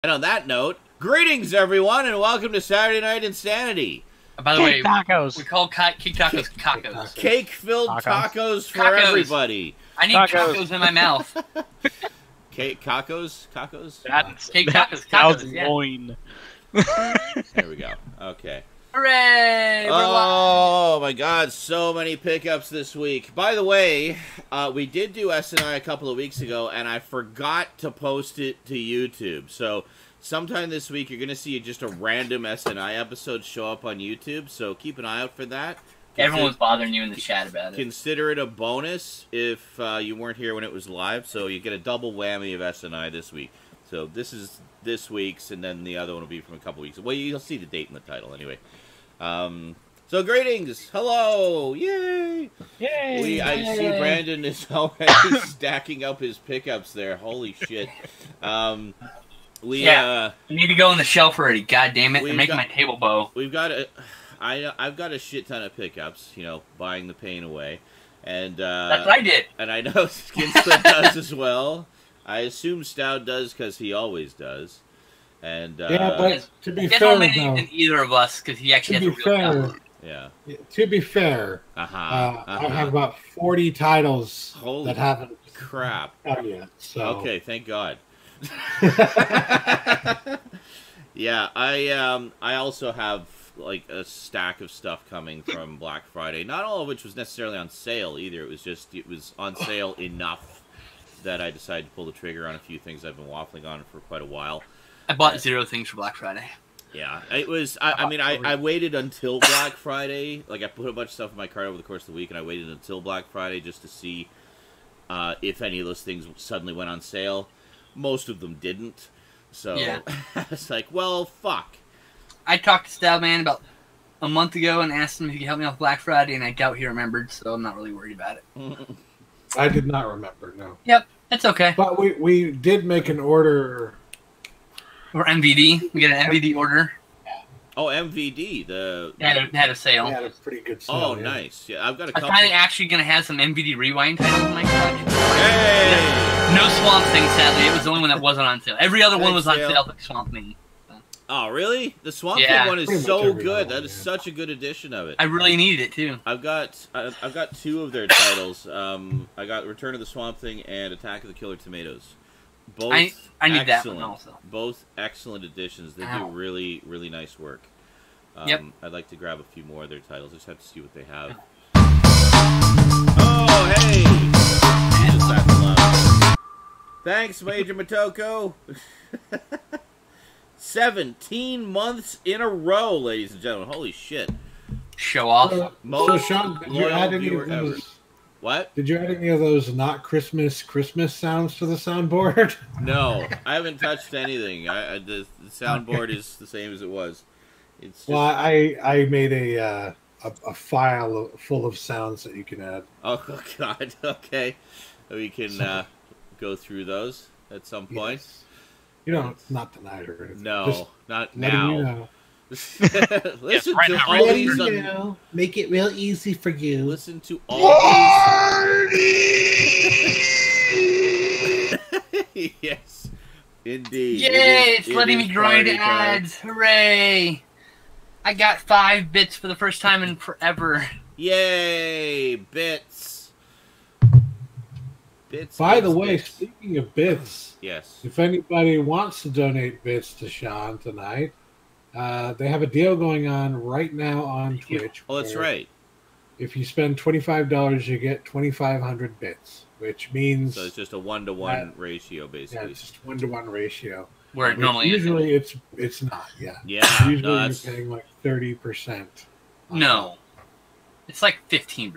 And on that note, greetings everyone, and welcome to Saturday Night InSaNiTy. By the way, tacos. we call cake tacos tacos. Cake-filled tacos for everybody. I need tacos in my mouth. Cake tacos? Tacos? Cake tacos. Sounds Tacos, yeah. loin. There we go. Okay. Hooray! Oh my god, so many pickups this week. By the way, we did do SNI a couple of weeks ago, and I forgot to post it to YouTube. So sometime this week, you're going to see just a random SNI episode show up on YouTube, so keep an eye out for that. Everyone's bothering you in the chat about it. Consider it a bonus if you weren't here when it was live, so you get a double whammy of SNI this week. So this is this week's, and then the other one will be from a couple weeks. Well, you'll see the date in the title anyway. So greetings, hello, yay! Yay! I see Brandon is already stacking up his pickups there. Holy shit! We need to go on the shelf already. God damn it! I'm making my table bow. We've got I've got a shit ton of pickups. You know, buying the pain away, and that's what I did. And I know Skinslip does as well. I assume Stoud does because he always does. And yeah, but to be fair, though, than either of us because he actually has a real job. Yeah. To be fair, I have about 40 titles that haven't crap out yet. So okay, thank God. Yeah, I also have like a stack of stuff coming from Black Friday. Not all of which was necessarily on sale either. It was on sale enough that I decided to pull the trigger on a few things I've been waffling on for quite a while. I bought 0 things for Black Friday. Yeah, it was. I mean, I waited until Black Friday. Like, I put a bunch of stuff in my cart over the course of the week, and I waited until Black Friday just to see if any of those things suddenly went on sale. Most of them didn't. So yeah. It's like, well, fuck. I talked to Stoudman about a month ago and asked him if he could help me out with Black Friday, and I doubt he remembered, so I'm not really worried about it. I did not remember. No. Yep, that's okay. But we did make an order. Or MVD. We get an MVD order. Oh, MVD. They had a sale. They had a pretty good sale. Oh, yeah. nice. Yeah, I've got a couple. I'm kind of actually going to have some MVD Rewind titles in my collection. Hey! No Swamp Thing, sadly. It was the only one that wasn't on sale. Every other one was on sale like Swamp Thing. Oh, really? The Swamp Thing one is so good. That is such a good edition of it. I really needed it, too. I've got 2 of their titles. I got Return of the Swamp Thing and Attack of the Killer Tomatoes. Both I need that one also. Both excellent editions. They do really, really nice work. Yep. I'd like to grab a few more of their titles. I just have to see what they have. Oh, hey! Jesus, that's loud. Thanks, Major Motoko. 17 months in a row, ladies and gentlemen. Holy shit. Show off. So, Sean, did you add any of those? What? Did you add any of those not Christmas sounds to the soundboard? No, I haven't touched anything. The soundboard is the same as it was. It's just... Well, I made a file full of sounds that you can add. Oh God. Okay, we can go through those at some point. Yes. You know, not tonight or anything. No, just not letting now. you know. Listen to all these. Make it real easy for you. Listen to all these. Yes, indeed. Yay! It's letting me grind ads. Hooray! I got 5 bits for the first time in forever. Yay! Bits. Bits. By the way, speaking of bits, yes. If anybody wants to donate bits to Sean tonight, they have a deal going on right now on Twitch. Oh, that's right. If you spend $25, you get 2,500 bits, which means so it's just a 1-to-1 ratio, basically. Yeah, it's just 1-to-1 ratio. Where normally usually it's not. Yeah. Yeah. Usually you're paying like 30%. No. It's like 15%,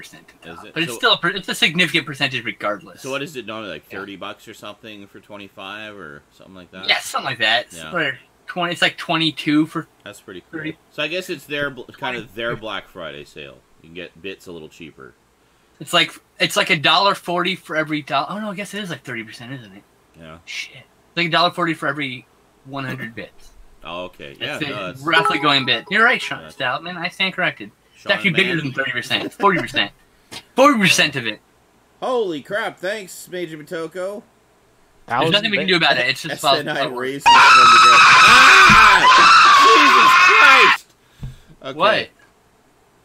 but it's still it's a significant percentage regardless. So what is it normally, like $30 or something for 25 or something like that? Yeah, something like that. Yeah. It's like 22 for. That's pretty cool. 30. So I guess it's their kind of their Black Friday sale. You can get bits a little cheaper. It's like $1.40 for every dollar. Oh no, I guess it is like 30%, isn't it? Yeah. Shit. It's like $1.40 for every 100 bits. Oh, okay. Yeah. That's roughly going bit. You're right, Sean Stoudman. I stand corrected. It's actually bigger than 30%. It's 40%. 40% of it. Holy crap! Thanks, Major Motoko. There's nothing we can do about it. It's just SNI raises from the ground. Ah! Jesus Christ! Okay. What?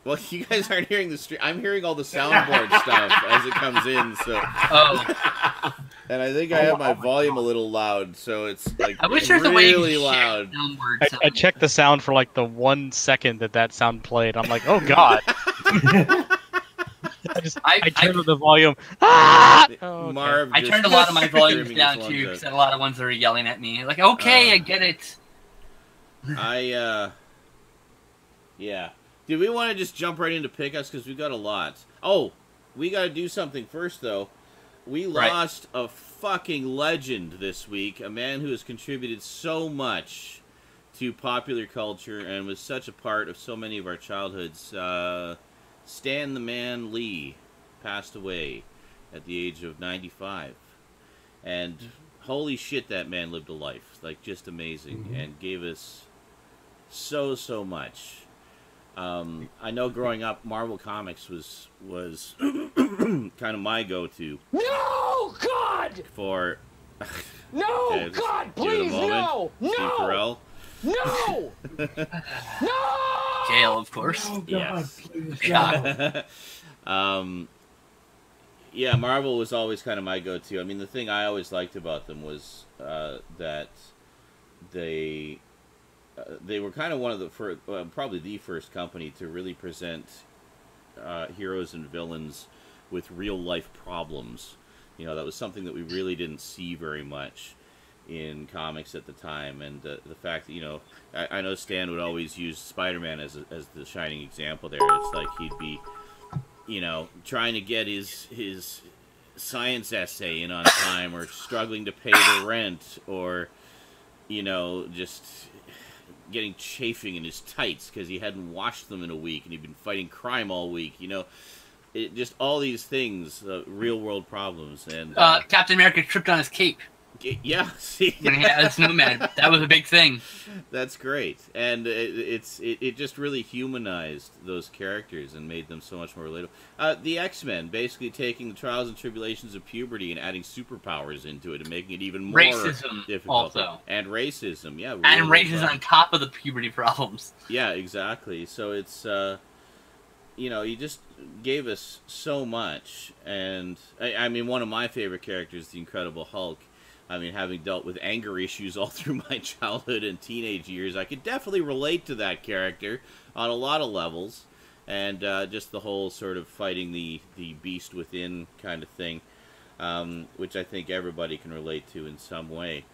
Well, you guys aren't hearing the stream. I'm hearing all the soundboard stuff as it comes in. So. Oh. And I think I have my volume a little loud, so it's like I wish there's a way really you loud. I checked the sound for like the 1 second that sound played. I'm like, oh god. I turned the volume. Ah! Oh, okay. Marv I turned a lot of my volumes down too, because I had a lot of ones that were yelling at me. Like, okay, I get it. Yeah. Do we want to just jump right into pickups because we've got a lot? Oh, we got to do something first though. We lost a fucking legend this week, a man who has contributed so much to popular culture and was such a part of so many of our childhoods. Stan the Man Lee passed away at the age of 95. And holy shit, that man lived a life. Like, just amazing. And gave us so much. I know growing up, Marvel Comics was kind of my go-to. No, God! For... No, okay, God, please, no! Steve Carell. No! No! Jail, of course. Oh, God, Yes. please, no. Yeah, Marvel was always kind of my go-to. I mean, the thing I always liked about them was that they were kind of one of the first, probably the first company to really present heroes and villains with real-life problems. You know, that was something that we really didn't see very much in comics at the time, and the fact that, you know, I know Stan would always use Spider-Man as the shining example there. It's like he'd be, you know, trying to get his science essay in on time, or struggling to pay the rent, or, you know, just getting chafing in his tights because he hadn't washed them in a week, and he'd been fighting crime all week, you know. Just all these things, real-world problems. And Captain America tripped on his cape. Yeah, see, When he had his nomad. That was a big thing. That's great, and it just really humanized those characters and made them so much more relatable. The X-Men basically taking the trials and tribulations of puberty and adding superpowers into it and making it even more Racism difficult. also. And racism, yeah. And racism on top of the puberty problems. Yeah, exactly. So it's, you know, he just gave us so much, and I mean, one of my favorite characters, the Incredible Hulk. I mean, having dealt with anger issues all through my childhood and teenage years, I could definitely relate to that character on a lot of levels. And just the whole sort of fighting the beast within kind of thing, which I think everybody can relate to in some way.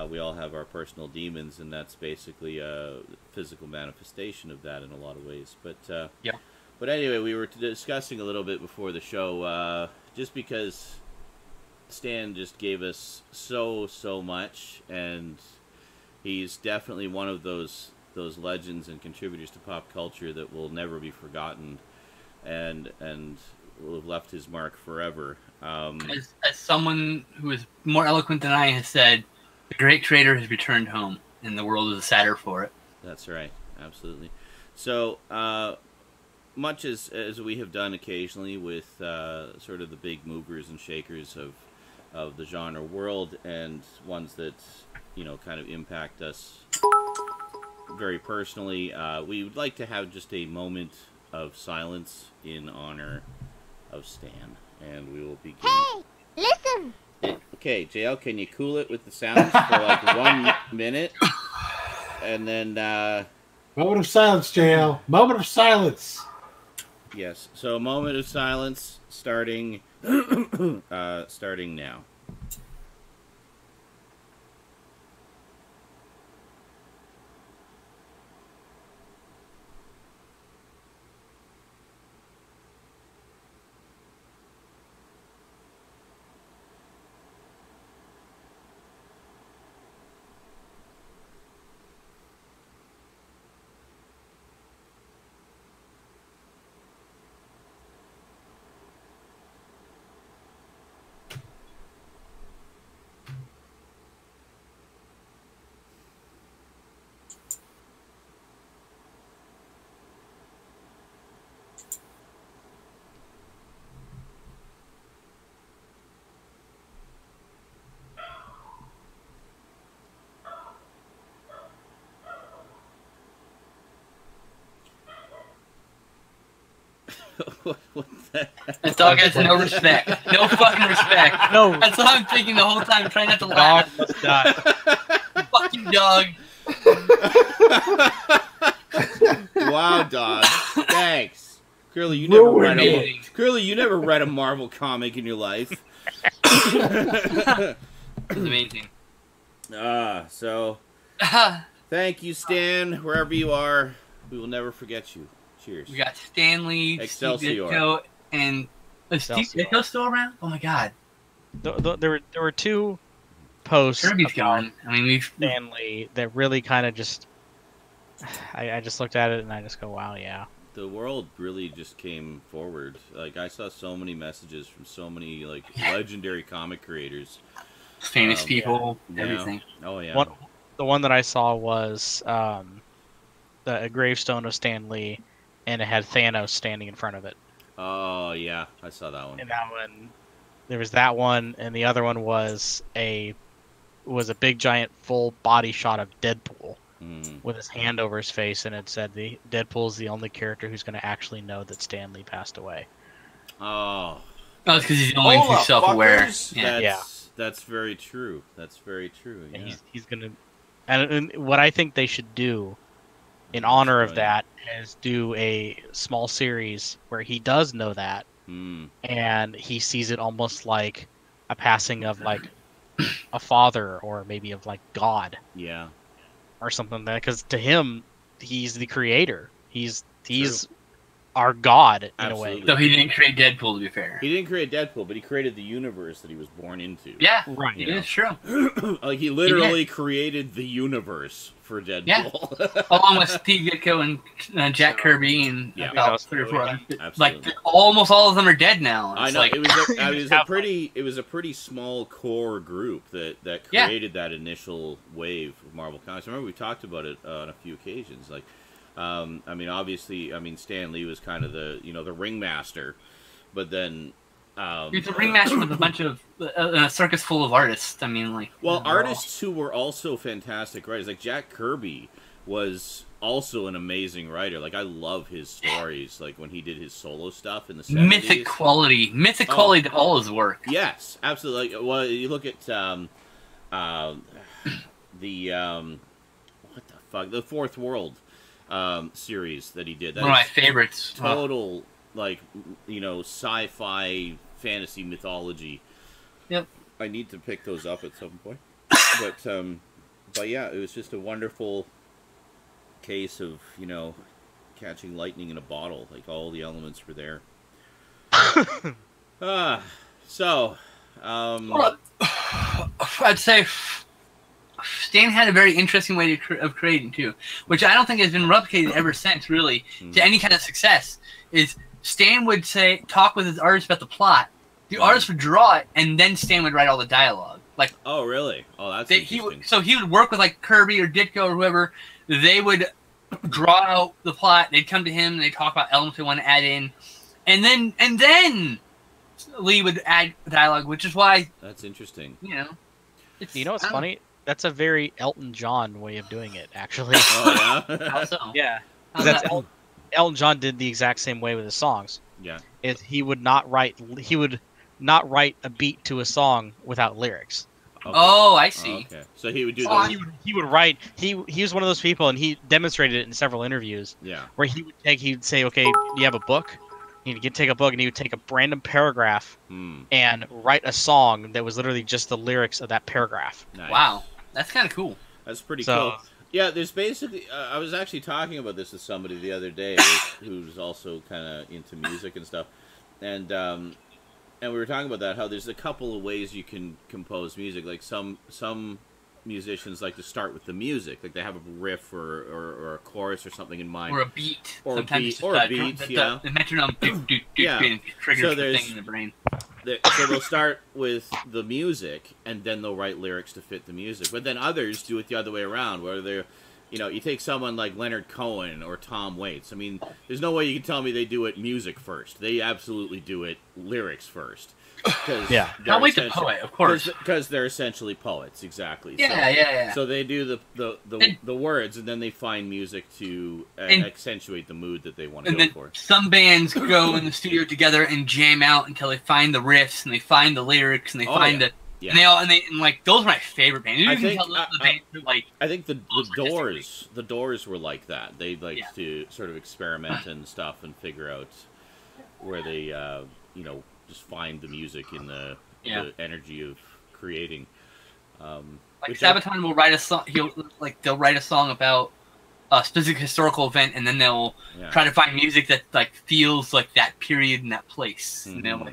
We all have our personal demons, and that's basically a physical manifestation of that in a lot of ways. But yeah. But anyway, we were discussing a little bit before the show, just because Stan just gave us so much, and he's definitely one of those legends and contributors to pop culture that will never be forgotten, and will have left his mark forever. As someone who is more eloquent than I has said, the great creator has returned home, and the world is sadder for it. That's right, absolutely. So, much as we have done occasionally with sort of the big movers and shakers of the genre world, and ones that, you know, kind of impact us very personally, we would like to have just a moment of silence in honor of Stan, and we will begin. Hey, listen! Okay, JL, can you cool it with the sounds for like 1 minute? And then, Moment of silence, JL. Moment of silence. Yes, so a moment of silence starting starting now. What the That dog has no respect. No fucking respect. No. That's what I'm thinking the whole time, trying not to Dog laugh. must die. Fucking dog. Wow, dog. Thanks. Clearly, you never read a. Ruining. Clearly, you never read a Marvel comic in your life. It's amazing. So thank you, Stan, wherever you are. We will never forget you. Cheers. We got Stanley, Excelsior. Steve Ditko, and is Steve Excelsior. Ditko still around? Oh my god. There were two posts Kirby's about gone. I mean, we've Stanley that really kind of just. I just looked at it and I just go, wow, yeah. The world really just came forward. Like, I saw so many messages from so many like legendary comic creators. famous people, Yeah. everything. Oh yeah. The one that I saw was a gravestone of Stan Lee, and it had Thanos standing in front of it. Oh yeah, I saw that one. And that one, there was that one, and the other one was a big giant full body shot of Deadpool with his hand over his face, and it said the Deadpool's the only character who's going to actually know that Stan Lee passed away. Oh. No, it's because he's the only one who's self-aware. Yeah. That's very true. That's very true. Yeah. And he's gonna, and what I think they should do in honor of that is do a small series where he does know that, and he sees it almost like a passing of like a father or maybe of like God. Yeah. Or something like that, because to him, he's the creator. He's our God in a way. So he didn't create Deadpool, to be fair. He didn't create Deadpool, but he created the universe that he was born into. Yeah, right. It is true. Like he literally created the universe for Deadpool. Yeah. Along with Steve Ditko and Jack Kirby and about 3 or 4 others. Like almost all of them are dead now. I It's know like, it was a pretty small core group that created that initial wave of Marvel Comics. I remember we talked about it on a few occasions. Like, I mean, obviously, Stan Lee was kind of the the ringmaster, but then he's a ringmaster with a bunch of a circus full of artists. I mean, like artists who were also fantastic writers. Like Jack Kirby was also an amazing writer. Like I love his stories. Like when he did his solo stuff in the 70s. mythic quality to all his work. Yes, absolutely. Like, well, you look at the Fourth World series that he did. That one of my favorites. Total sci-fi fantasy mythology. Yep. I need to pick those up at some point. But yeah, it was just a wonderful case of catching lightning in a bottle. Like all the elements were there. I'd say Stan had a very interesting way of creating too, which I don't think has been replicated ever since, really, to any kind of success. Is Stan would talk with his artist about the plot, the artist would draw it, and then Stan would write all the dialogue. Like, oh really? Oh, that's interesting. He would work with like Kirby or Ditko or whoever. They would draw out the plot. They'd come to him. They'd talk about elements they want to add in, and then Lee would add dialogue, which is why that's interesting. What's funny? That's a very Elton John way of doing it, actually. Oh yeah. How so? Yeah. Elton John did the exact same way with his songs. Yeah. He would not write a beat to a song without lyrics. Okay. Oh, I see. Oh, okay. So he would do He would write. He was one of those people, and he demonstrated it in several interviews. Yeah. He would say, "Okay, you have a book. You can take a book," and he would take a random paragraph and write a song that was literally just the lyrics of that paragraph. Nice. Wow, that's kind of cool. That's pretty cool. Yeah, there's basically. I was actually talking about this with somebody the other day who's also kind of into music and stuff, and we were talking about that. How there's a couple of ways you can compose music. Like some musicians like to start with the music, like they have a riff or a chorus or something in mind, or a beat. Or sometimes a beat. The metronome triggers the thing in the brain. So they'll start with the music, and then they'll write lyrics to fit the music. But then others do it the other way around, where they're, you know, you take someone like Leonard Cohen or Tom Waits. I mean, there's no way you can tell me they do it music first. They absolutely do it lyrics first. Yeah. Tom Waits a poet, of course. Because they're essentially poets, exactly. Yeah. So they do the words, and then they find music to accentuate the mood that they want to go for. Some bands go in the studio together and jam out until they find the riffs and they find the lyrics and they find the. Yeah. And like those are my favorite bands. I think the Doors were like that. They liked to sort of experiment and stuff and figure out where they just find the music in the energy of creating. Like Sabaton will write a song. They'll write a song about a specific historical event, and then they'll try to find music that like feels like that period and that place. Mm-hmm.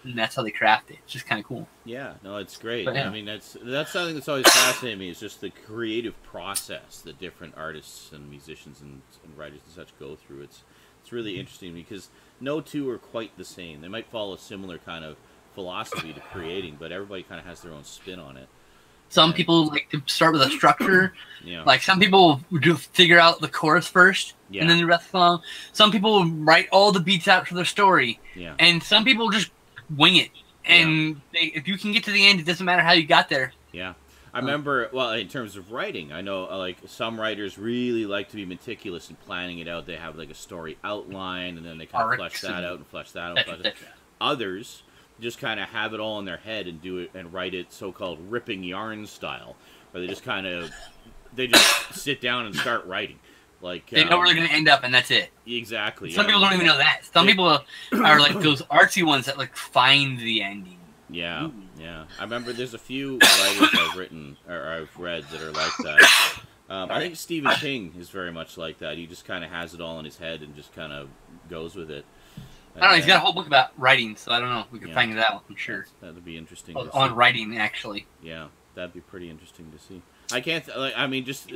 And that's how they craft it. It's just kind of cool. Yeah, no, it's great. But, I mean, that's something that's always fascinated me. Is just the creative process that different artists and musicians and writers and such go through. It's really interesting because no two are quite the same. They might follow a similar kind of philosophy to creating, but everybody kind of has their own spin on it. Some people like to start with a structure. Like some people do figure out the chorus first, and then the rest of the song. Some people write all the beats out for their story, and some people just wing it. And if you can get to the end, it doesn't matter how you got there. Yeah. I remember, well, in terms of writing, I know like some writers really like to be meticulous in planning it out. They have like a story outline, and then they kind of flesh that out and flesh that out. Others just kind of have it all in their head and do it and write it so-called ripping yarn style, where they just sit down and start writing. Like they know where they're going to end up, and that's it. Exactly. Some people don't even know that. Some people are like those artsy ones that like find the ending. Yeah. Ooh. Yeah. I remember there's a few writers I've written or I've read that are like that. I think Stephen King is very much like that. He just kind of has it all in his head and just kind of goes with it. I don't know. He's got a whole book about writing, so I don't know. We could find it out, I'm sure. That'd be interesting. On writing, actually. Yeah, that'd be pretty interesting to see. I can't. I mean, just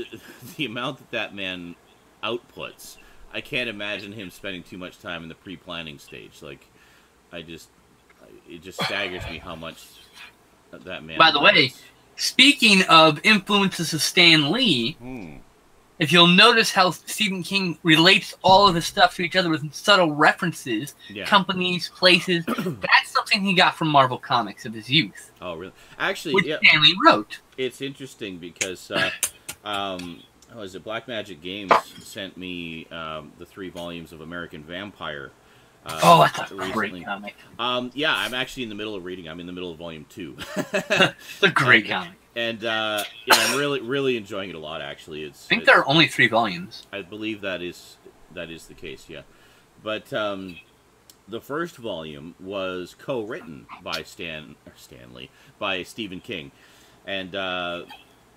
the amount that man outputs. I can't imagine him spending too much time in the pre-planning stage. Like, it just staggers me how much that man. By the way, speaking of influences of Stan Lee, if you'll notice how Stephen King relates all of his stuff to each other with subtle references, companies, places, that's something he got from Marvel Comics of his youth. Oh, really? Actually, which Stan Lee wrote. It's interesting because, was it Black Magic Games sent me the 3 volumes of American Vampire. That's a great comic. Yeah, I'm actually in the middle of reading. I'm in the middle of volume 2. It's a great comic. And I'm really enjoying it a lot. Actually, I think there are only 3 volumes. I believe that is the case. Yeah, but the first volume was co-written by Stanley by Stephen King, and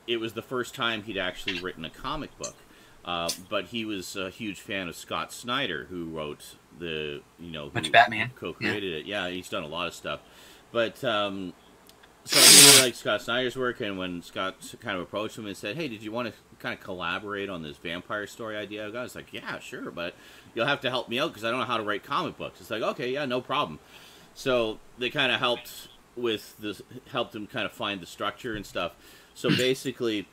it was the first time he'd actually written a comic book. But he was a huge fan of Scott Snyder, who wrote who Batman co-created it. Yeah, he's done a lot of stuff, but. So he really liked Scott Snyder's work, and when Scott kind of approached him and said, "Hey, did you want to kind of collaborate on this vampire story idea?" I was like, "Yeah, sure, but you'll have to help me out because I don't know how to write comic books." It's like, "Okay, yeah, no problem." So they kind of helped him kind of find the structure and stuff. So basically,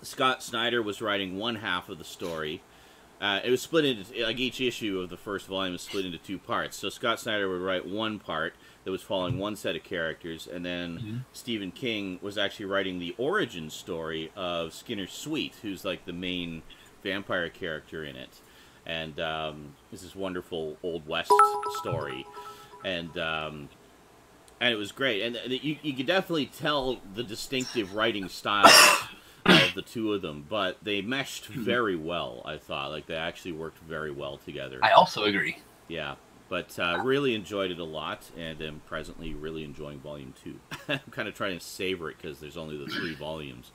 Scott Snyder was writing one half of the story. It was split into, like, each issue of the first volume was split into 2 parts. So Scott Snyder would write one part that was following one set of characters, and then Stephen King was actually writing the origin story of Skinner Sweet, who's like the main vampire character in it. And it's this wonderful Old West story. And it was great. And you could definitely tell the distinctive writing styles of the 2 of them, but they meshed very well, I thought. Like, they actually worked very well together. I also agree. Yeah, but really enjoyed it a lot, and am presently really enjoying Volume 2. I'm kind of trying to savor it, because there's only the 3 volumes.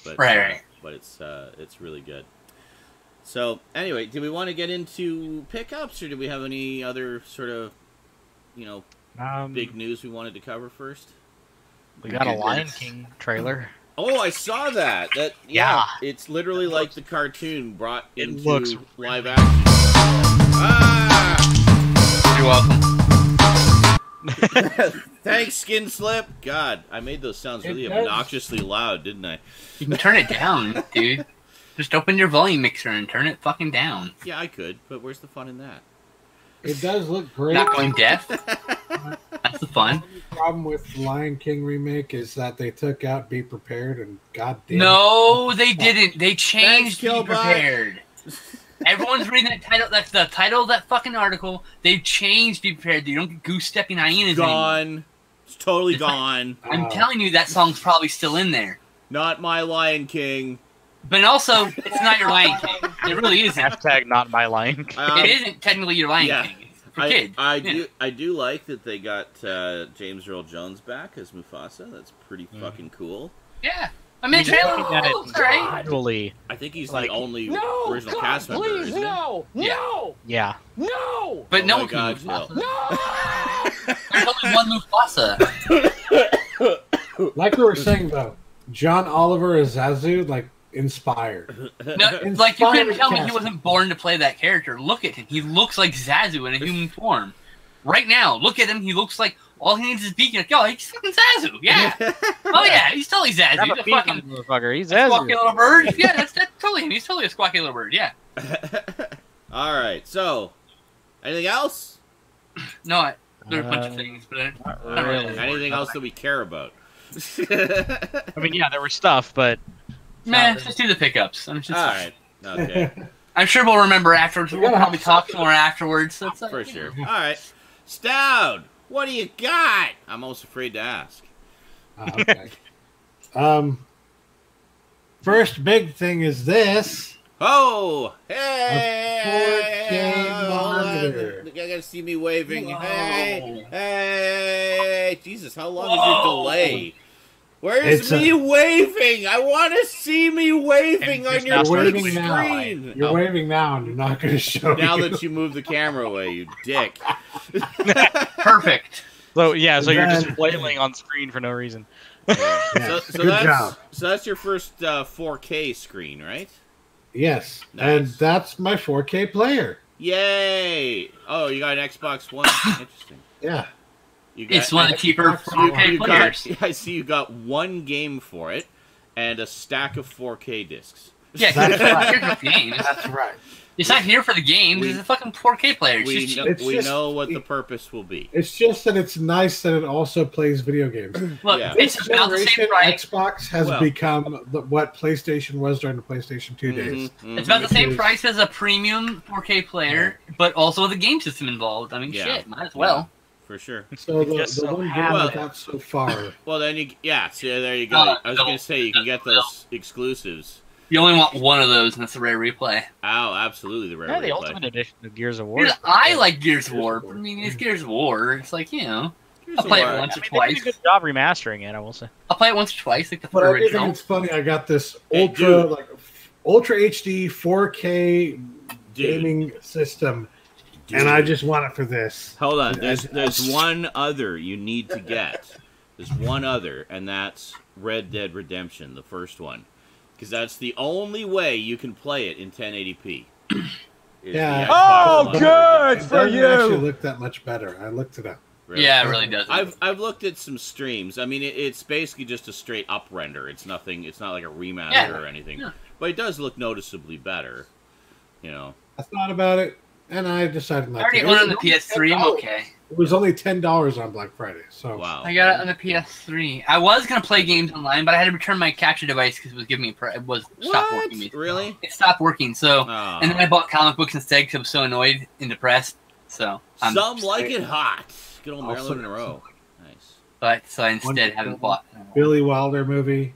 But, right. But it's really good. So, anyway, do we want to get into pickups, or do we have any other sort of, big news we wanted to cover first? We got a Lion King trailer. Oh, I saw that. It's literally like the cartoon brought into live action. You're welcome. Thanks, Skinslip. God, I made those sounds really obnoxiously loud, didn't I? You can turn it down, dude. Just open your volume mixer and turn it fucking down. Yeah, I could, but where's the fun in that? It does look great. Not going deaf. That's the fun. The problem with the Lion King remake is that they took out Be Prepared and goddamn. No, they didn't. They changed Be Killbot. Prepared. Everyone's reading that title. That's the title of that fucking article. They've changed Be Prepared. You don't get goose stepping hyenas anymore. Gone. It's totally gone. I'm telling you, that song's probably still in there. Not my Lion King. But also, it's not your Lion King. It really isn't. Hashtag not my Lion King. It isn't technically your Lion yeah. King. It's for kids. I do like that they got James Earl Jones back as Mufasa. That's pretty fucking cool. Yeah. I mean, trailer looks great. Totally. I think he's Like- the only No! original God, cast member, please, isn't he? no! Yeah. No! Yeah. No! But Oh no my one can God, move Mufasa. No! There's only one Mufasa. Like we were saying though, John Oliver as Zazu, like inspired. No, like, you couldn't tell me he wasn't born to play that character. Look at him. He looks like Zazu in a human form. Right now, look at him. He looks like all he needs is beacon. Like, oh, he's fucking Zazu. Yeah. Oh, yeah. He's totally Zazu. Have He's a a fucking fucking motherfucker. He's squawky Ezra. little bird. Yeah, that's totally him. He's totally a squawky little bird. Yeah. All right. So, anything else? No, there's a bunch of things, but Not not really. really. Anything else that we care about? I mean, yeah, there was stuff, but Man, just do the pickups. All right. Okay. I'm sure we'll remember afterwards. We'll probably talk more afterwards. So it's like, For you sure. know. All right. Stoud, what do you got? I'm almost afraid to ask. Okay. First big thing is this. Oh, hey! A 4K Hold on. monitor. You gotta see me waving. Whoa. Hey! Jesus, how long is your Whoa. delay? Where's It's me waving? I want to see me waving on It's your not You're big waving now. screen. You're Oh, waving now, and you're not going to show now you. that you move the camera away, you dick. Perfect. so yeah, so you're just Then- flailing on screen for no reason. Yeah, So good that's job. so that's your first 4K screen, right? Yes, Nice. and that's my 4K player. Yay! Oh, you got an Xbox One. Interesting. Yeah. You got, It's one of the cheaper Xbox 4K you players. got, I see you got one game for it and a stack of 4K discs. Yeah, That's right. here's the games. That's right. It's not here for the games. We- It's a fucking 4K player. It's We just know, cheap. It's we just- know what the purpose will be. It's just that it's nice that it also plays video games. Look, yeah. it's This about the same generation, price. Xbox has Well- become what PlayStation was during the PlayStation 2 days. Mhm, It's about the same Which is- price as a premium 4K player, but also with a game system involved. I mean, Yeah. shit, might as well. for sure. So Just the so one game happens- I got so far. Well, then see, there you go. I was going to say you can get those exclusives. You only want one of those, and that's a rare replay. Oh, absolutely, the rare Yeah, the replay. ultimate edition of Gears of War. Here's- I like Gears of War. I mean, it's Gears of War. It's like, you know, Gears I'll of play it War. once or They did a twice. good job remastering it, I will say. I'll play it once or twice, like the But I do think original. it's funny. I got this Hey, ultra HD 4K Dude, gaming system, dude. and I just want it for this. Hold on. There's one other you need to get. There's one other, and that's Red Dead Redemption, the first one, because that's the only way you can play it in 1080p. is Yeah. the Xbox Oh, One. good It for doesn't actually you! look that much better. I looked it up. Really? Yeah, it really does. I've looked at some streams. I mean, it's basically just a straight up render. It's nothing. It's not like a remaster Yeah. or anything. Yeah. But it does look noticeably better. You know. I thought about it, and I decided I not already to. own it on the PS3. I'm okay. It was only $10 on Black Friday, so Wow. I got it on the PS3. I was gonna play games online, but I had to return my capture device because it was giving me it was stopped What? working. Really? It stopped working. So, Oh. and then I bought comic books instead because I was so annoyed and depressed. So, Some like it hot. Good old Also- Marilyn Monroe. Nice. but so I instead haven't bought. Billy Wilder movie.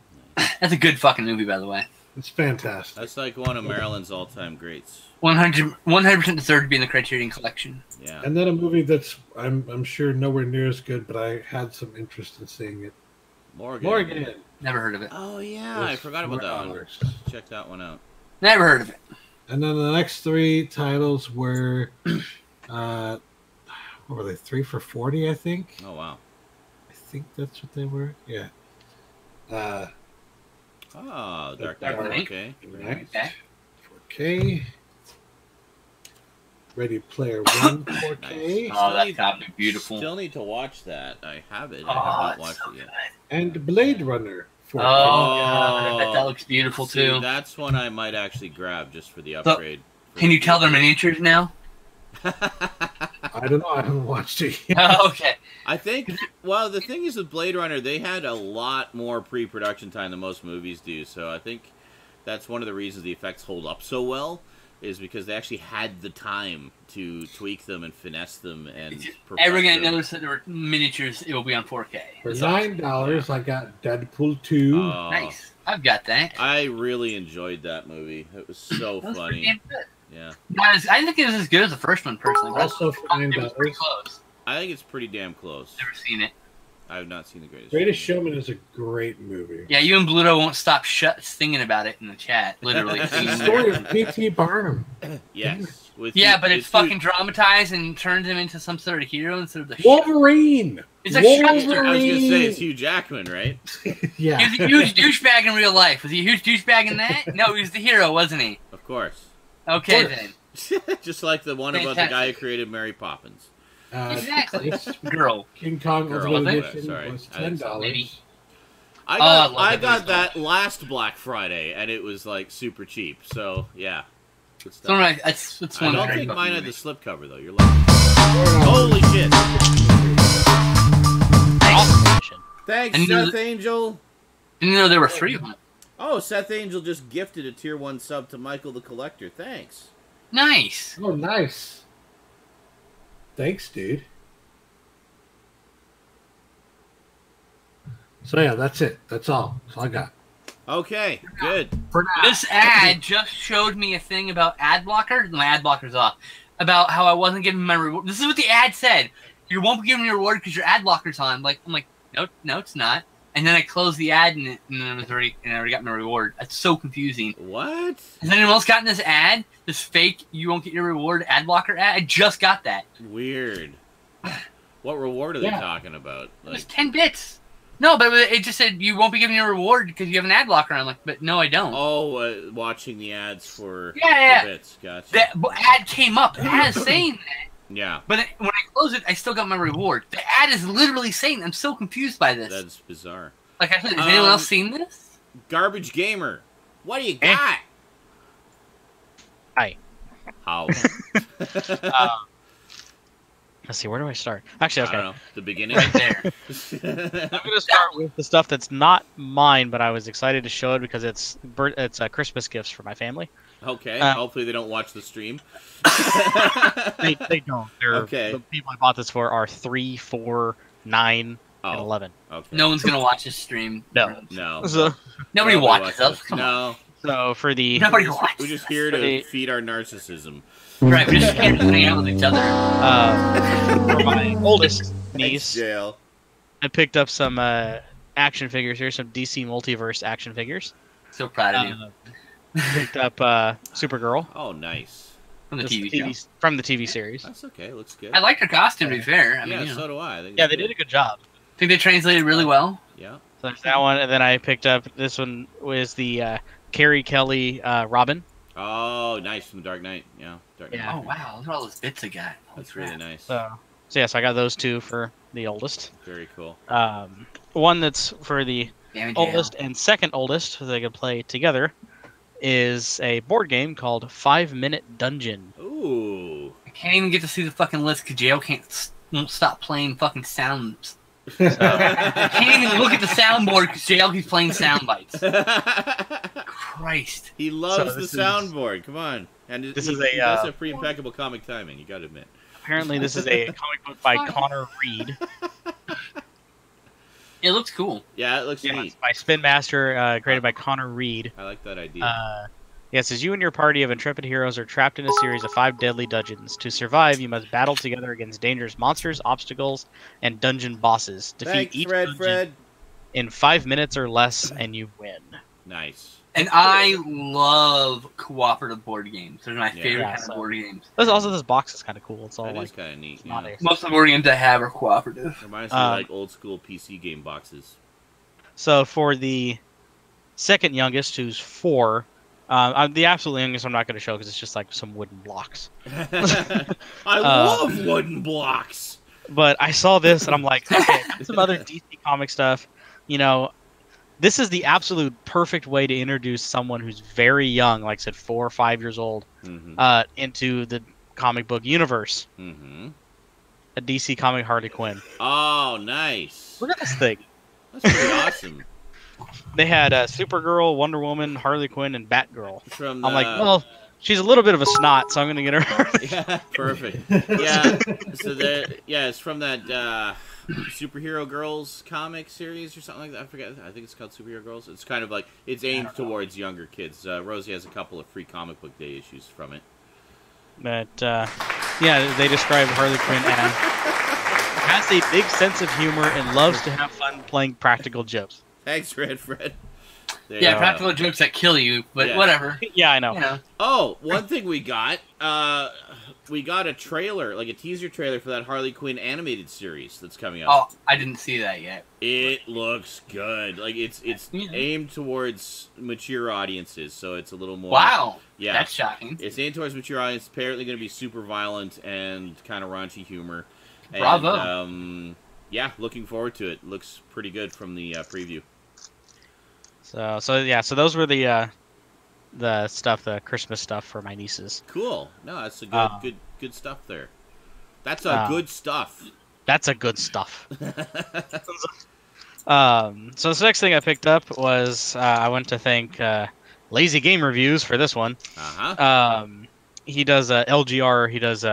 That's a good fucking movie, by the way. It's fantastic. That's like one of Marilyn's all-time greats. 100% deserved to be in the Criterion Collection. Yeah. And then a movie that's I'm sure nowhere near as good, but I had some interest in seeing it. Morgan. Never heard of it. Oh yeah, I with forgot about that one. $4. Check that one out. Never heard of it. And then the next three titles were, what were they? 3 for $40, I think. Oh wow. I think that's what they were. Yeah. Oh, Dark Dark Knight. Knight. Okay. Right. Okay. 4K. Ready Player One 4K. Oh, that's gotta be beautiful. Still need to watch that. I have it. Oh, I have not it's watched so it yet. And Blade Runner Oh, God, I bet that looks beautiful See, too. that's one I might actually grab just for the upgrade. Can you tell they're miniatures now? I don't know. I haven't watched it yet. Oh, okay. I think, well, the thing is with Blade Runner, they had a lot more pre-production time than most movies do, so I think that's one of the reasons the effects hold up so well, is because they actually had the time to tweak them and finesse them and If you're ever perfect going to them. notice that there were miniatures, it will be on 4K. For That's $9, I got Deadpool 2. Oh, nice. I've got that. I really enjoyed that movie. It was so That was pretty funny. damn good. Yeah. I think it was as good as the first one, personally. But Also for it was pretty $9. close. I think it's pretty damn close. Never seen it. I have not seen The Greatest Greatest Showman is a great movie. Yeah, you and Bluto won't stop singing about it in the chat, literally. It's the story of P.T. Barnum. Yes. With Yeah, but it's Hugh- fucking dramatized and turns him into some sort of hero instead of the Wolverine! It's a I was Wolverine! going to say, it's Hugh Jackman, right? Yeah. He was a huge douchebag in real life. Was he a huge douchebag in that? No, he was the hero, wasn't he? Of course. Okay, Of course. then. Just like the one about the guy who created Mary Poppins. Exactly. this Girl. King Kong Girl, Ultimate okay, Edition sorry. was I think so. $10. Maybe. I I got love it. that last Black Friday, and it was like super cheap. So yeah, good It's stuff. one of my, it's I one of don't my think favorite mine had the movies. slip cover though. You're lucky. Holy shit! Awesome edition. Thanks, And Seth Angel. Didn't know there were 3 of them. Oh, Seth Angel just gifted a tier 1 sub to Michael the Collector. Thanks. Nice. Oh, nice. Thanks, dude. So yeah, that's it. That's all. That's all I got. Okay, good. For now. This ad just showed me a thing about ad blocker. My ad blocker's off. About how I wasn't giving my reward. This is what the ad said. You won't be giving your reward because your ad blocker's on. I'm like, no, it's not. And then I closed the ad and I already got my reward. That's so confusing. What? Has anyone else gotten this ad? This fake you won't get your reward ad blocker ad? I just got that. Weird. What reward are they talking about? It was Like, 10 bits. No, but it just said you won't be given your reward because you have an ad blocker. I'm like, but no, I don't. watching the ads for Yeah. the bits. Gotcha. That ad came up as saying that. Yeah, But when I close it, I still got my reward. The ad is literally saying I'm so confused by this. that's bizarre. Like I said, has anyone else seen this? Garbage Gamer. What do you got? Hi. How? Let's see, where do I start? Actually, I don't okay. know. The beginning. Right there. I'm going to start with the stuff that's not mine, but I was excited to show it because it's Christmas gifts for my family. Okay. Uh, Hopefully they don't watch the stream. They don't. Okay. The people I bought this for are 3, 4, 9, and 11. Okay. No one's gonna watch this stream. No. No. So, Nobody watches us. Come on. No. so for the Nobody watches. We're just here to feed our narcissism. Right, we're just here to hang out with each other. for my oldest niece, Jail. I picked up some action figures here, some DC Multiverse action figures. So proud of you. Picked up Supergirl Oh, nice. From the just TV show. from the TV series. That's okay. Looks good. I liked her costume, to be fair. I mean, yeah, you know. so do I. think Yeah, it's they good. did a good job. Think they translated really well. Yeah. So there's that one, and then I picked up this one was the Carrie Kelly Robin. Oh, nice from the Dark Knight. Yeah. Dark Knight. Yeah. Oh wow, look at all those bits I got. Holy That's crap. really nice. So yes, I got those two for the oldest. Very cool. One that's for the Damn jail. oldest and second oldest, so they can play together, is a board game called 5 Minute Dungeon. Ooh. I can't even get to see the fucking list because Jail won't stop playing fucking sounds. So, I can't even look at the soundboard because Jail keeps playing sound bites. Christ. He loves So the this is- soundboard. Come on. And This he is a, does have pretty impeccable comic timing, you gotta admit. apparently, this is a comic book by Connor Reed. It looks cool. Yeah, it looks Yeah, neat. it's by Spin Master, created by Connor Reed. I like that idea. Yeah, it says you and your party of intrepid heroes are trapped in a series of 5 deadly dungeons. To survive, you must battle together against dangerous monsters, obstacles, and dungeon bosses. Defeat Thanks, each Fred. dungeon Fred. in 5 minutes or less, and you win. Nice. And I love cooperative board games. They're my favorite Yeah, kind so- of board games. This box is kind of cool. It's all That like is kind of neat. not Yeah. a- Most of the board games I have are cooperative. Reminds me of like old school PC game boxes. So for the second youngest, who's 4, I'm the absolute youngest. I'm not going to show because it's just like some wooden blocks. I love wooden blocks. But I saw this and I'm like, okay, got some other DC comic stuff. You know, this is the absolute perfect way to introduce someone who's very young, like I said, 4 or 5 years old, into the comic book universe. Mm-hmm. A DC comic Harley Quinn. Oh, nice. Look at this thing. That's pretty awesome. They had Supergirl, Wonder Woman, Harley Quinn, and Batgirl. From I'm like, well, she's a little bit of a snot, so I'm going to get her. Yeah, perfect. Yeah, so it's from that Superhero Girls comic series or something like that. I forget. I think it's called Superhero Girls. It's kind of like, it's aimed towards younger kids. Rosie has a couple of free comic book day issues from it. But, yeah, they describe Harley Quinn as has a big sense of humor and loves to have fun playing practical jokes. Thanks, Red Fred. Practical jokes that kill you, but whatever. Yeah, I know. You know. Oh, one thing we got a trailer, like a teaser trailer for that Harley Quinn animated series that's coming out. Oh, I didn't see that yet. It looks good. Like it's aimed towards mature audiences, so it's a little more. Wow. Yeah, that's shocking. It's aimed towards mature audiences. Apparently, going to be super violent and kind of raunchy humor. Bravo. And, yeah, looking forward to it. Looks pretty good from the preview. So those were the stuff, the Christmas stuff for my nieces. Cool. No, that's a good stuff there. That's a good stuff. That's a good stuff. So this next thing I picked up was I went to thank Lazy Game Reviews for this one. He does LGR. He does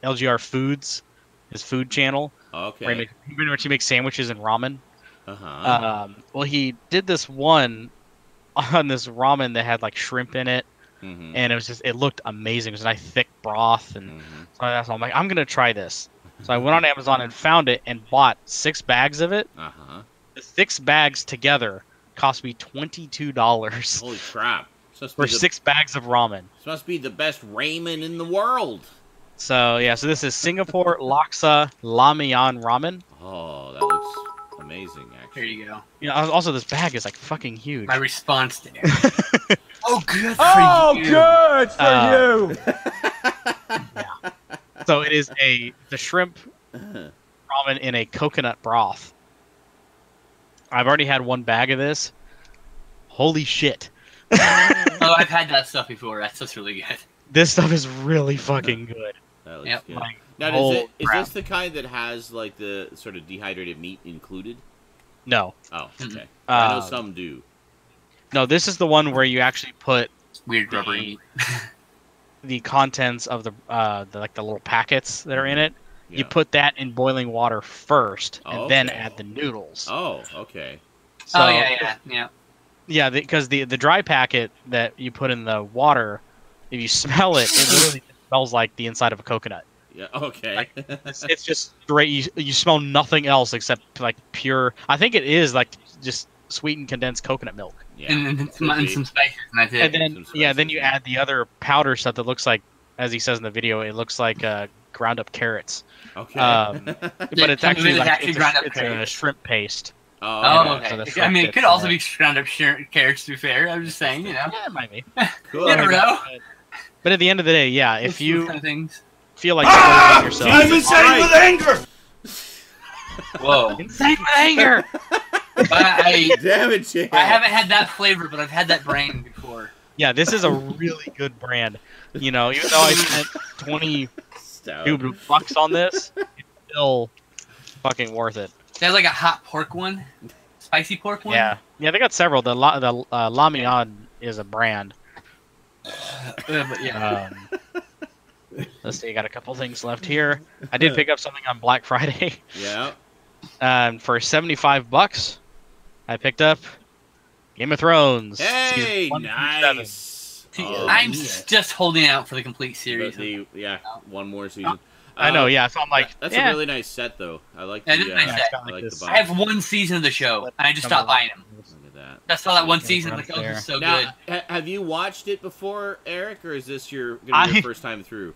LGR Foods, his food channel. Okay. Where he makes sandwiches and ramen. Well, he did this one on this ramen that had like shrimp in it, and it looked amazing. It was a nice thick broth, and so I'm like, I'm gonna try this. So I went on Amazon and found it and bought 6 bags of it. The 6 bags together cost me $22. Holy crap! For 6 bags of ramen. This must be the best ramen in the world. So yeah, so this is Singapore Laksa Lamian ramen. Oh, that looks amazing, actually. There you go. You know, also this bag is like fucking huge. My response to it. Oh, good for you. Good for you. Yeah. So it is the shrimp ramen in a coconut broth. I've already had 1 bag of this. Holy shit. Oh, I've had that stuff before. That's really good. This stuff is really fucking good. That looks good. Like, now, is this the kind that has like the sort of dehydrated meat included? No. Oh, okay. I know some do. No, this is the one where you actually put Weird rubbery. the contents of the little packets that are in it. Yeah. You put that in boiling water first, and then add the noodles. Oh, okay. So, yeah. Yeah, because the dry packet that you put in the water, if you smell it, it literally smells like the inside of a coconut. Yeah. Okay. Like, it's just straight. You smell nothing else except like pure. I think it is like just sweetened condensed coconut milk. Yeah. And some spices, and that's it. And then you add the other powder stuff that looks like, as he says in the video, it looks like ground up carrots. Okay. But it's actually it's a shrimp paste. Oh, okay. So I mean, it could also be ground up carrots, to be fair. I'm just saying, you know. Yeah, it might be. Cool. You never know. But at the end of the day, yeah, if you kind of things. feel like splurging yourself, I'm insane with anger. Whoa. insane with anger. Damn it, Jay. I haven't had that flavor, but I've had that brand before. Yeah, this is a really good brand. You know, even though I spent $22 on this, it's still fucking worth it. There's like a hot pork one, spicy pork one. Yeah, they got several. The Lamian is a brand. But yeah. Let's see, I got a couple things left here. I did pick up something on Black Friday. Yeah. For $75, I picked up Game of Thrones. Hey, season 1 through 7. I'm just holding out for the complete series. One more season. I know, yeah. So I'm like, that's a really nice set, though. I like the. That is a nice set. I like the box. I have 1 season of the show, and I just stopped buying them. Look at that. I saw that 1 season, like, oh, this is so Now, good. have you watched it before, Eric, or is this your first time through?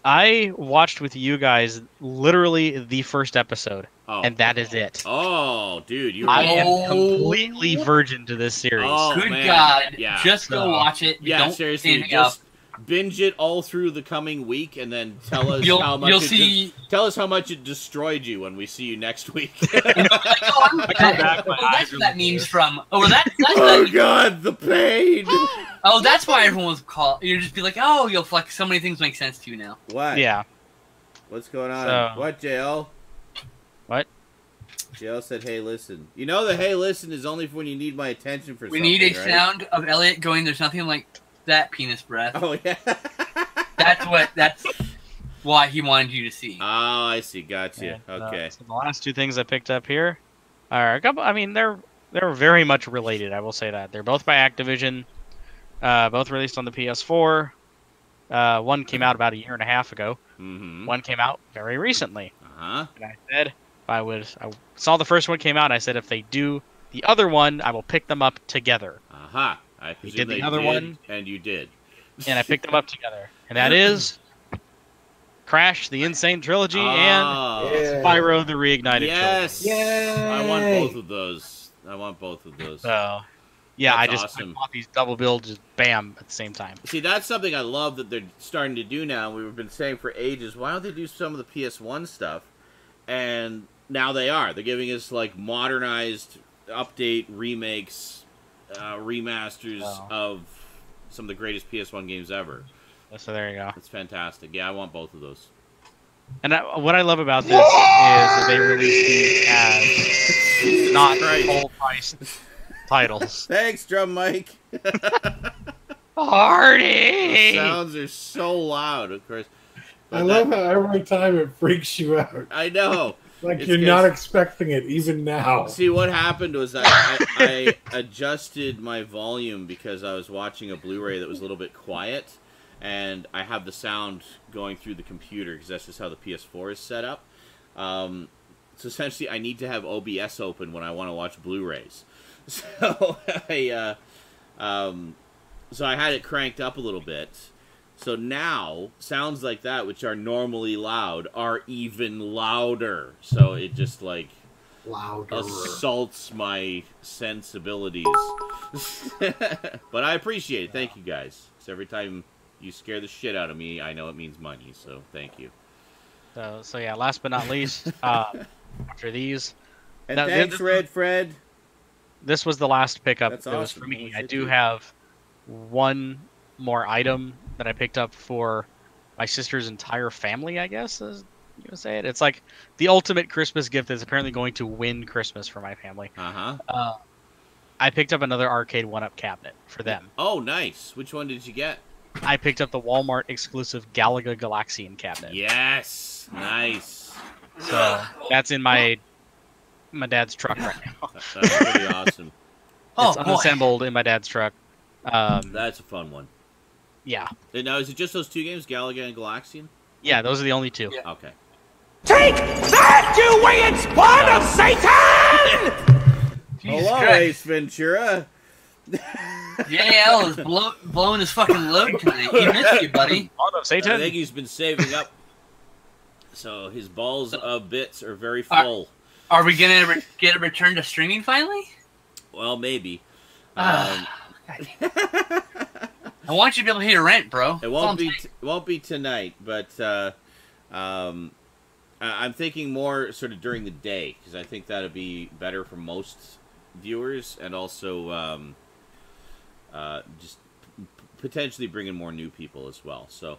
I watched with you guys literally the first episode, and that is it. Oh, dude, I am completely virgin to this series. Oh, Good man. God! Yeah. Just go watch it. Yeah, Don't seriously, binge it all through the coming week, and then tell us tell us how much it destroyed you when we see you next week. That's where that meme's from. Oh, oh God, the pain. Oh, that's why everyone was called. You just be like, oh, you'll like so many things make sense to you now. What? Yeah. What's going on? So, what, JL? What? JL said, "Hey, listen." You know the "Hey, listen" is only for when you need my attention for something. We need a right? sound of Elliot going. There's nothing like that penis breath. Oh yeah. That's why he wanted you to see. Oh, I see. Gotcha. Yeah, Okay. So the last two things I picked up here are a couple. I mean, they're very much related. I will say that they're both by Activision. Both released on the PS4. One came out about a year and a half ago. Mm-hmm. One came out very recently. Uh-huh. And I said, I saw the first one came out. I said, if they do the other one, I will pick them up together. Aha. I presume did the they other did, one. and you did. And I picked them up together. And that is Crash, the Insane Trilogy, and Spyro, the Reignited Yes. Trilogy. I want both of those. So, yeah, I That's awesome. bought these double builds, just bam, at the same time. See, that's something I love that they're starting to do now. We've been saying for ages, why don't they do some of the PS1 stuff? And now they are. They're giving us, like, modernized update, remakes, remasters of some of the greatest PS1 games ever. So there you go. It's fantastic. Yeah, I want both of those. And what I love about this is that they release these as not full-priced titles. Thanks, Drum Mike. Party! The sounds are so loud, of course. I love how every time it freaks you out. I know. Like you're not expecting it, even now. See, what happened was I adjusted my volume because I was watching a Blu-ray that was a little bit quiet, and I have the sound going through the computer because that's just how the PS4 is set up. So essentially, I need to have OBS open when I want to watch Blu-rays. So I had it cranked up a little bit. So now, sounds like that, which are normally loud, are even louder. So it just, like, assaults my sensibilities. But I appreciate it. Thank you, guys. Because every time you scare the shit out of me, I know it means money. So thank you. So yeah, last but not least, after these. And thanks, Red Fred. This was the last pickup That's that was awesome. for me. Holy I shit, do dude. have one more item that I picked up for my sister's entire family, I guess, as you would say it. It's like the ultimate Christmas gift that's apparently going to win Christmas for my family. Uh-huh. I picked up another arcade one-up cabinet for them. Oh, nice. Which one did you get? I picked up the Walmart exclusive Galaga Galaxian cabinet. Yes. Nice. So that's in my dad's truck right now. That's pretty awesome. It's unassembled in my dad's truck. That's a fun one. Yeah. And now, is it just those two games, Galaga and Galaxian? Yeah, those are the only two. Yeah. Okay. Take that, you winged spawn of Satan! Jesus Hello, Christ. Ace Ventura. JL is blowing his fucking load tonight. He missed you, buddy. Spawn of Satan. I think he's been saving up. So his balls of bits are very full. Are we gonna get a return to streaming finally? Well, maybe. I want you to be able to pay your rent, bro. It won't be tonight, but I'm thinking more sort of during the day because I think that'd be better for most viewers, and also just potentially bringing more new people as well. So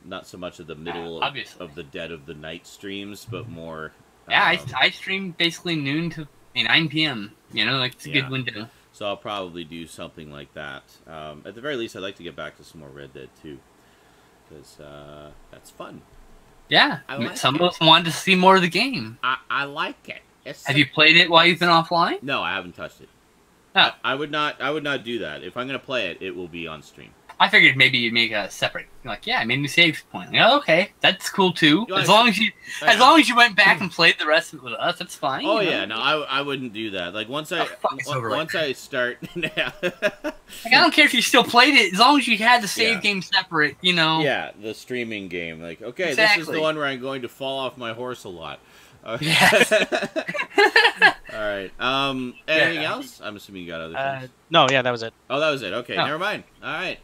not so much of the middle of the dead of the night streams, but more. Yeah, I stream basically noon to 9 p.m. You know, like it's a good window. So I'll probably do something like that. At the very least, I'd like to get back to some more Red Dead 2. Because that's fun. Yeah, some of us wanted to see more of the game. I like it. Have you played it while you've been offline? No, I haven't touched it. Oh. I would not do that. If I'm going to play it, it will be on stream. I figured maybe you'd make a separate, like, yeah, I made a new save point. Like, oh, okay, that's cool too. As long as you went back and played the rest of it with us, that's fine. Oh yeah, no, I wouldn't do that. Like once I start, like, I don't care if you still played it, as long as you had the save game separate, you know. Yeah, the streaming game. Like, okay, this is the one where I'm going to fall off my horse a lot. Yes. All right. Anything else? I'm assuming you got other things. No, yeah, that was it. Oh, that was it. Okay, never mind. All right.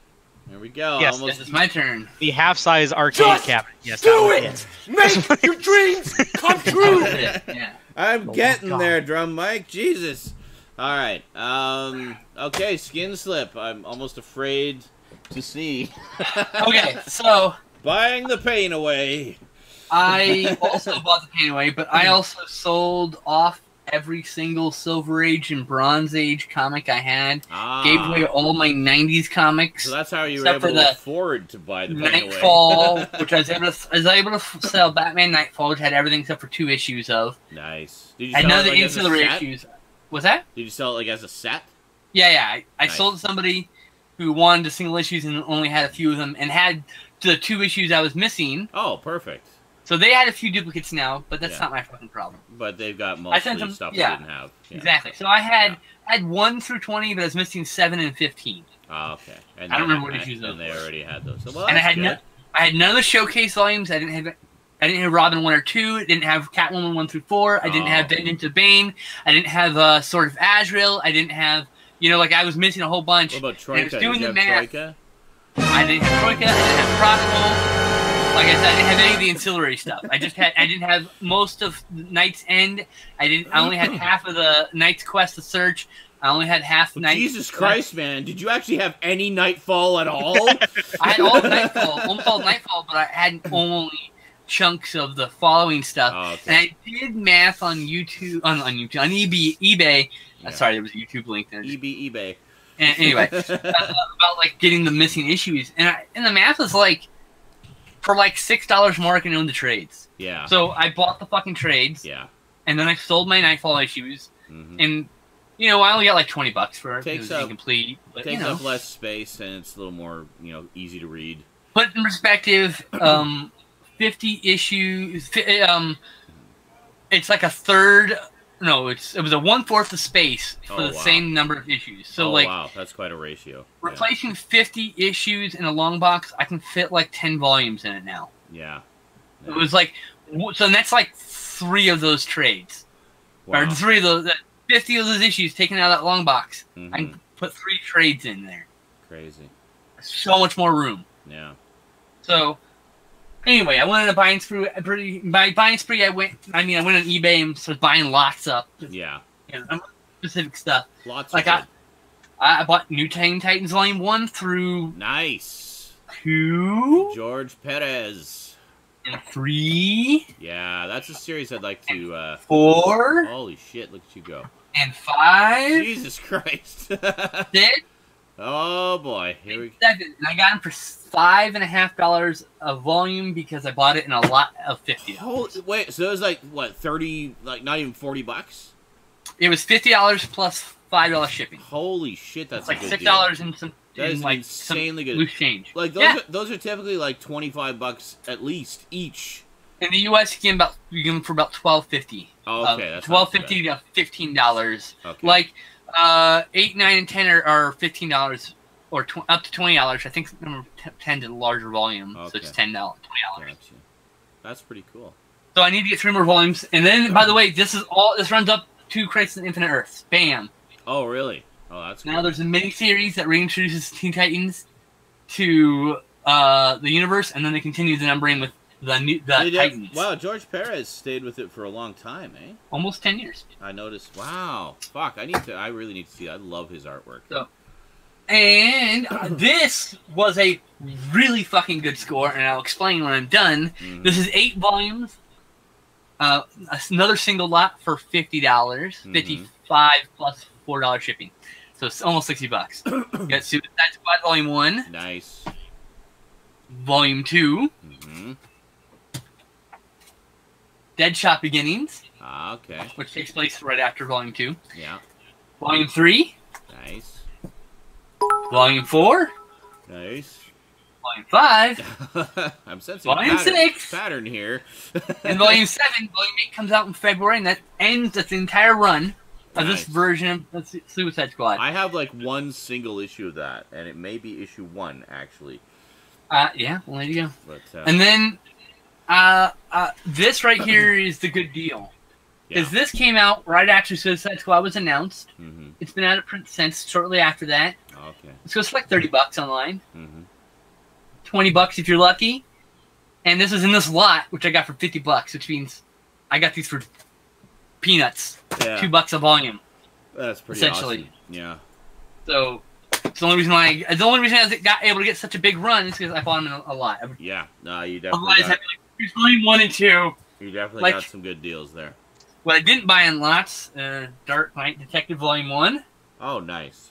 Here we go. Yes, Almost. This is my turn. The half-size arcade Just cabinet. Yes, do that it! was Make your dreams come true! Yeah. I'm Oh my getting God. there, Drum Mike. Jesus. All right. Okay, Skinslip. I'm almost afraid to see. Okay, so Buying the pain away. I also bought the paint away, but I also sold off every single Silver Age and Bronze Age comic I had. Ah. Gave away all my 90s comics. So that's how you were except able for to the afford to buy the pain away. Nightfall, which I was able to sell Batman Nightfall, which had everything except for 2 issues of. Nice. Did you And sell none it of the like as a ancillary set? issues. Was that? Did you sell it like as a set? Yeah. I Nice. sold to somebody who wanted the single issues and only had a few of them, and had the 2 issues I was missing. Oh, perfect. So they had a few duplicates now, but that's Yeah. not my fucking problem. But they've got I sent mostly them- stuff yeah. they didn't have. Yeah. Exactly. So I had 1 through 20, but I was missing 7 and 15. Oh, okay. And I don't they- remember what issues those And they were. already had those. So, well, And I that's had good. I had none of the showcase volumes. I didn't have Robin 1 or 2. I didn't have Catwoman 1 through 4. I didn't have Oh. Vengeance of Bane. I didn't have Sword of Azrael. I didn't have, like I was missing a whole bunch. What about And I Troika? was Did doing you the have math. Troika? I didn't have Troika. I didn't have Prodigal. Like I said, I didn't have any of the ancillary stuff. I didn't have most of Knight's End. I only had half of the Knight's Quest to Search. I only had half Well, Knight's Jesus Christ, man. Did you actually have any Nightfall at all? I had all of Nightfall, almost all of Nightfall, but I had only chunks of the following stuff. Oh, And okay. I did math on YouTube, on eBay. Yeah. Sorry, there was a YouTube link there. eBay. And anyway, about like getting the missing issues, and the math was like, for like $6 more, I can own the trades. Yeah. So I bought the fucking trades, Yeah. and then I sold my Nightfall issues, Mm-hmm. and I only got like $20 for it. Takes it was up- incomplete, but Takes up less space and it's a little more, easy to read. put in perspective, 50 issues. It's like a third. No, it was a 1/4 the space for Oh, the wow. same number of issues. So oh, like wow. That's quite a ratio. Yeah. replacing 50 issues in a long box, I can fit like 10 volumes in it now. Yeah. It was like, so that's like 3 of those trades, Wow. or 3 of those, 50 of those issues taken out of that long box. I Mhm. can put 3 trades in there. Crazy. So much more room. Yeah. So, anyway, I went on a buying spree. By buying spree, I went on eBay and started buying lots up. Yeah. Specific stuff. Lots Like of I bought New Teen Titans Volume 1 through Nice. 2 George Perez. and 3 Yeah, that's a series I'd like to, 4 holy shit, look at you go. and 5 Jesus Christ. 6 Oh, boy. Here we go. 7. And I got them for $5.50 a volume because I bought it in a lot of 50. Wait, so it was like, what, 30, like not even $40? It was $50 plus $5 shipping. Holy shit, that's It's like a good $6 deal. and some. That is like insanely some good. loose change. Like, those are typically like $25 at least each. In the U.S., you get them for about $12.50. Oh, okay, that's not too $12.50 to $15. Okay. Like 8, 9, and 10 are $15 or up to $20. I think number 10 is a larger volume, so it's Okay. $10, $20. Gotcha. That's pretty cool. So I need to get 3 more volumes, and then by the way, this runs up to Crisis on Infinite Earths. Bam! Oh, really? Oh, that's Now cool. there's a mini series that reintroduces Teen Titans to the universe, and then they continue the numbering with the Titans. Wow, George Perez stayed with it for a long time, eh? Almost 10 years. I noticed. Wow. Fuck, I really need to see that. I love his artwork. So, and this was a really fucking good score, and I'll explain when I'm done. Mhm. This is 8 volumes. Another single lot for $50, $55 plus $4 shipping. So it's almost $60. You got Suicide Squad Volume 1, Nice. Volume 2, Mm-hmm. Deadshot Beginnings, Ah, okay. which takes place right after Volume 2, Yeah. Volume 3, Nice. Volume 4, Nice. Volume 5, I'm sensing Volume pattern, 6. pattern here. and Volume 7. Volume 8 comes out in February, and that ends the entire run of Nice. this version of Suicide Squad. I have like one single issue of that, and it may be issue 1 actually. Yeah, well, there you go. But And then this right here is the good deal. yeah. Because this came out right after Suicide Squad was announced. Mm-hmm. It's been out of print since shortly after that. Okay. So it's like $30 online. Mm-hmm. $20 if you're lucky. And this is in this lot, which I got for $50, which means I got these for peanuts. Yeah. $2 a volume. That's pretty essentially. awesome. Yeah. So it's the only reason why I got able to get such a big run is because I bought them in a lot. Yeah. No, you definitely. Otherwise, I'd be like, here's volume 1 and 2. You definitely like, got some good deals there. What I didn't buy in lots: Dark Knight Detective Volume 1. Oh, nice.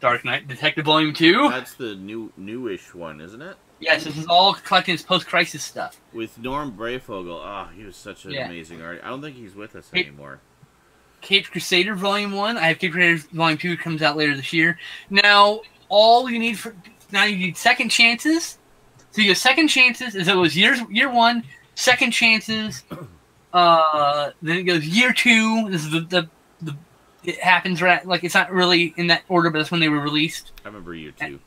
Dark Knight Detective Volume 2. That's the newish one, isn't it? Yes, this is all collecting his post-crisis stuff. With Norm Breyfogle. Oh, he was such an amazing artist. I don't think he's with us anymore. Caped Crusader Volume 1. I have Caped Crusader Volume 2. It comes out later this year. Now, all you need you need second chances. So you get second chances as it was year 1, second chances. Then it goes year 2. This is it happens right, like it's not really in that order, but that's when they were released. I remember year 2.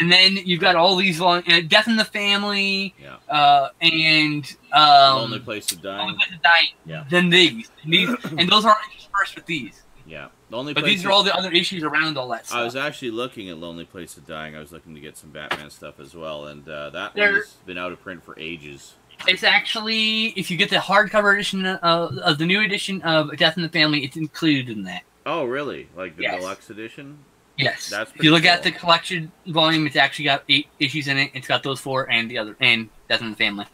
And then you've got all these Death in the Family, and Lonely Place of Dying. Lonely Place of Dying. Yeah. Then these and those aren't interspersed with these. Yeah. But these are all the other issues around all that stuff. I was actually looking at Lonely Place of Dying. I was looking to get some Batman stuff as well, and that one's been out of print for ages. It's actually, if you get the hardcover edition of the new edition of Death in the Family, it's included in that. Oh, really? Like the deluxe edition? Yes. That's if you look cool. at the collection volume, it's actually got 8 issues in it. It's got those 4 and Death in the Family.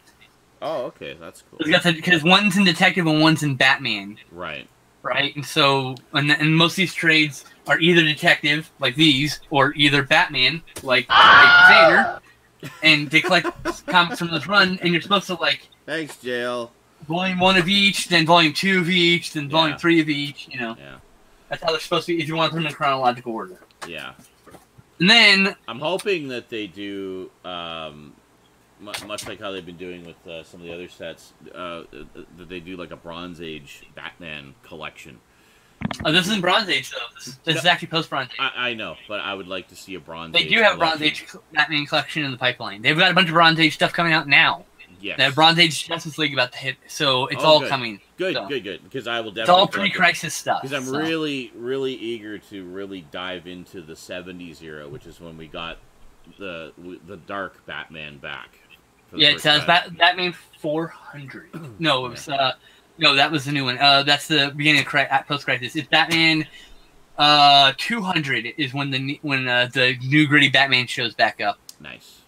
Oh, okay, that's cool. Because one's in Detective and one's in Batman. Right. Right, and so and most of these trades are either Detective, like these, or either Batman, like Crusader, and they collect comics from this run, and you're supposed to like. Thanks, Jail. Volume 1 of each, then Volume 2 of each, then Volume 3 of each. You know. Yeah. That's how they're supposed to be if you want them in chronological order. Yeah. And then I'm hoping that they do, much like how they've been doing with some of the other sets, that they do like a Bronze Age Batman collection. This isn't Bronze Age though. This is actually post-Bronze Age. I know, but I would like to see a Bronze Age. Age. They do have collection. Bronze Age Batman collection in the pipeline. They've got a bunch of Bronze Age stuff coming out now. Yes. They have Bronze Age Justice League about to hit, so it's all coming. Good, so. good. Because I will definitely. It's all pre-crisis stuff. Because I'm really, really eager to really dive into the '70s era, which is when we got the dark Batman back. Yeah, it says Batman 400. No, it was no, that was the new one. That's the beginning of post-crisis. It's Batman 200 is when the new gritty Batman shows back up. Nice.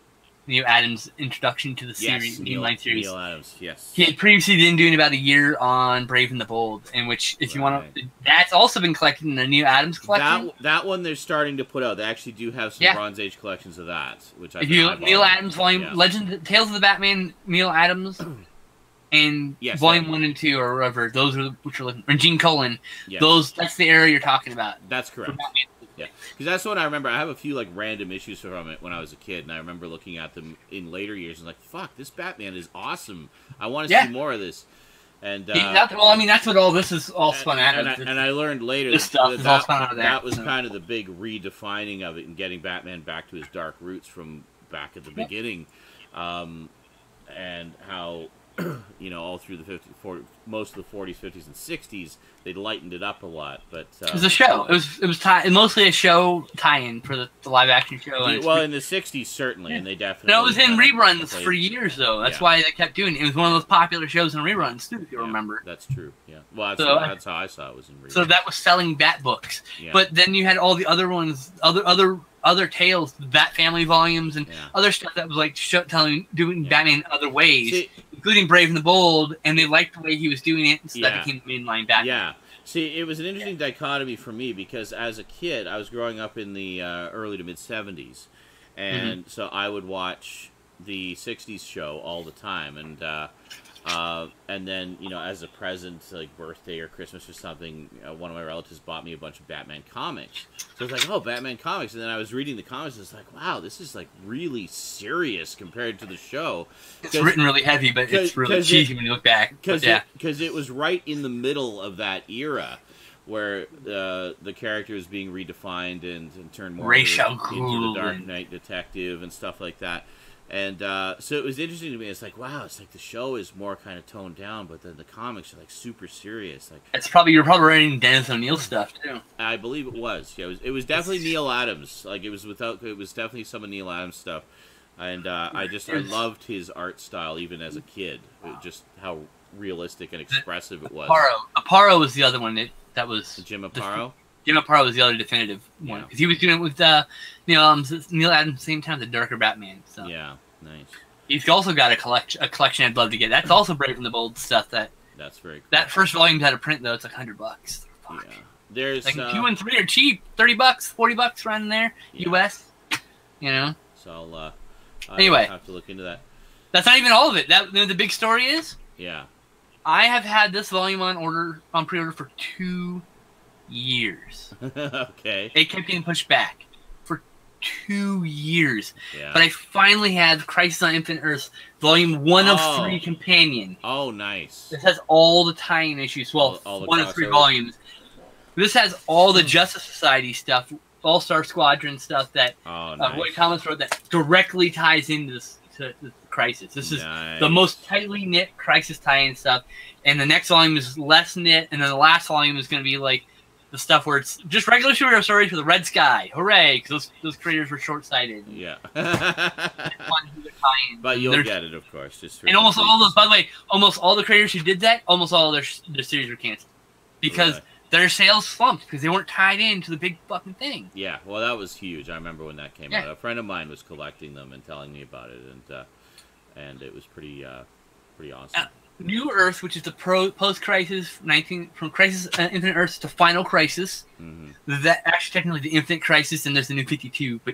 Neil Adams' introduction to the series, new line series. Neil Adams, yes. He had previously been doing about a year on Brave and the Bold, in which, if you want to, that's also been collected in the Neil Adams collection. That one they're starting to put out. They actually do have some Bronze Age collections of that, which Neil Adams volume, Legend, Tales of the Batman, Neil Adams, and volume 1 and 2 or whatever. Those are which are looking. And Gene Colan. Yes. That's the era you're talking about. That's correct. Yeah, because that's what I remember. I have a few like random issues from it when I was a kid, and I remember looking at them in later years and like, "Fuck, this Batman is awesome! I want to see more of this." And well, I mean, that's what all this is all spun out of. And I learned later that was kind of the big redefining of it and getting Batman back to his dark roots from back at the beginning, and how all through the most of the 40s, 50s, and 60s, they lightened it up a lot. But it was a show. It was mostly a show tie-in for the live action show. Well, in the 60s certainly, and they definitely. No, it was in reruns for years though. That's why they kept doing it. It was one of those popular shows in reruns too, if you remember. That's true. Yeah. Well, that's how I saw it was in reruns. So that was selling Bat books. Yeah. But then you had all the other ones, other tales, Bat Family volumes, and other stuff that was like doing Batman in other ways, including Brave and the Bold, and they liked the way he was doing it, and so that became the mainline Batman. Yeah. See, it was an interesting dichotomy for me because as a kid, I was growing up in the early to mid 70s, and so I would watch the 60s show all the time, and then as a present, like birthday or Christmas or something, one of my relatives bought me a bunch of Batman comics. So I was like, oh, Batman comics, and then I was reading the comics, and it's like, wow, this is like really serious compared to the show. It's written really heavy, but it's really cheesy when you look back. Because it was right in the middle of that era where the character is being redefined and turned more into the Dark Knight detective and stuff like that. And so it was interesting to me. It's like, wow, it's like the show is more kind of toned down, but then the comics are like super serious. Like you're probably reading Dennis O'Neil stuff too. I believe it was. Yeah, it was definitely Neil Adams. Like it was definitely some of Neil Adams stuff. And I loved his art style even as a kid. Just how realistic and expressive it was. Aparo was the other one that was Jim Aparo. Jim Aparo was the other definitive one because he was doing it with Neil Adams at the same time, the darker Batman. So yeah, nice. He's also got a collection I'd love to get. That's also Brave and the Bold stuff. That's very cool. That first volume's out of print though. It's like $100. Fuck. Yeah. There's like 2 and 3 are cheap, $30, $40 around there, US. You know. So anyway, I'll have to look into that. That's not even all of it. The big story is. Yeah. I have had this volume on pre-order for 2 years. Okay. It kept getting pushed back for 2 years. Yeah. But I finally had Crisis on Infinite Earths, Volume 1 of 3 Companion. Oh, nice. This has all the tie-in issues. Well, all 1 of 3 volumes. This has all the Justice Society stuff, All-Star Squadron stuff that Roy Thomas wrote that directly ties into this. To Crisis. This is the most tightly knit Crisis tie-in stuff, and the next volume is less knit, and then the last volume is going to be like the stuff where it's just regular superhero stories with a red sky. Hooray! Because those creators were short-sighted. Yeah. But you'll get it, of course. And almost all those, by the way, almost all the creators who did that, almost all of their series were canceled because their sales slumped because they weren't tied into the big fucking thing. Yeah, well, that was huge. I remember when that came out. A friend of mine was collecting them and telling me about it, and it was pretty awesome. New Earth, which is the post-Crisis from Crisis Infinite Earths to Final Crisis. Mm-hmm. That actually technically the Infinite Crisis, and there's the New 52, but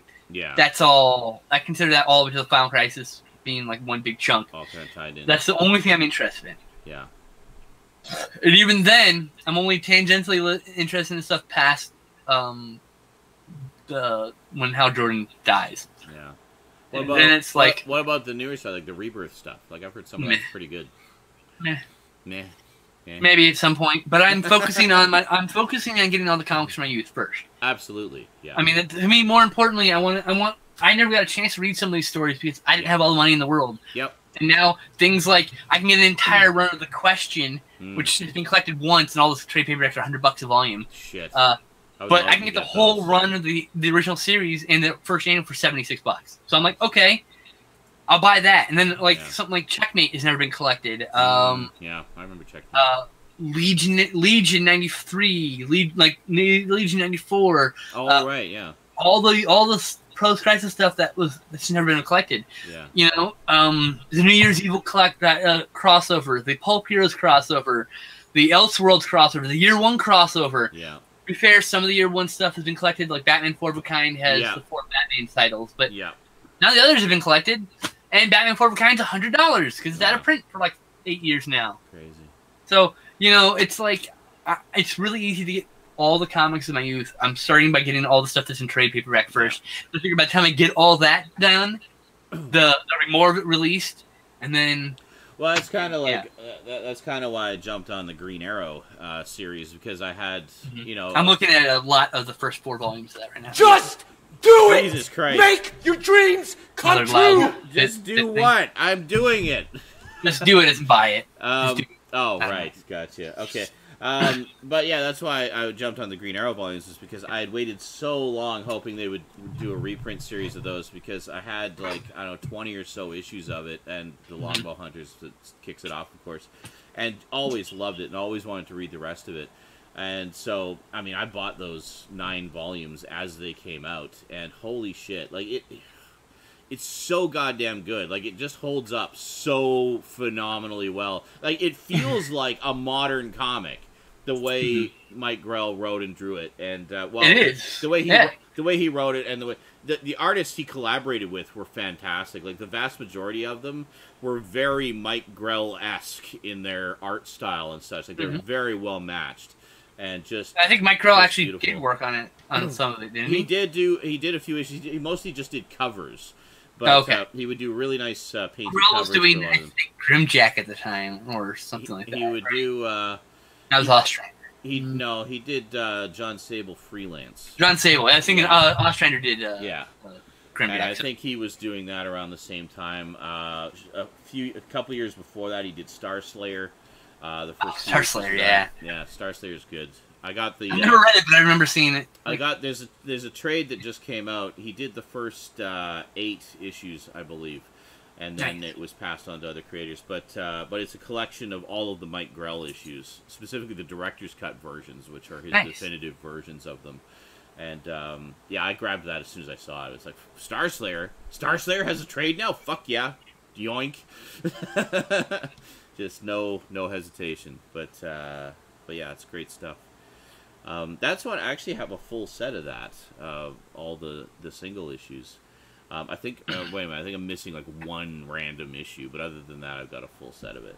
that's all. I consider that all of it to the Final Crisis being like one big chunk. All kind of tied in. That's the only thing I'm interested in. Yeah. And even then, I'm only tangentially interested in stuff past when Hal Jordan dies. Yeah. Then it's like, what about the newer stuff, like the Rebirth stuff? Like I've heard some of that's pretty good. Meh. Maybe at some point, but I'm focusing on getting all the comics from my youth first. Absolutely. Yeah. I mean, to me, more importantly, I never got a chance to read some of these stories because I didn't have all the money in the world. Yep. And now things like I can get an entire run of The Question, which has been collected once, and all this trade paperback for $100 a volume. Shit. But I can get the whole run of the original series and the first annual for $76. So I'm like, okay, I'll buy that. And then something like Checkmate has never been collected. Yeah, I remember Checkmate. Legion 93, Legion 94. Oh right, yeah. All the post-crisis stuff that's never been collected. Yeah. You know, the New Year's Evil crossover, the Pulp Heroes crossover, the Elseworlds crossover, the Year One crossover. Yeah. To be fair, some of the Year One stuff has been collected, like Batman 4 of a Kind has the 4 Batman titles, but none of the others have been collected. And Batman 4 of a Kind's $100 because it's out of print for like 8 years now. Crazy. So, you know, it's like it's really easy to get all the comics of my youth. I'm starting by getting all the stuff that's in trade paperback first. I figure by the time I get all that done, there'll be more of it released, and then. Well, that's kind of like that's kind of why I jumped on the Green Arrow series because I had you know. I'm looking at a lot of the first 4 volumes of that right now. Just do it. Jesus Christ! Make your dreams come true. Just do what? I'm doing it. Just do it and buy it. Right, gotcha. Okay. But yeah, that's why I jumped on the Green Arrow volumes, is because I had waited so long hoping they would do a reprint series of those, because I had 20 or so issues of it, and the Longbow Hunters that kicks it off, of course, and always loved it and always wanted to read the rest of it. And so, I mean, I bought those 9 volumes as they came out, and holy shit, it's so goddamn good. Like, it just holds up so phenomenally well. Like, it feels like a modern comic, the way Mike Grell wrote and drew it. And, it is. The way he wrote it, and the artists he collaborated with were fantastic. Like, the vast majority of them were very Mike Grell-esque in their art style and such. Like, they're very well matched. And I think Mike Grell actually did work on it, on some of it, didn't he? He did a few issues. He mostly just did covers. But he would do really nice painted Grell covers. was doing, I think, Grimjack at the time, or something like that. He would do... that was Ostrander. He did John Sable Freelance. John Sable. I was thinking Ostrander did Grimjack. And I think he was doing that around the same time. A couple years before that, he did Star Slayer. The first Star Slayer, yeah. Yeah, Star Slayer's good. I got the. I never read it, but I remember seeing it. There's a trade that just came out. He did the first 8 issues, I believe, and then it was passed on to other creators. But it's a collection of all of the Mike Grell issues, specifically the director's cut versions, which are his definitive versions of them. And yeah, I grabbed that as soon as I saw it. It was like, Starslayer has a trade now. Fuck yeah, yoink! Just no hesitation. But yeah, it's great stuff. That's what I actually have a full set of that. All the single issues. I think. Wait a minute. I think I'm missing like one random issue, but other than that, I've got a full set of it.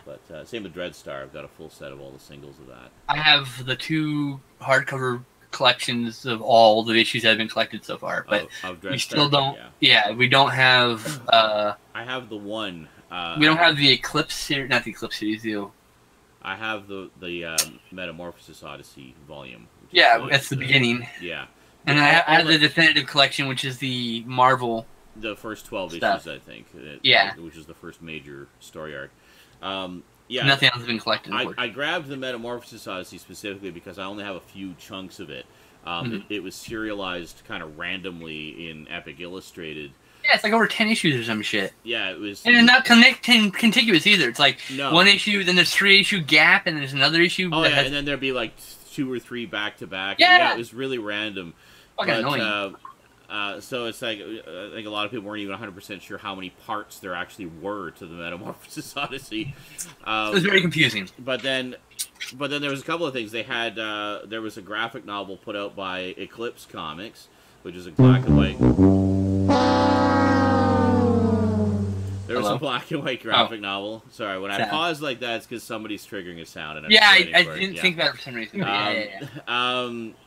But same with Dreadstar. I've got a full set of all the singles of that. I have the 2 hardcover collections of all the issues that have been collected so far, but we still don't. Yeah, we don't have. I have the one. We don't have the Eclipse series. Not the Eclipse series. I have the Metamorphosis Odyssey volume. Yeah, that's the beginning. Yeah. And I have the definitive collection, which is the Marvel. The first 12 stuff. issues, I think. Yeah. Which is the first major story arc. Yeah. Nothing else has been collected. I grabbed the Metamorphosis Odyssey specifically because I only have a few chunks of it. It was serialized kind of randomly in Epic Illustrated. Yeah, it's like over 10 issues or some shit. Yeah, it was... And it's not contiguous either. It's like one issue, then there's 3 issue gap, and there's another issue. Oh, yeah, and then there'd be like 2 or 3 back-to-back. Yeah. It was really random. Fucking annoying. So it's like, I think a lot of people weren't even 100% sure how many parts there actually were to the Metamorphosis Odyssey. It was very confusing. But then there was a couple of things. They had, there was a graphic novel put out by Eclipse Comics, which is a black and white... There was a black and white graphic novel. Sorry, when I pause like that, it's because somebody's triggering a sound. And I didn't think about it for some reason.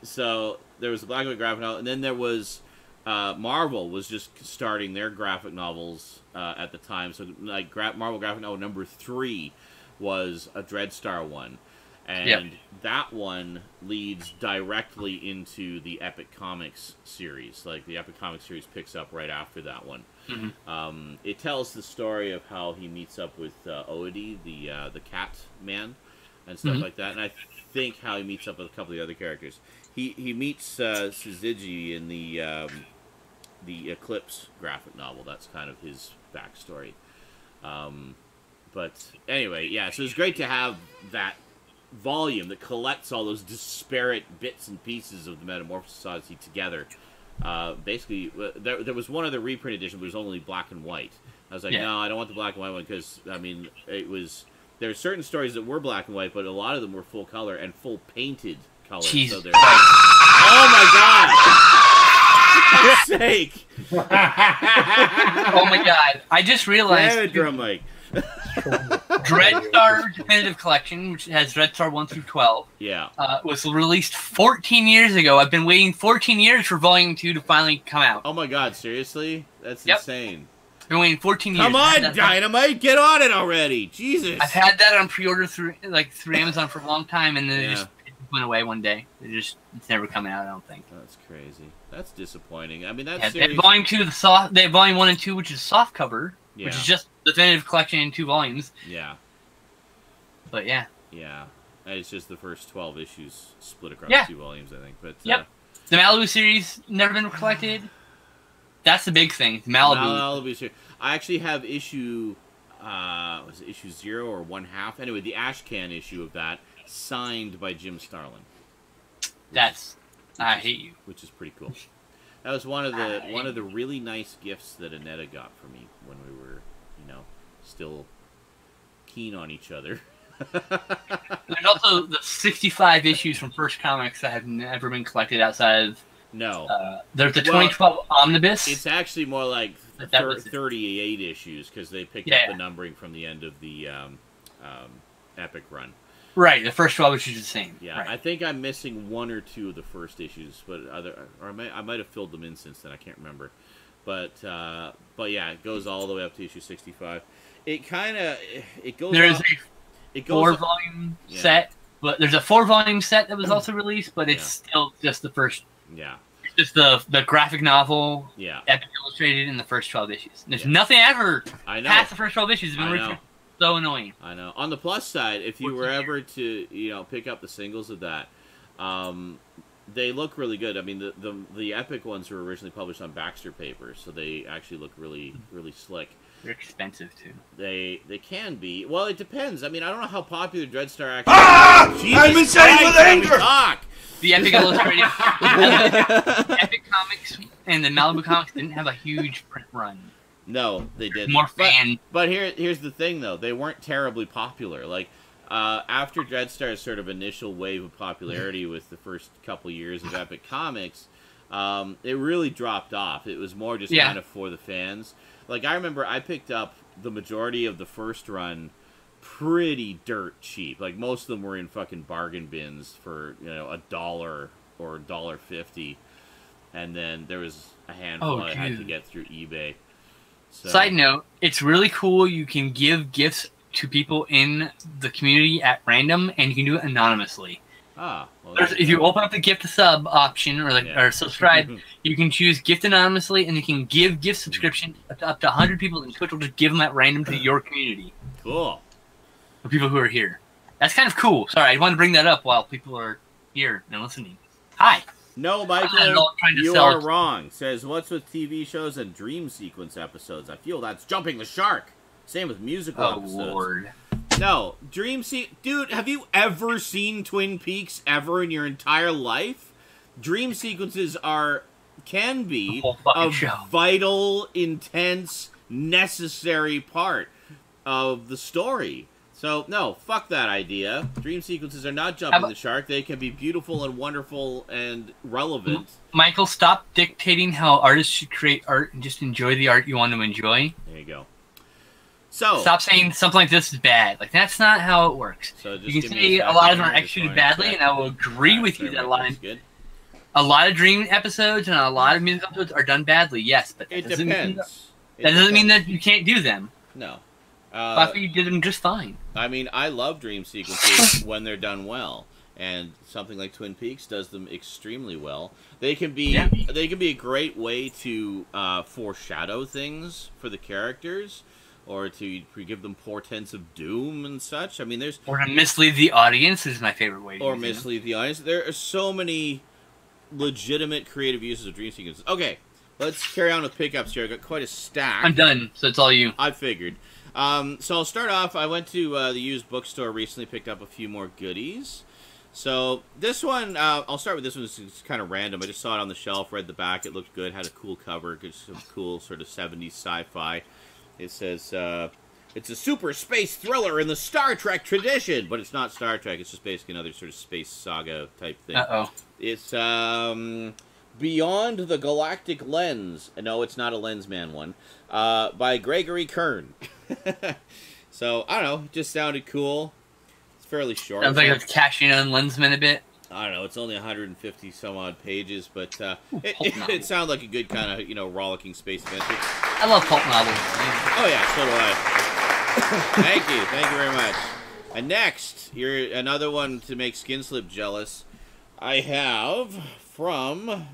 So there was a black and white graphic novel, and then there was Marvel was just starting their graphic novels at the time. So like Marvel graphic novel number 3 was a Dreadstar one, and that one leads directly into the Epic Comics series. Like the Epic Comics series picks up right after that one. Mm-hmm. It tells the story of how he meets up with Oedi, the cat man, and stuff like that. And I think how he meets up with a couple of the other characters. He meets Suzigi in the Eclipse graphic novel. That's kind of his backstory. But anyway, yeah. So it's great to have that volume that collects all those disparate bits and pieces of the Metamorphosis Odyssey together. Basically, there was one other reprint edition, but it was only black and white. I was like, no, I don't want the black and white one because, I mean, there are certain stories that were black and white, but a lot of them were full color and full painted color. Jesus. So oh my god! For fuck's sake! Oh my god! I just realized. Damn it, Drum Mike. Dreadstar Definitive Collection, which has Dreadstar 1 through 12, was released 14 years ago. I've been waiting 14 years for Volume 2 to finally come out. Oh my god, seriously? That's insane. I've been waiting 14 years. Come on, Dynamite, get on it already! Jesus! I've had that on pre-order through Amazon for a long time, and then it just went away one day. It's never coming out, I don't think. That's crazy. That's disappointing. I mean, that's they have Volume 2, they have Volume 1 and 2, which is soft cover, which is just Definitive Collection in 2 volumes. Yeah. But yeah. Yeah. It's just the first 12 issues split across 2 volumes, I think. But the Malibu series never been collected. That's the big thing. Malibu series. I actually have issue was it issue 0 or 1/2? Anyway, the Ashcan issue of that signed by Jim Starlin. I hate you. Which is pretty cool. That was one of the really nice gifts that Annetta got for me when we were, still keen on each other. There's also the 65 issues from First Comics that have never been collected outside of... No. There's the 2012 Omnibus. It's actually more like 38 issues because they picked up the numbering from the end of the Epic run. Right, the first 12 issues are the same. Yeah, right. I think I'm missing 1 or 2 of the first issues, but I might have filled them in since then. I can't remember. But yeah, it goes all the way up to issue 65. It goes. There's a 4-volume set, but there's a 4-volume set that was also released, but it's still just the first. Yeah. It's just the graphic novel. Yeah. Epic Illustrated in the first 12 issues. There's nothing ever past the first 12 issues. It's been so annoying. I know. On the plus side, if you were ever to pick up the singles of that, They look really good. I mean, the epic ones were originally published on Baxter paper, so they actually look really slick. They're expensive too. They can be. Well, it depends. I mean, I don't know how popular Dreadstar actually. I'm insane with anger! Talk. The Epic Illustrated, Epic Comics and the Malibu Comics didn't have a huge print run. No, they didn't. More fan. But here's the thing, though. They weren't terribly popular. Like, after Dreadstar's sort of initial wave of popularity with the first couple years of Epic Comics, it really dropped off. It was more just kind of for the fans. Like, I remember I picked up the majority of the first run pretty dirt cheap. Like, most of them were in fucking bargain bins for, $1 or $1.50. And then there was a handful I had to get through eBay. So. Side note, it's really cool. You can give gifts to people in the community at random, and you can do it anonymously. Well, if you open up the gift a sub option or subscribe, you can choose gift anonymously, and you can give gift subscription up to 100 people, and Twitch will just give them at random to your community. Cool. For people who are here. That's kind of cool. Sorry, I wanted to bring that up while people are here and listening. Hi. No, Michael, you are wrong. Says, what's with TV shows and dream sequence episodes? I feel that's jumping the shark. Same with musical episodes. Lord. No, dude, have you ever seen Twin Peaks ever in your entire life? Dream sequences can be a vital, intense, necessary part of the story. So, no, fuck that idea. Dream sequences are not jumping the shark. They can be beautiful and wonderful and relevant. Michael, stop dictating how artists should create art and just enjoy the art you want to enjoy. There you go. So stop saying something like this is bad. Like, that's not how it works. So you can say a lot of them are executed badly, and I will agree with you that a lot of dream episodes and a lot of music episodes are done badly, yes, but that doesn't mean that you can't do them. No. Buffy did them just fine. I mean, I love dream sequences when they're done well, and something like Twin Peaks does them extremely well. They can be a great way to foreshadow things for the characters, or to give them portents of doom and such. I mean, or to mislead the audience is my favorite way. Or mislead the audience. There are so many legitimate creative uses of dream sequences. Okay, let's carry on with pickups here. I got quite a stack. I'm done, so it's all you. I figured. So I'll start off. I went to the used bookstore recently, picked up a few more goodies. So this one, I'll start with this one. It's kind of random. I just saw it on the shelf, read the back. It looked good, had a cool cover, some cool sort of 70s sci-fi. It says, it's a super space thriller in the Star Trek tradition, but it's not Star Trek. It's just basically another sort of space saga type thing. Uh-oh. It's Beyond the Galactic Lens. No, it's not a Lensman one. By Gregory Kern. So, I don't know. It just sounded cool. It's fairly short. Sounds like it's cashing on Lensman a bit. I don't know. It's only 150 some odd pages, but it sounded like a good kind of, rollicking space adventure. I love pulp novels. Oh, yeah, so do I. Thank you. Thank you very much. And next, you're another one to make Skinslip jealous. I have, from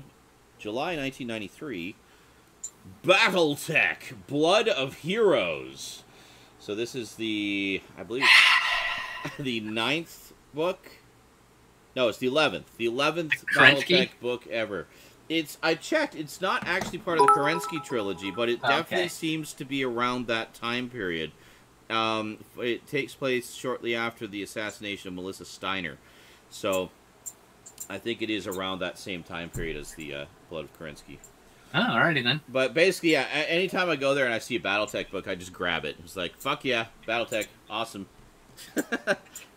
July 1993, Battletech, Blood of Heroes. So this is the, I believe, the 9th book. No, it's the 11th. The 11th Battletech book ever. I checked, it's not actually part of the Kerensky trilogy, but it definitely seems to be around that time period. It takes place shortly after the assassination of Melissa Steiner. So, I think it is around that same time period as the Blood of Kerensky. Oh, alrighty then. But basically, yeah, anytime I go there and I see a Battletech book, I just grab it. It's like, fuck yeah, Battletech, awesome.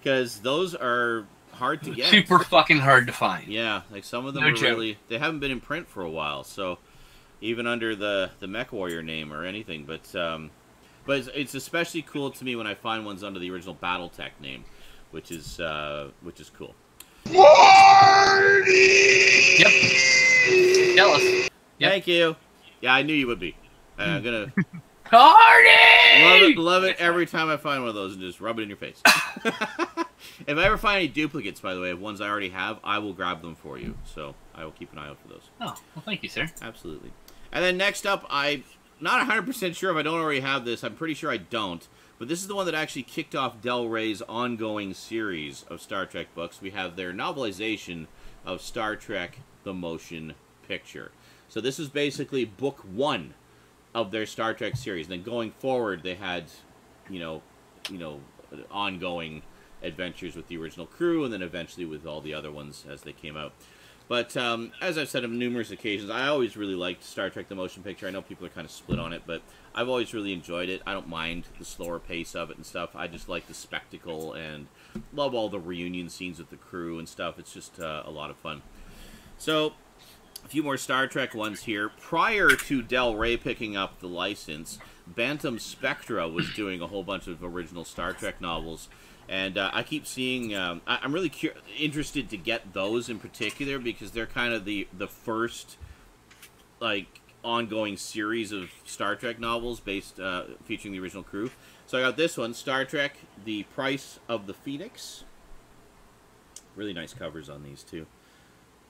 Because those are hard to get. Super fucking hard to find. Yeah, like some of them are really, they haven't been in print for a while, so even under the MechWarrior name or anything, but it's especially cool to me when I find ones under the original Battletech name, which is cool. Marty! Yep. Jealous. Yep. Thank you. Yeah, I knew you would be. I'm gonna Marty! love it every time I find one of those and just rub it in your face. If I ever find any duplicates, by the way, of ones I already have, I will grab them for you. So I will keep an eye out for those. Oh, well, thank you, sir. Absolutely. And then next up, I'm not 100% sure if I don't already have this. I'm pretty sure I don't. But this is the one that actually kicked off Del Rey's ongoing series of Star Trek books. We have their novelization of Star Trek the Motion Picture. So this is basically book 1 of their Star Trek series. And then going forward, they had, ongoing adventures with the original crew, and then eventually with all the other ones as they came out. But as I've said on numerous occasions, I always really liked Star Trek the Motion Picture. I know people are kind of split on it, but I've always really enjoyed it. I don't mind the slower pace of it and stuff. I just like the spectacle and love all the reunion scenes with the crew and stuff. It's just a lot of fun. So, a few more Star Trek ones here. Prior to Del Rey picking up the license, Bantam Spectra was doing a whole bunch of original Star Trek novels. And I keep seeing, I'm really interested to get those in particular because they're kind of the first, ongoing series of Star Trek novels based, featuring the original crew. So I got this one, Star Trek, The Price of the Phoenix. Really nice covers on these, too.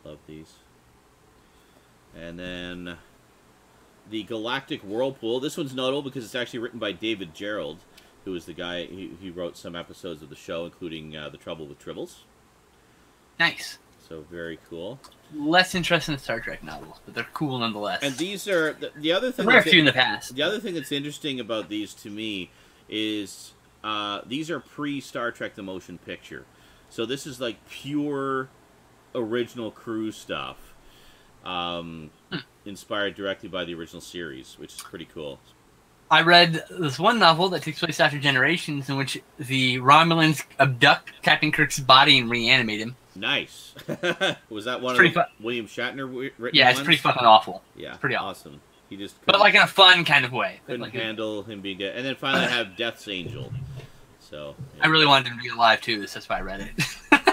Love these. And then The Galactic Whirlpool. This one's notable because it's actually written by David Gerrold, who was the guy, he wrote some episodes of the show, including The Trouble with Tribbles. Nice. So, very cool. Less interested in Star Trek novels, but they're cool nonetheless. And these are, the other thing... There were a few in the past. The other thing that's interesting about these, to me, is these are pre-Star Trek the Motion Picture. So this is, pure original crew stuff. Inspired directly by the original series, which is pretty cool. I read this one novel that takes place after Generations, in which the Romulans abduct Captain Kirk's body and reanimate him. Nice. Was that one of William Shatner written Yeah, it's ones? pretty fucking awful. Yeah, pretty awesome. He just but in a fun kind of way. Couldn't handle him being dead. And then finally have Death's Angel. So I really wanted him to be alive too, so that's why I read it.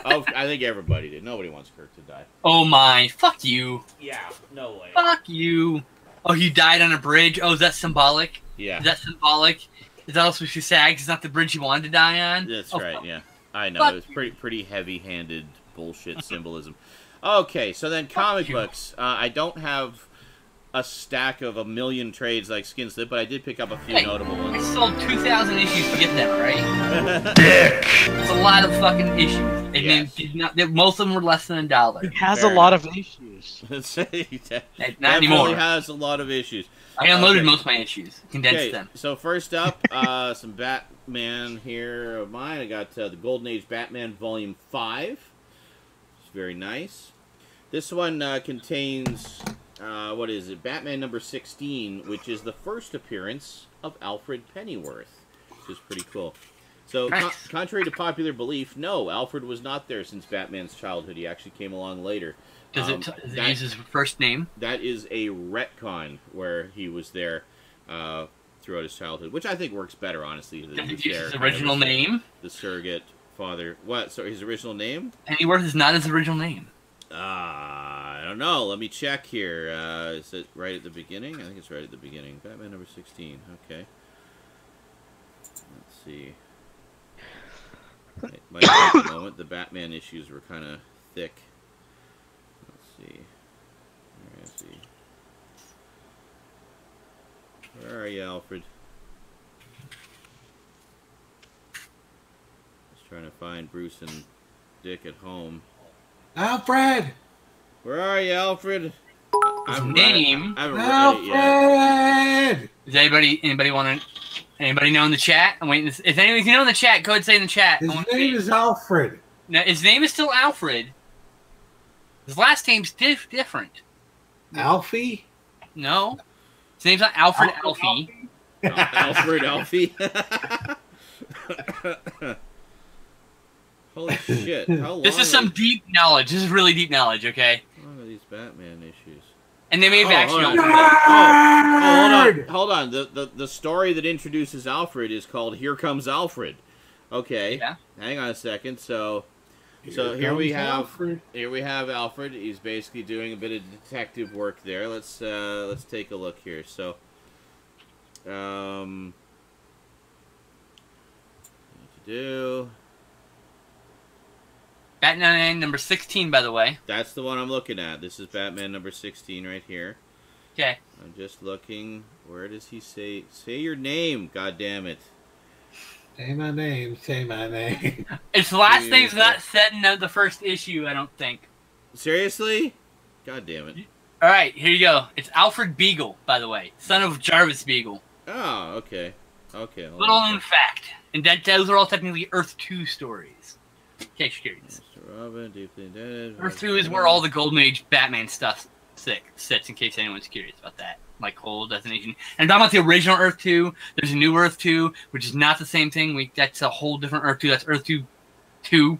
Oh, I think everybody did. Nobody wants Kirk to die. Oh my, fuck you. Yeah, no way. Fuck you. Oh, he died on a bridge? Oh, is that symbolic? Yeah. Is that symbolic? Is that also what you say? It's not the bridge you wanted to die on? That's oh, right, fuck. yeah. I know, it was pretty heavy-handed bullshit symbolism. Okay, so then comic books. I don't have a stack of 1,000,000 trades like Skinslip, but I did pick up a few notable I ones. sold 2,000 issues to get them, right? Dick! It's a lot of fucking issues. And most of them were less than $1. It has a lot of issues. Not anymore. It has a lot of issues. I unloaded most of my issues, condensed them. So first up, some Batman here of mine. I got the Golden Age Batman Volume 5. It's very nice. This one contains, what is it? Batman number 16, which is the first appearance of Alfred Pennyworth, which is pretty cool. So, nice. Contrary to popular belief, no, Alfred was not there since Batman's childhood. He actually came along later. Does it use his first name? That is a retcon where he was there throughout his childhood, which I think works better, honestly. Does it use his original name? The surrogate father. What? So his original name? Pennyworth is not his original name. I don't know. Let me check here. Is it right at the beginning? I think it's right at the beginning. Batman number 16. Okay. Let's see. It might take a moment. The Batman issues were kind of thick. Let's see. Where is he? Where are you, Alfred? Just trying to find Bruce and Dick at home. Alfred! Where are you, Alfred? His name? I haven't read it yet. Alfred! Does anybody know in the chat? I'm waiting. If anybody know in the chat, go ahead and say in the chat. His name is Alfred. No, his name is still Alfred. His last name's different. Alfie? No. His name's not Alfred Alfie. Alfred Alfie. Holy shit. How long This is some deep knowledge. This is really deep knowledge, okay? How long are these Batman issues? And they may have actually... Hold on. The story that introduces Alfred is called Here Comes Alfred. Okay. Yeah. Hang on a second. So here we have Alfred. He's basically doing a bit of detective work there. Let's take a look here. So what to do? Batman number 16, by the way. That's the one I'm looking at. This is Batman number 16 right here. Okay. I'm just looking. Where does he say your name? God damn it. Say my name. Say my name. Its last name's not said in the first issue, I don't think. Seriously? God damn it. All right, here you go. It's Alfred Beagle, by the way, son of Jarvis Beagle. Oh, okay. Okay. Little known fact, and those are all technically Earth 2 stories. In case you're curious. Robin, Deeply Dead. Earth 2 is where all the Golden Age Batman stuff sits, in case anyone's curious about that. Like whole designation. And I'm talking about the original Earth 2. There's a new Earth 2, which is not the same thing. That's a whole different Earth 2. That's Earth 2,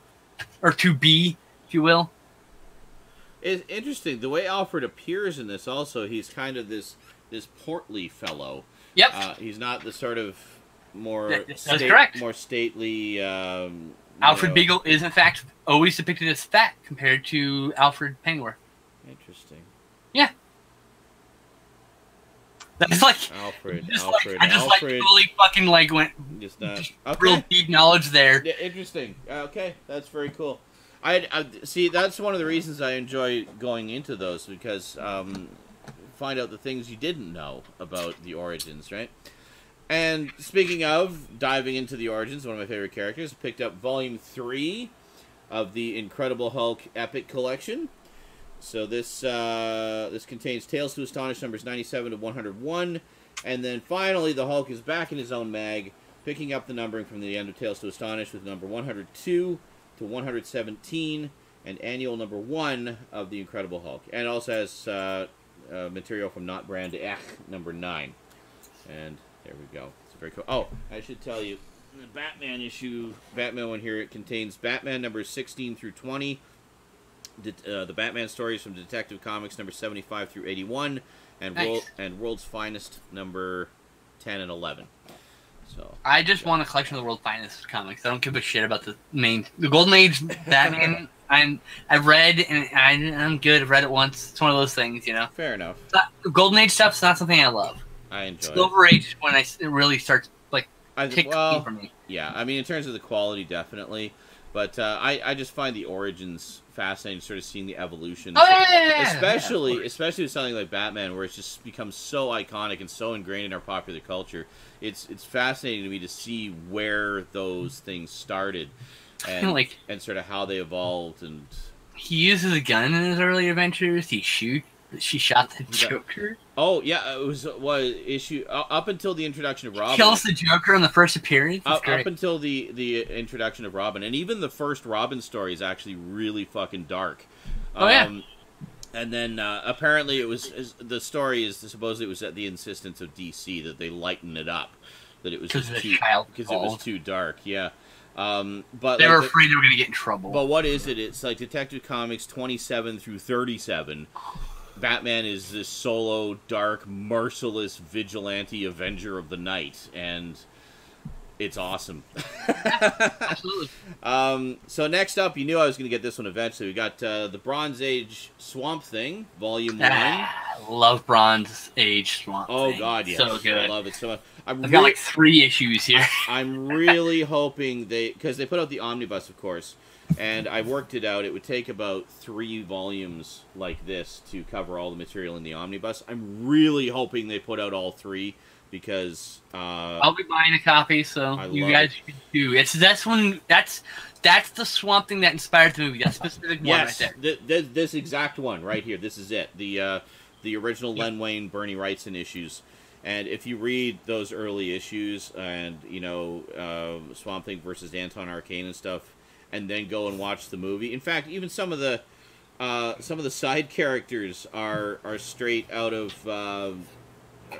Earth 2B, if you will. It's interesting. The way Alfred appears in this also, he's kind of this portly fellow. Yep. He's not the sort of more correct. More stately. Alfred Beagle is, in fact, always depicted as fat compared to Alfred Pennyworth. Interesting. Yeah. That's like Alfred. I just totally fucking went real deep knowledge there. Yeah, interesting. Okay, that's very cool. I see. That's one of the reasons I enjoy going into those, because find out the things you didn't know about the origins, right? And speaking of diving into the origins, one of my favorite characters, picked up Volume 3 of the Incredible Hulk Epic Collection. So this contains Tales to Astonish numbers 97 to 101, and then finally the Hulk is back in his own mag, picking up the numbering from the end of Tales to Astonish with number 102 to 117, and annual number 1 of the Incredible Hulk. And it also has material from Not Brand to number 9. And there we go. It's very cool. Oh, I should tell you, the Batman one here, it contains Batman numbers 16 through 20, the Batman stories from Detective Comics number 75 through 81, and nice. World's Finest number 10 and 11. So I just want a collection of the World's Finest comics. I don't give a shit about the Golden Age Batman. I've read and I'm good. I've read it once. It's one of those things, you know. Fair enough. Golden Age stuff's not something I love. I enjoy Silver Age when it really starts taking for me. Yeah, I mean in terms of the quality, definitely. But I just find the origins fascinating, sort of seeing the evolution. Oh, yeah. Especially with something like Batman, where it's just become so iconic and so ingrained in our popular culture. It's fascinating to me to see where those things started, and sort of how they evolved. And he uses a gun in his early adventures. She shot the Joker. Oh yeah, it was issue up until the introduction of Robin. Kills the Joker in the first appearance. Up until the introduction of Robin, and even the first Robin story is actually really fucking dark. Oh yeah. And then apparently the story is supposedly it was at the insistence of DC that they lighten it up, that it was just because it was too dark. Yeah. But they were afraid they were going to get in trouble. But what is it? It's like Detective Comics 27 through 37. Batman is this solo, dark, merciless vigilante avenger of the night, and it's awesome. Absolutely. So next up, you knew I was going to get this one eventually. We got the Bronze Age Swamp Thing, Volume 1. Love Bronze Age Swamp Thing. Oh, God, yes. So good. I love it so much. I've got 3 issues here. I'm really hoping because they put out the omnibus, of course, and I worked it out. It would take about 3 volumes like this to cover all the material in the omnibus. I'm really hoping they put out all 3 because I'll be buying a copy, so you guys should do. That's the Swamp Thing that inspired the movie. That specific one right there. This exact one right here. This is it. The original Len Wein, Bernie Wrightson issues. And if you read those early issues and, Swamp Thing versus Anton Arcane and stuff, and then go and watch the movie. In fact, even some of the side characters are straight out of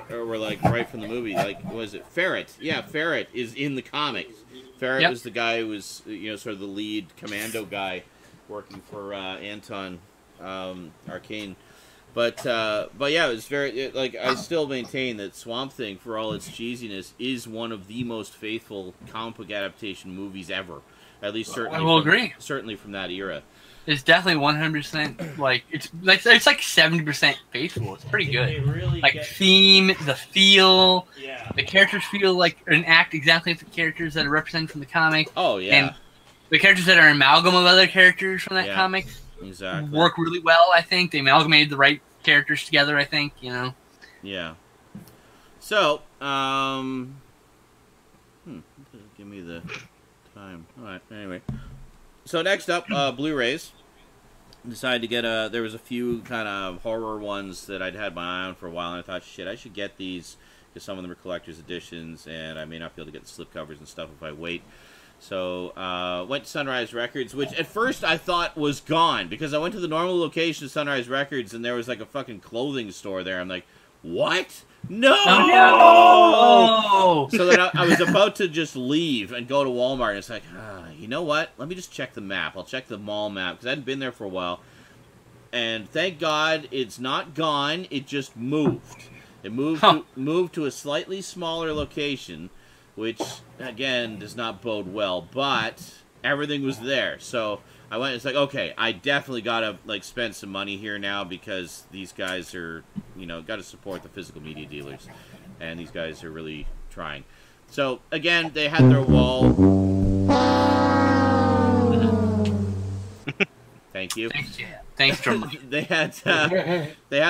or were right from the movie. Like, was it Ferret? Yeah, Ferret is in the comics. Ferret was the guy who was sort of the lead commando guy working for Anton Arcane. But yeah, it was very I still maintain that Swamp Thing, for all its cheesiness, is one of the most faithful comic book adaptation movies ever. At least certainly, I will agree. Certainly from that era. It's definitely 100%. It's like 70% faithful. It's pretty good. Really theme, the feel, the characters feel like and act exactly like the characters that are represented from the comic. Oh yeah. And the characters that are an amalgam of other characters from that comic work really well. I think they amalgamated the right characters together. I think Yeah. So, give me the time. All right. Anyway, so next up, Blu-rays. decided to get a. There was a few kind of horror ones that I'd had my eye on for a while, and I thought, shit, I should get these because some of them are collector's editions, and I may not be able to get the slipcovers and stuff if I wait. So went to Sunrise Records, which at first I thought was gone because I went to the normal location of Sunrise Records, and there was like a fucking clothing store there. I'm like, what? No! Oh, no! So then I was about to just leave and go to Walmart, and it's like, you know what? Let me just check the map. I'll check the mall map, because I hadn't been there for a while. And thank God it's not gone. It just moved. It moved to a slightly smaller location, which, again, does not bode well. But everything was there. So I went, it's like, okay, I definitely got to like spend some money here now, because these guys are, got to support the physical media dealers. And these guys are really trying. So, again, they had their wall. Thank you. Thanks, Drummer. They had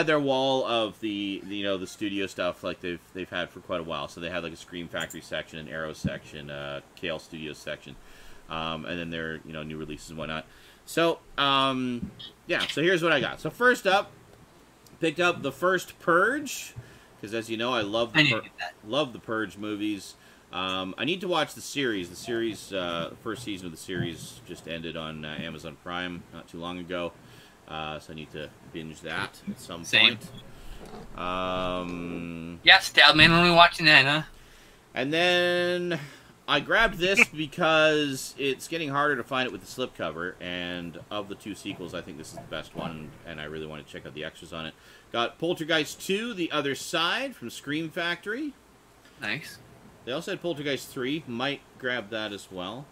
their wall of the studio stuff like they've had for quite a while. So they had like a Scream Factory section, an Arrow section, Kale Studios section, and then their new releases and whatnot. So yeah. So here's what I got. So first up, picked up the first Purge, because as you know, I love the Purge movies. I need to watch the series. The series, first season of the series just ended on Amazon Prime not too long ago. So I need to binge that at some point. Yeah, Stoudman, only watching that, huh? And then I grabbed this because it's getting harder to find it with the slipcover, and of the two sequels, I think this is the best one, and I really want to check out the extras on it. Got Poltergeist 2, The Other Side, from Scream Factory. Nice. They also had Poltergeist 3. Might grab that as well.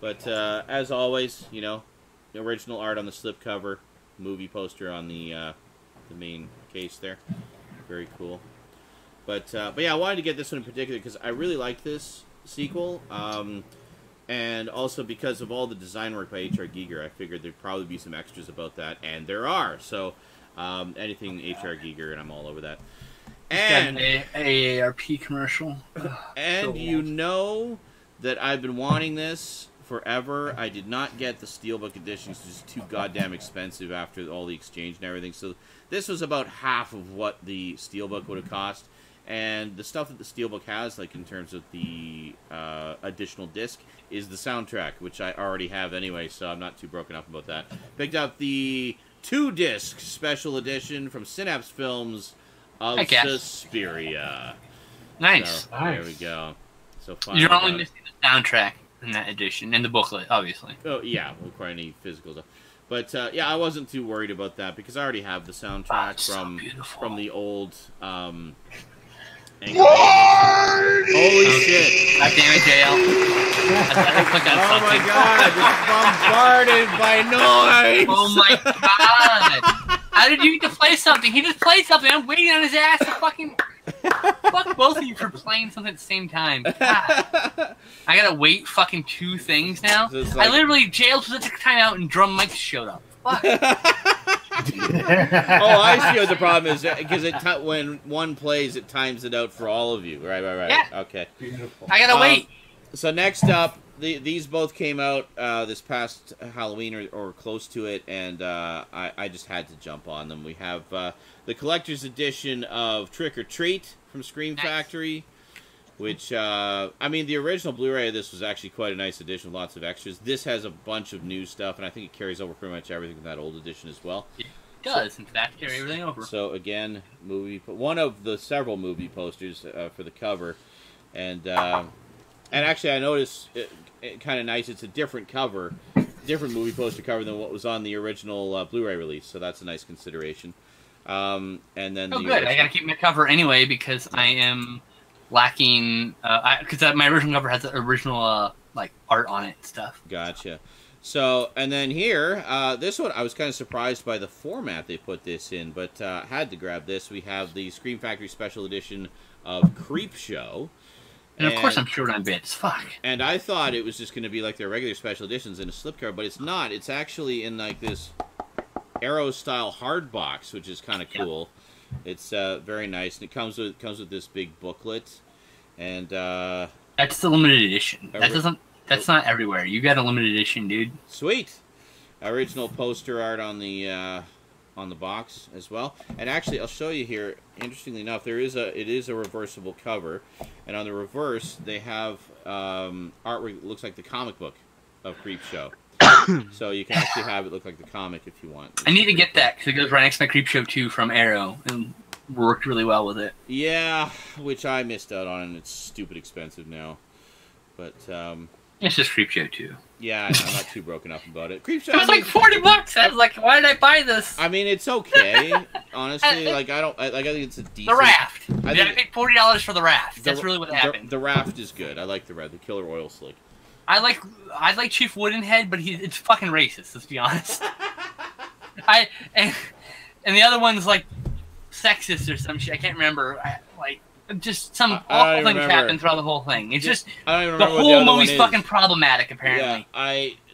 But as always, the original art on the slipcover, movie poster on the main case there. Very cool. But yeah, I wanted to get this one in particular because I really liked this sequel. And also because of all the design work by H.R. Giger, I figured there'd probably be some extras about that. And there are. So anything H.R. Giger, and I'm all over that. And AARP commercial. And you know that I've been wanting this forever. I did not get the Steelbook edition. It's just too goddamn expensive after all the exchange and everything. So this was about half of what the Steelbook would have cost. And the stuff that the Steelbook has, like in terms of the additional disc, is the soundtrack, which I already have anyway, so I'm not too broken up about that. Picked up the 2-disc special edition from Synapse Films of Suspiria. Nice. So, there we go. So you're only missing the soundtrack in that edition, and the booklet, obviously. Oh, yeah. We'll probably need physical stuff. But, yeah, I wasn't too worried about that, because I already have the soundtrack from the old, Holy shit. God damn it, JL. Oh my god, just bombarded by noise! Oh my god! How did you get to play something? He just played something. I'm waiting on his ass to fucking... Fuck both of you for playing something at the same time. God. I gotta wait fucking 2 things now? Like... I literally jailed for the timeout and Drum Mike showed up. Fuck. Oh, I see what the problem is. Because when one plays, it times it out for all of you. Right. Yeah. Okay. Beautiful. I gotta wait. So next up, these both came out this past Halloween or close to it, and I just had to jump on them. We have the collector's edition of Trick or Treat from Scream Factory, which, I mean, the original Blu-ray of this was actually quite a nice edition with lots of extras. This has a bunch of new stuff, and I think it carries over pretty much everything from that old edition as well. It does, in fact, carry everything over. So, again, one of the several movie posters for the cover, and actually I noticed it kind of nice. It's a different cover, different movie poster cover than what was on the original Blu-ray release. So that's a nice consideration. And then good. I gotta keep my cover anyway because I am lacking. Because my original cover has the original like art on it and stuff. Gotcha. So and then here, this one I was kind of surprised by the format they put this in, but had to grab this. We have the Scream Factory Special Edition of Creep Show. And of course I'm short on bits. Fuck. And I thought it was just going to be like their regular special editions in a slipcover, but it's not. It's actually in like this Arrow-style hard box, which is kind of cool. It's very nice, and it comes with this big booklet. And that's the limited edition. That's not everywhere. You got a limited edition, dude. Sweet. Original poster art on the box as well. And actually, I'll show you here. Interestingly enough, it is a reversible cover, and on the reverse they have artwork that looks like the comic book of Creepshow. So you can actually have it look like the comic if you want. I need to get that because it goes right next to my Creepshow 2 from Arrow and worked really well with it. Yeah, which I missed out on, and it's stupid expensive now. But it's just Creepshow 2. Yeah, I'm not too broken up about it. Creepshow. It was like $40. I was like, why did I buy this? I mean, it's okay. Honestly, like I think it's a decent. The raft. I paid $40 for the raft. That's really what happened. The raft is good. I like the raft. The killer oil slick. I like Chief Woodenhead, but it's fucking racist. Let's be honest. And the other one's like sexist or some shit. I can't remember. Just some awful things happen throughout the whole thing. It's just I don't even the remember whole movie's fucking problematic. Apparently,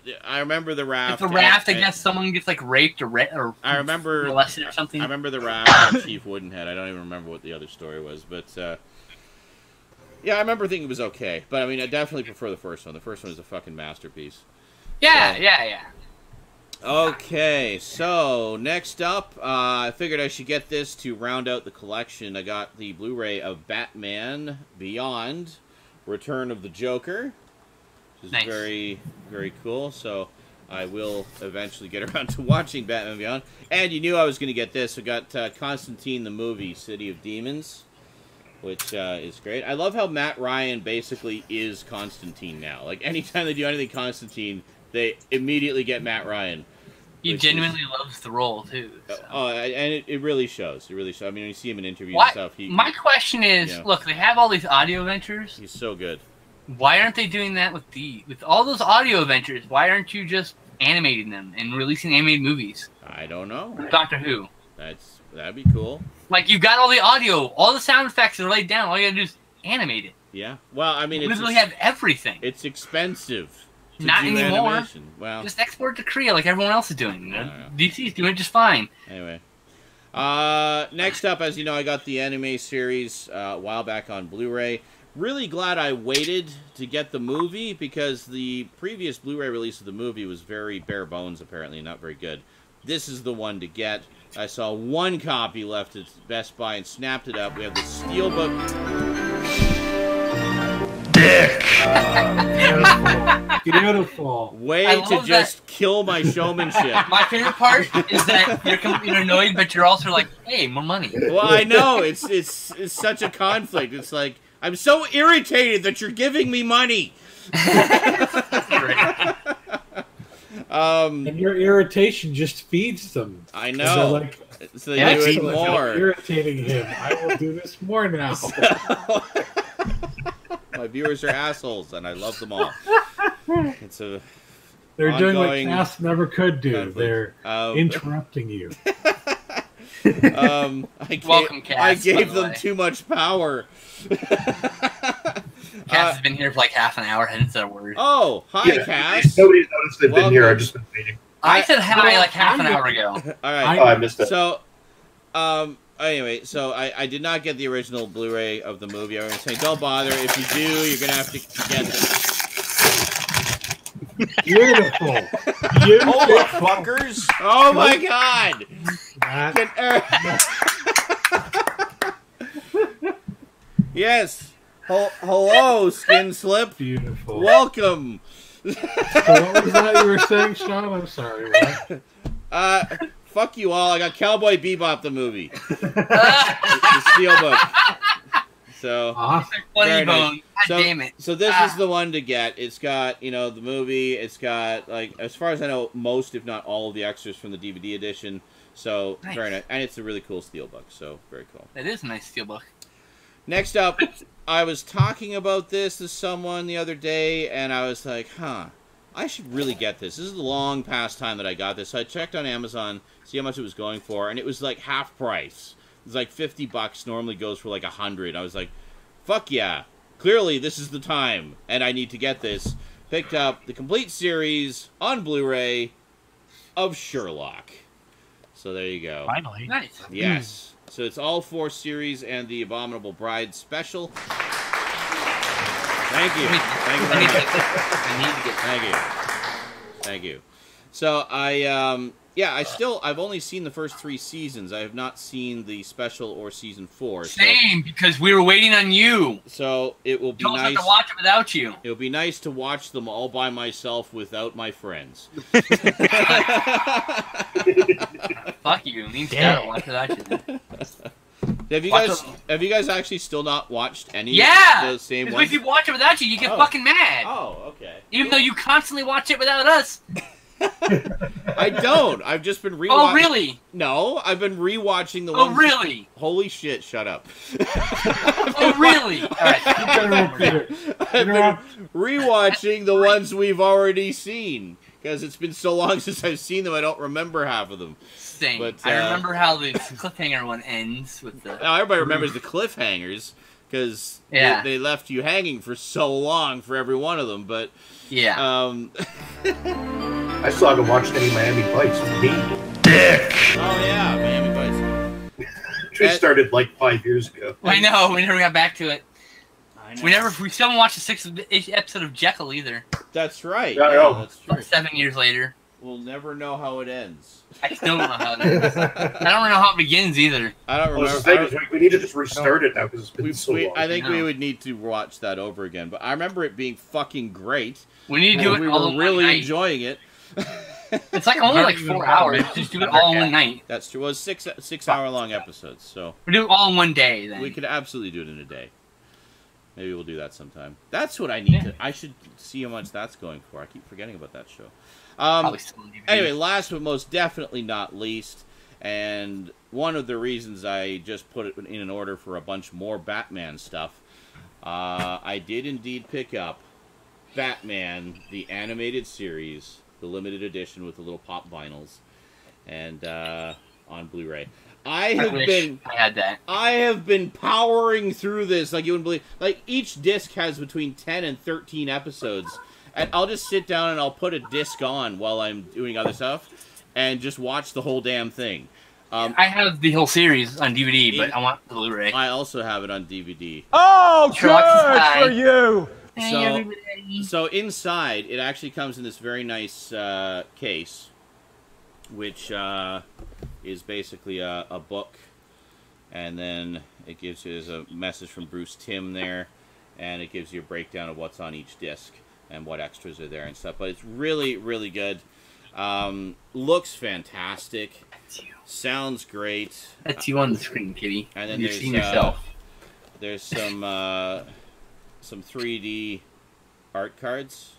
yeah, I remember the raft. It's a raft. I guess someone gets like raped or I remember molested or something. I remember the raft and Chief Woodenhead. I don't even remember what the other story was, but yeah, I remember thinking it was okay. But I mean, I definitely prefer the first one. The first one is a fucking masterpiece. Yeah, so, yeah. Okay, so next up, I figured I should get this to round out the collection. I got the Blu-ray of Batman Beyond, Return of the Joker, which is very, very cool. So I will eventually get around to watching Batman Beyond. And you knew I was going to get this. I got Constantine the movie, City of Demons, which is great. I love how Matt Ryan basically is Constantine now. Like, anytime they do anything Constantine, they immediately get Matt Ryan. He genuinely loves the role, too. So. And it really shows. It really shows. I mean, when you see him in interviews and stuff. My question is, look, they have all these audio adventures. He's so good. Why aren't they doing that with all those audio adventures? Why aren't you just animating them and releasing animated movies? I don't know. Doctor Who. That'd be cool. Like, you've got all the audio, all the sound effects are laid down. All you gotta do is animate it. Yeah. Well, I mean, you literally have everything. It's expensive. Not anymore. Animation. Well, just export to Korea like everyone else is doing. DC's doing it just fine. Anyway. Next up, as you know, I got the anime series a while back on Blu-ray. Really glad I waited to get the movie because the previous Blu-ray release of the movie was very bare bones, apparently, not very good. This is the one to get. I saw one copy left at Best Buy and snapped it up. We have the Steelbook. Dick! Beautiful. Way to just kill my showmanship. My favorite part is that you're annoyed, but you're also like, hey, more money. Well, I know. It's such a conflict. It's like, I'm so irritated that you're giving me money. And your irritation just feeds them. I know. Like, so they do it more. I'm irritating him. I will do this more now. My viewers are assholes, and I love them all. It's a They're doing what Cass never could do. Conflict. They're interrupting you. Welcome, Cass. I gave them too much power. Cass has been here for like half an hour, hadn't said a word. Oh, hi, Cass. Nobody's noticed they've been here. I've just been waiting. I said hi like half an hour ago. All right. I missed it. So, anyway, so I did not get the original Blu-ray of the movie. I was going to say, don't bother. If you do, you're going to have to get it. Beautiful. Oh, fuckers. Oh, my God. Yes. Hello, Skinslip. Beautiful. Welcome. So what was that you were saying, Sean? I'm sorry. What? Fuck you all. I got Cowboy Bebop the movie. the Steelbook. So, funny bone. So, damn it. So this is the one to get. It's got, the movie. It's got, like, as far as I know, most, if not all, of the extras from the DVD edition. So, nice. Very nice. And it's a really cool Steelbook. So, very cool. It is a nice Steelbook. Next up, I was talking about this to someone the other day, and I was like, I should really get this. This is a long past time that I got this. So I checked on Amazon, see how much it was going for, and it was like half price. It was like $50, normally goes for like $100. I was like, fuck yeah. Clearly, this is the time, and I need to get this. Picked up the complete series on Blu-ray of Sherlock. So there you go. Finally. Nice. Yes. So it's all 4 series and the Abominable Bride special. Thank you. Thank you very much. Thank you. Thank you. So I've only seen the first 3 seasons. I have not seen the special or season 4. Same, because we were waiting on you. So it will be Told us nice not to watch it without you. It will be nice to watch them all by myself without my friends. Fuck you. Me and Scott watch without you. Have you guys actually still not watched any of the same ones? If you watch it without you, you get fucking mad. Oh, okay. Even though you constantly watch it without us. I don't. I've just been rewatching. Oh, really? No, I've been rewatching the ones. Oh, really? Holy shit! Shut up. Oh, really? All right. I've been rewatching the ones we've already seen because it's been so long since I've seen them. I don't remember half of them. Same. But I remember how the cliffhanger one ends with the. Now, everybody remembers the cliffhangers because they left you hanging for so long for every one of them. But I still haven't watched any Miami Vice. Dick! Oh, yeah, Miami Vice. Which started like 5 years ago. I know, we never got back to it. I know. We still haven't watched the 6th episode of Jekyll either. That's right. Yeah, that's true. 7 years later. We'll never know how it ends. I still don't know how it ends. I don't know how it begins either. I don't remember. We need to just restart it now because it's been so long. I think we would need to watch that over again. But I remember it being fucking great. We need to do it all in one night. We were really enjoying it. It's like only like 4 hours. Just do it all in one night. That's true. It was 6 hour long episodes. So we do it all in one day. Then we could absolutely do it in a day. Maybe we'll do that sometime. That's what I need to. I should see how much that's going for. I keep forgetting about that show. Anyway, last but most definitely not least, and one of the reasons I just put it in an order for a bunch more Batman stuff, I did indeed pick up Batman, the animated series, the limited edition with the little pop vinyls, and on Blu-ray. I have been powering through this like you wouldn't believe. Like each disc has between 10 and 13 episodes. And I'll just sit down and I'll put a disc on while I'm doing other stuff and just watch the whole damn thing. I have the whole series on DVD, but I want the Blu-ray. I also have it on DVD. Oh, good for you! So inside, it actually comes in this very nice case, which is basically a book. And then it gives you a message from Bruce Timm there, and it gives you a breakdown of what's on each disc and what extras are there and stuff. But it's really, really good. Looks fantastic. Sounds great. That's you on the screen, Kitty. And then you're seeing yourself. There's some 3D art cards.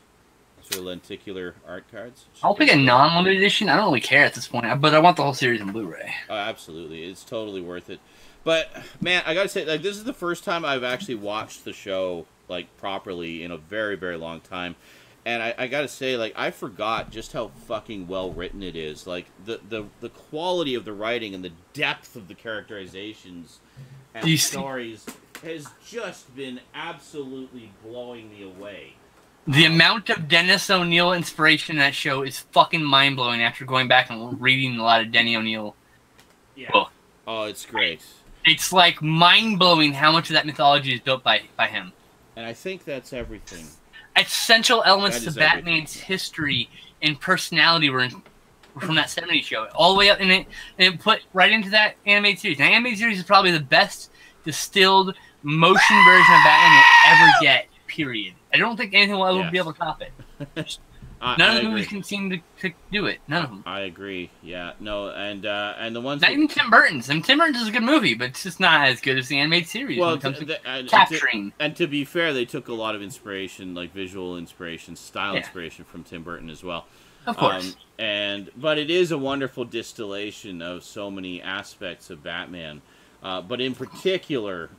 Sort of lenticular art cards. I'll pick a non-limited edition. I don't really care at this point, but I want the whole series on Blu-ray. Oh, absolutely. It's totally worth it. But, man, I gotta say, like, this is the first time I've actually watched the show like properly in a very, very long time, and I gotta say, like, I forgot just how fucking well written it is. Like the quality of the writing and the depth of the characterizations and stories has just been absolutely blowing me away. The amount of Dennis O'Neil inspiration in that show is fucking mind blowing. After going back and reading a lot of Denny O'Neil books. Oh, it's great. It's like mind blowing how much of that mythology is built by him. And I think that's everything. Essential elements to Batman's history and personality were from that 70s show. All the way up, and it put right into that animated series. Now, animated series is probably the best distilled motion version of Batman you'll ever get, period. I don't think anything will ever be able to top it. None of the movies can seem to do it. None of them. I agree. Yeah. No, and the ones... Not even Tim Burton's. Tim Burton's is a good movie, but it's just not as good as the animated series when it comes to capturing. And to be fair, they took a lot of inspiration, like visual inspiration, style inspiration from Tim Burton as well. Of course. But it is a wonderful distillation of so many aspects of Batman. But in particular,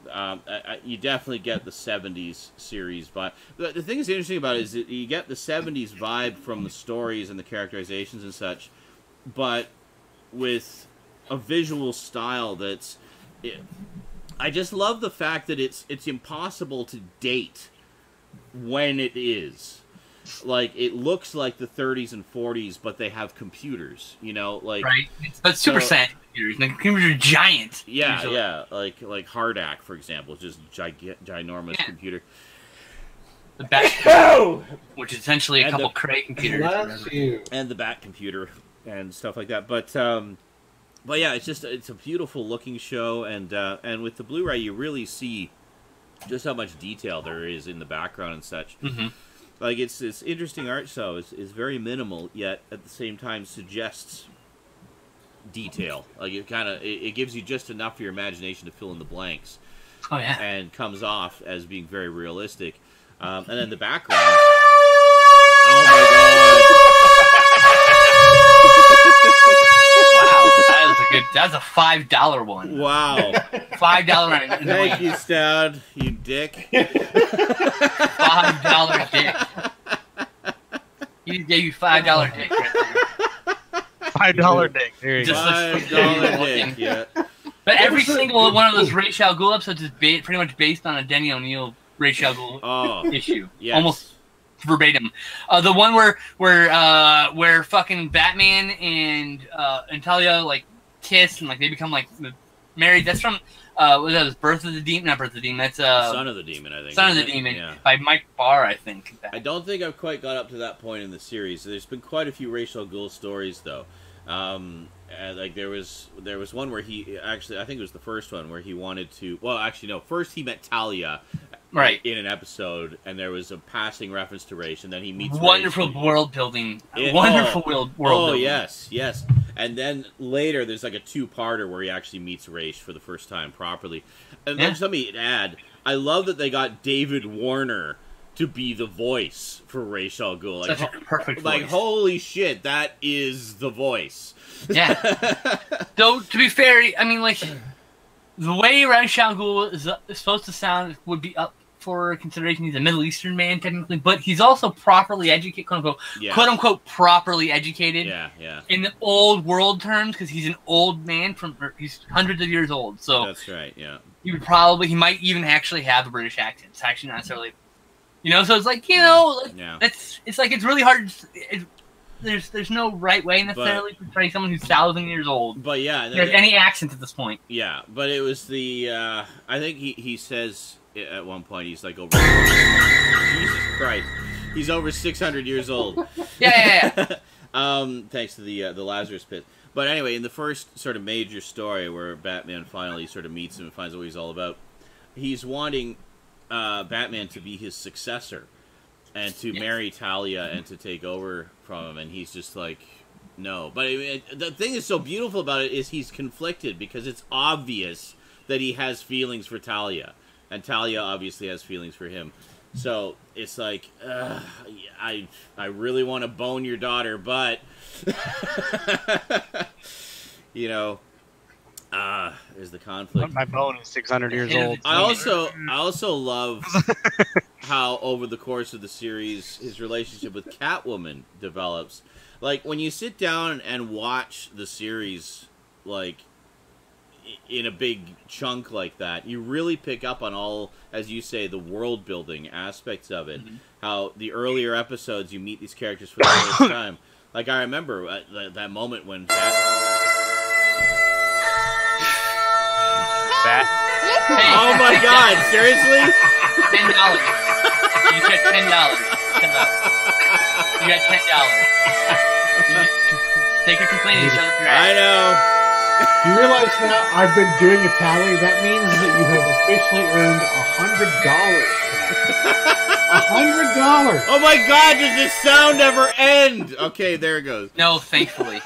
you definitely get the 70s series vibe. The thing that's interesting about it is that you get the 70s vibe from the stories and the characterizations and such, but with a visual style that's... I just love the fact that it's impossible to date when it is. Like, it looks like the 30s and 40s, but they have computers, you know? Like, right. But Super Saiyan computers. The computers are giant. Yeah, usually. yeah. Like Hardak, for example, is just ginormous computer. the Bat, which is essentially a couple Cray computers. And the Bat computer and stuff like that. But yeah, it's a beautiful looking show, and with the Blu-ray, you really see just how much detail there is in the background and such. Mm-hmm. Like, it's this interesting art show. It's very minimal, yet at the same time suggests detail. Like, it gives you just enough for your imagination to fill in the blanks. Oh, yeah. And comes off as being very realistic. And then the background. Oh, my God. Wow, that's a $5 one. Wow. $5 one. Thank you, Stoud, you dick. $5 dick. He gave you $5 dick right there. $5 dick. There you go. $5 dick, yeah. But every single one of those Ra's al Ghul episodes is pretty much based on a Denny O'Neil Ra's al Ghul issue. Yes. Almost verbatim. The one where fucking Batman and Talia like kiss and like they become like married. That's from what was that? Birth of the Demon? Not Birth of the Demon. That's Son of the Demon, I think. Son of the Demon by Mike Barr, I think. I don't think I've quite got up to that point in the series. There's been quite a few Ra's al Ghul stories though. Like there was one where he actually, I think it was the first one where he wanted to. Well, actually no. First he met Talia, right, in an episode, and there was a passing reference to Ra's, and then he meets. Wonderful world building. Wonderful world building. Oh yes. And then later there's like a two-parter where he actually meets Ra's for the first time properly. And then let me add, I love that they got David Warner to be the voice for Ra's al Ghul. Like, such a perfect voice. Like, holy shit, that is the voice. Yeah. Though, to be fair, I mean, like, the way Ra's al Ghul is supposed to sound would be up for consideration. He's a Middle Eastern man, technically, but he's also properly educated, quote unquote, properly educated. Yeah. In the old world terms, because he's an old man he's hundreds of years old. So that's right. Yeah. He might even actually have a British accent. It's actually not necessarily. So it's like, it's like it's really hard. There's no right way necessarily to portray someone who's 1,000 years old. But yeah, there's any accent at this point. Yeah, but it was the. I think he says at one point he's like over. Jesus Christ, he's over 600 years old. Yeah. Thanks to the Lazarus Pit. But anyway, in the first sort of major story where Batman finally sort of meets him and finds out what he's all about, he's wanting Batman to be his successor and to marry Talia and to take over from him, and he's just like, no. But the thing that's so beautiful about it is he's conflicted because it's obvious that he has feelings for Talia, and Talia obviously has feelings for him. So it's like, I really want to bone your daughter, but there's the conflict. My bone is 600 years old. I also love how over the course of the series his relationship with Catwoman develops. Like when you sit down and watch the series, like in a big chunk like that, you really pick up on all, as you say, the world building aspects of it. Mm-hmm. How the earlier episodes you meet these characters for the first time. Like I remember that moment when Oh my God! Seriously? $10. You got $10. You got $10. Take your complaint and shut up your ass. I know. You realize now I've been doing a tally. That means that you have officially earned $100. $100. Oh my God! Does this sound ever end? Okay, there it goes. No, thankfully.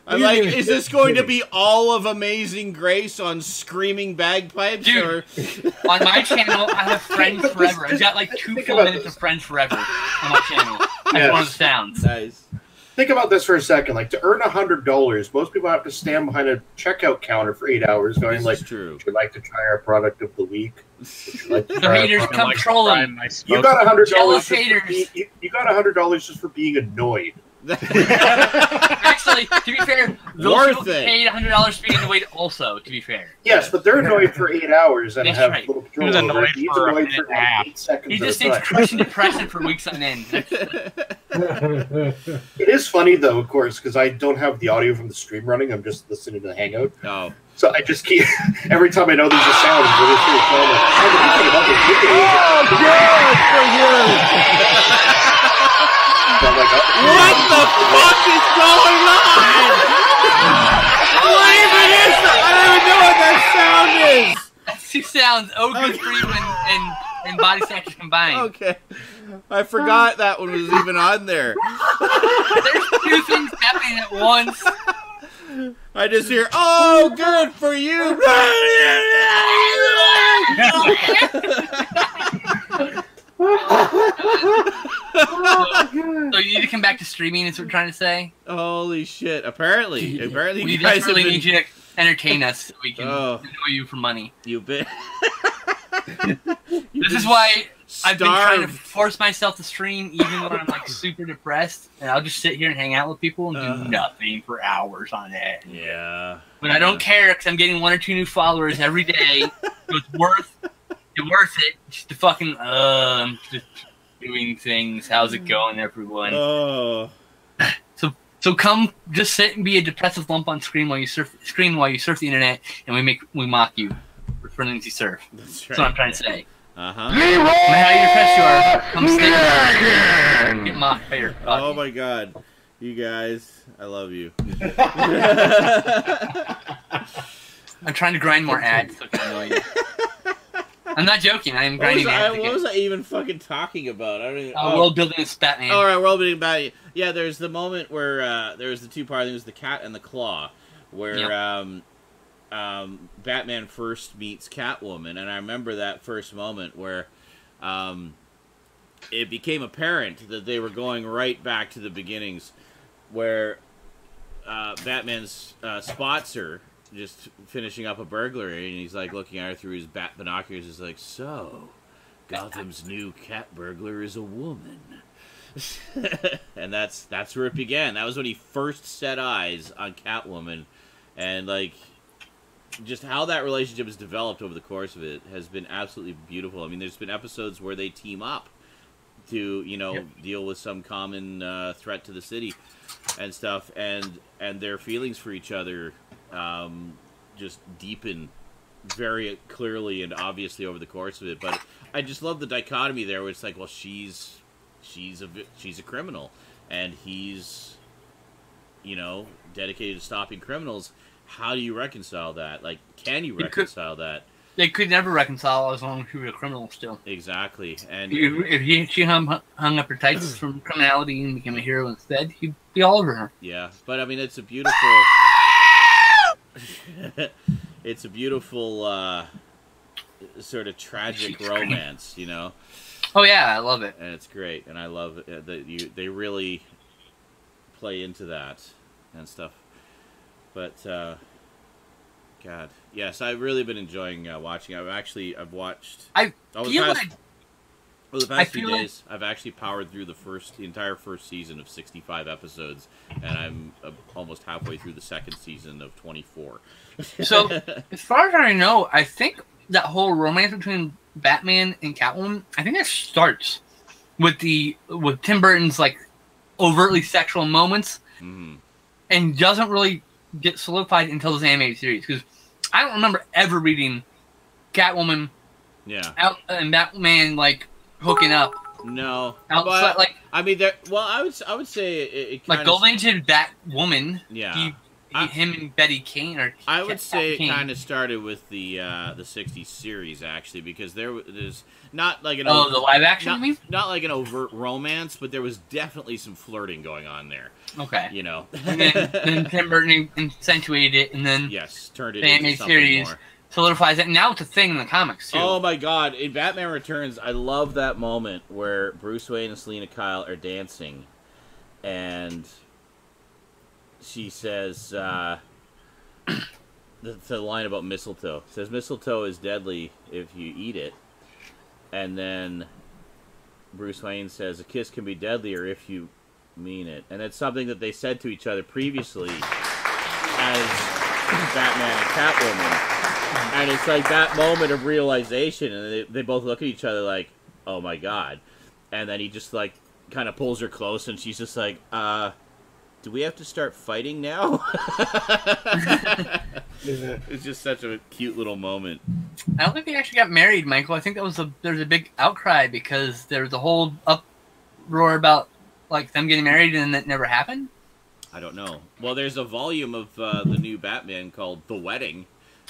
I'm like, is this going to be all of Amazing Grace on screaming bagpipes? Dude, or? On my channel, I have Friends Forever. I've got like 2 full minutes of Friends Forever on my channel. That's one of the sounds. Nice. Think about this for a second. Like, to earn $100, most people have to stand behind a checkout counter for 8 hours going, this like, is true. Would you like to try our product of the week? Would you like to The try haters come trolling. You got $100 Jealous just haters. you got $100 just for being annoyed. Actually, to be fair, those people paid $100 for being annoyed also, to be fair. Yes, but they're annoyed for 8 hours and have little control He was over it. He's annoyed for like 8 seconds. He just needs crushing depression for weeks on end. It is funny, though, of course, because I don't have the audio from the stream running. I'm just listening to the Hangout. Oh. So I just keep, every time I know there's a sound, I'm really sure it's all like, Oh, good! is going on? What even is that? I don't even know what that sound is. That's two sounds, Ogre Freeman and Body Snatchers combined. Okay. I forgot that one was even on there. There's two things happening at once. I just hear, oh, good for you. So you need to come back to streaming, is what we're trying to say? Holy shit. Apparently We you guys desperately have been... need you to entertain us so we can annoy you for money. You've been... This is why I've been trying to starved. force myself to stream even when I'm like super depressed, and I'll just sit here and hang out with people and do nothing for hours on end. Yeah. But I don't care because I'm getting 1 or 2 new followers every day. So it's worth it just to fucking I'm just doing things. How's it going, everyone? Oh. So come just sit and be a depressive lump on screen while you surf the internet, and we mock you for things you surf. That's right. That's what I'm trying to say. Uh-huh. No matter how depressed you are, come sit and get mocked by your Oh my god. You guys, I love you. I'm trying to grind more ads so I can annoy you. I'm not joking. I am grinding ads. What was I even fucking talking about? I don't even... World building is Batman. All right, world building Batman. Yeah, there's the moment where there's the two parts. There's the cat and the claw, where Batman first meets Catwoman, and I remember that first moment where it became apparent that they were going right back to the beginnings, where Batman spots her just finishing up a burglary, and he's like looking at her through his bat binoculars. He's like, "So, Gotham's new cat burglar is a woman." And that's where it began. That was when he first set eyes on Catwoman, and like just how that relationship has developed over the course of it has been absolutely beautiful. I mean, there's been episodes where they team up to deal with some common threat to the city and stuff, and their feelings for each other just deepen very clearly and obviously over the course of it. But I just love the dichotomy there, where it's like, well, she's a criminal, and he's dedicated to stopping criminals. How do you reconcile that? Like, can you reconcile that? They could never reconcile as long as she was a criminal still. Exactly. And if she hung up her tights from criminality and became a hero instead, he'd be all over her. yeah, but I mean, it's a beautiful it's a beautiful sort of tragic romance, Oh yeah, I love it. and it's great, and I love it that they really play into that and stuff. But God, yes, I've really been enjoying watching. I've watched. The past few days, I've actually powered through the entire first season of 65 episodes, and I'm almost halfway through the second season of 24. So, as far as I know, I think that whole romance between Batman and Catwoman, I think that starts with Tim Burton's like overtly sexual moments, and doesn't really get solidified until this animated series. Because I don't remember ever reading Catwoman, and Batman like hooking up. No, outside, but, I mean, I would say it like Golden Age and Batwoman. Yeah. Him and Betty Kane, or I would say it kind of started with the 60s series, actually, because there's not like the live action. You mean? Not like an overt romance, but there was definitely some flirting going on there. Okay, and then Tim Burton accentuated it, and then turned it the into animated something series more. Solidifies it. And now it's a thing in the comics too. Oh my God! In Batman Returns, I love that moment where Bruce Wayne and Selina Kyle are dancing, and she says the line about mistletoe. It says mistletoe is deadly if you eat it, and then Bruce Wayne says a kiss can be deadlier if you mean it, and it's something that they said to each other previously as Batman and Catwoman. And it's like that moment of realization, and they both look at each other like, oh my God. And then he just like kind of pulls her close, and she's just like, do we have to start fighting now? It's just such a cute little moment. I don't think they actually got married, Michael. I think there was a big outcry because there was a whole uproar about like them getting married, and that never happened. I don't know. Well, there's a volume of the new Batman called The Wedding.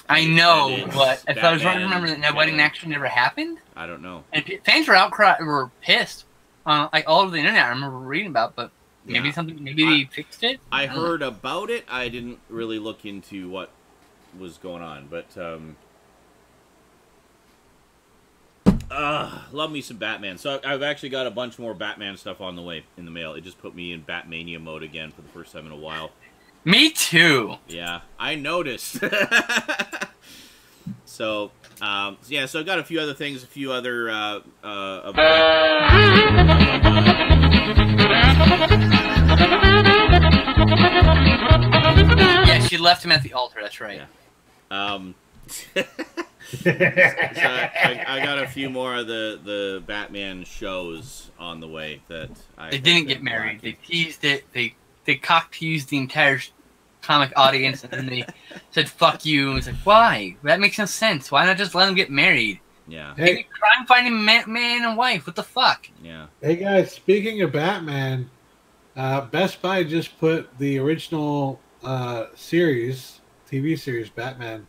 I know, but if I was right to remember that wedding actually never happened. I don't know. And fans were pissed, like all over the internet. I remember reading about, but maybe they fixed it. I heard about it. I didn't really look into what was going on, but love me some Batman. So I've actually got a bunch more Batman stuff on the way in the mail. It just put me in Batmania mode again for the first time in a while. Me too. Yeah, I noticed. So, yeah, so I've got a few other things, a few other, Yeah, she left him at the altar, that's right. Yeah. So I got a few more of the Batman shows on the way that They didn't get married. They teased it. They cock-teased the entire comic audience, and then they said, fuck you. And it's like, why? That makes no sense. Why not just let them get married? Yeah. Hey, crime-fighting man and wife. What the fuck? Yeah. Hey, guys, speaking of Batman, Best Buy just put the original TV series, Batman,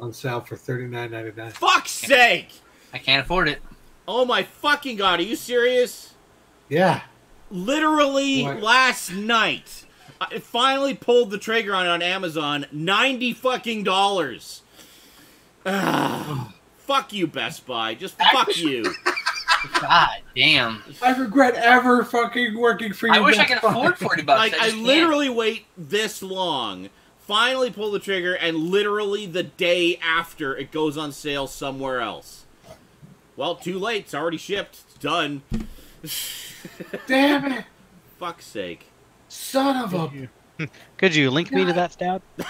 on sale for $39.99. Fuck's sake! I can't afford it. Oh my fucking god, are you serious? Yeah. Literally last night, I finally pulled the trigger on it on Amazon. $90 fucking dollars. Fuck you, Best Buy. Just fuck you. God damn. I regret ever fucking working for you. I wish I could afford $40. Like, I literally wait this long, finally pull the trigger, and literally the day after it goes on sale somewhere else. Well, too late. It's already shipped. It's done. Damn it. Fuck's sake. Son of a... Could you link me to that, Stout? I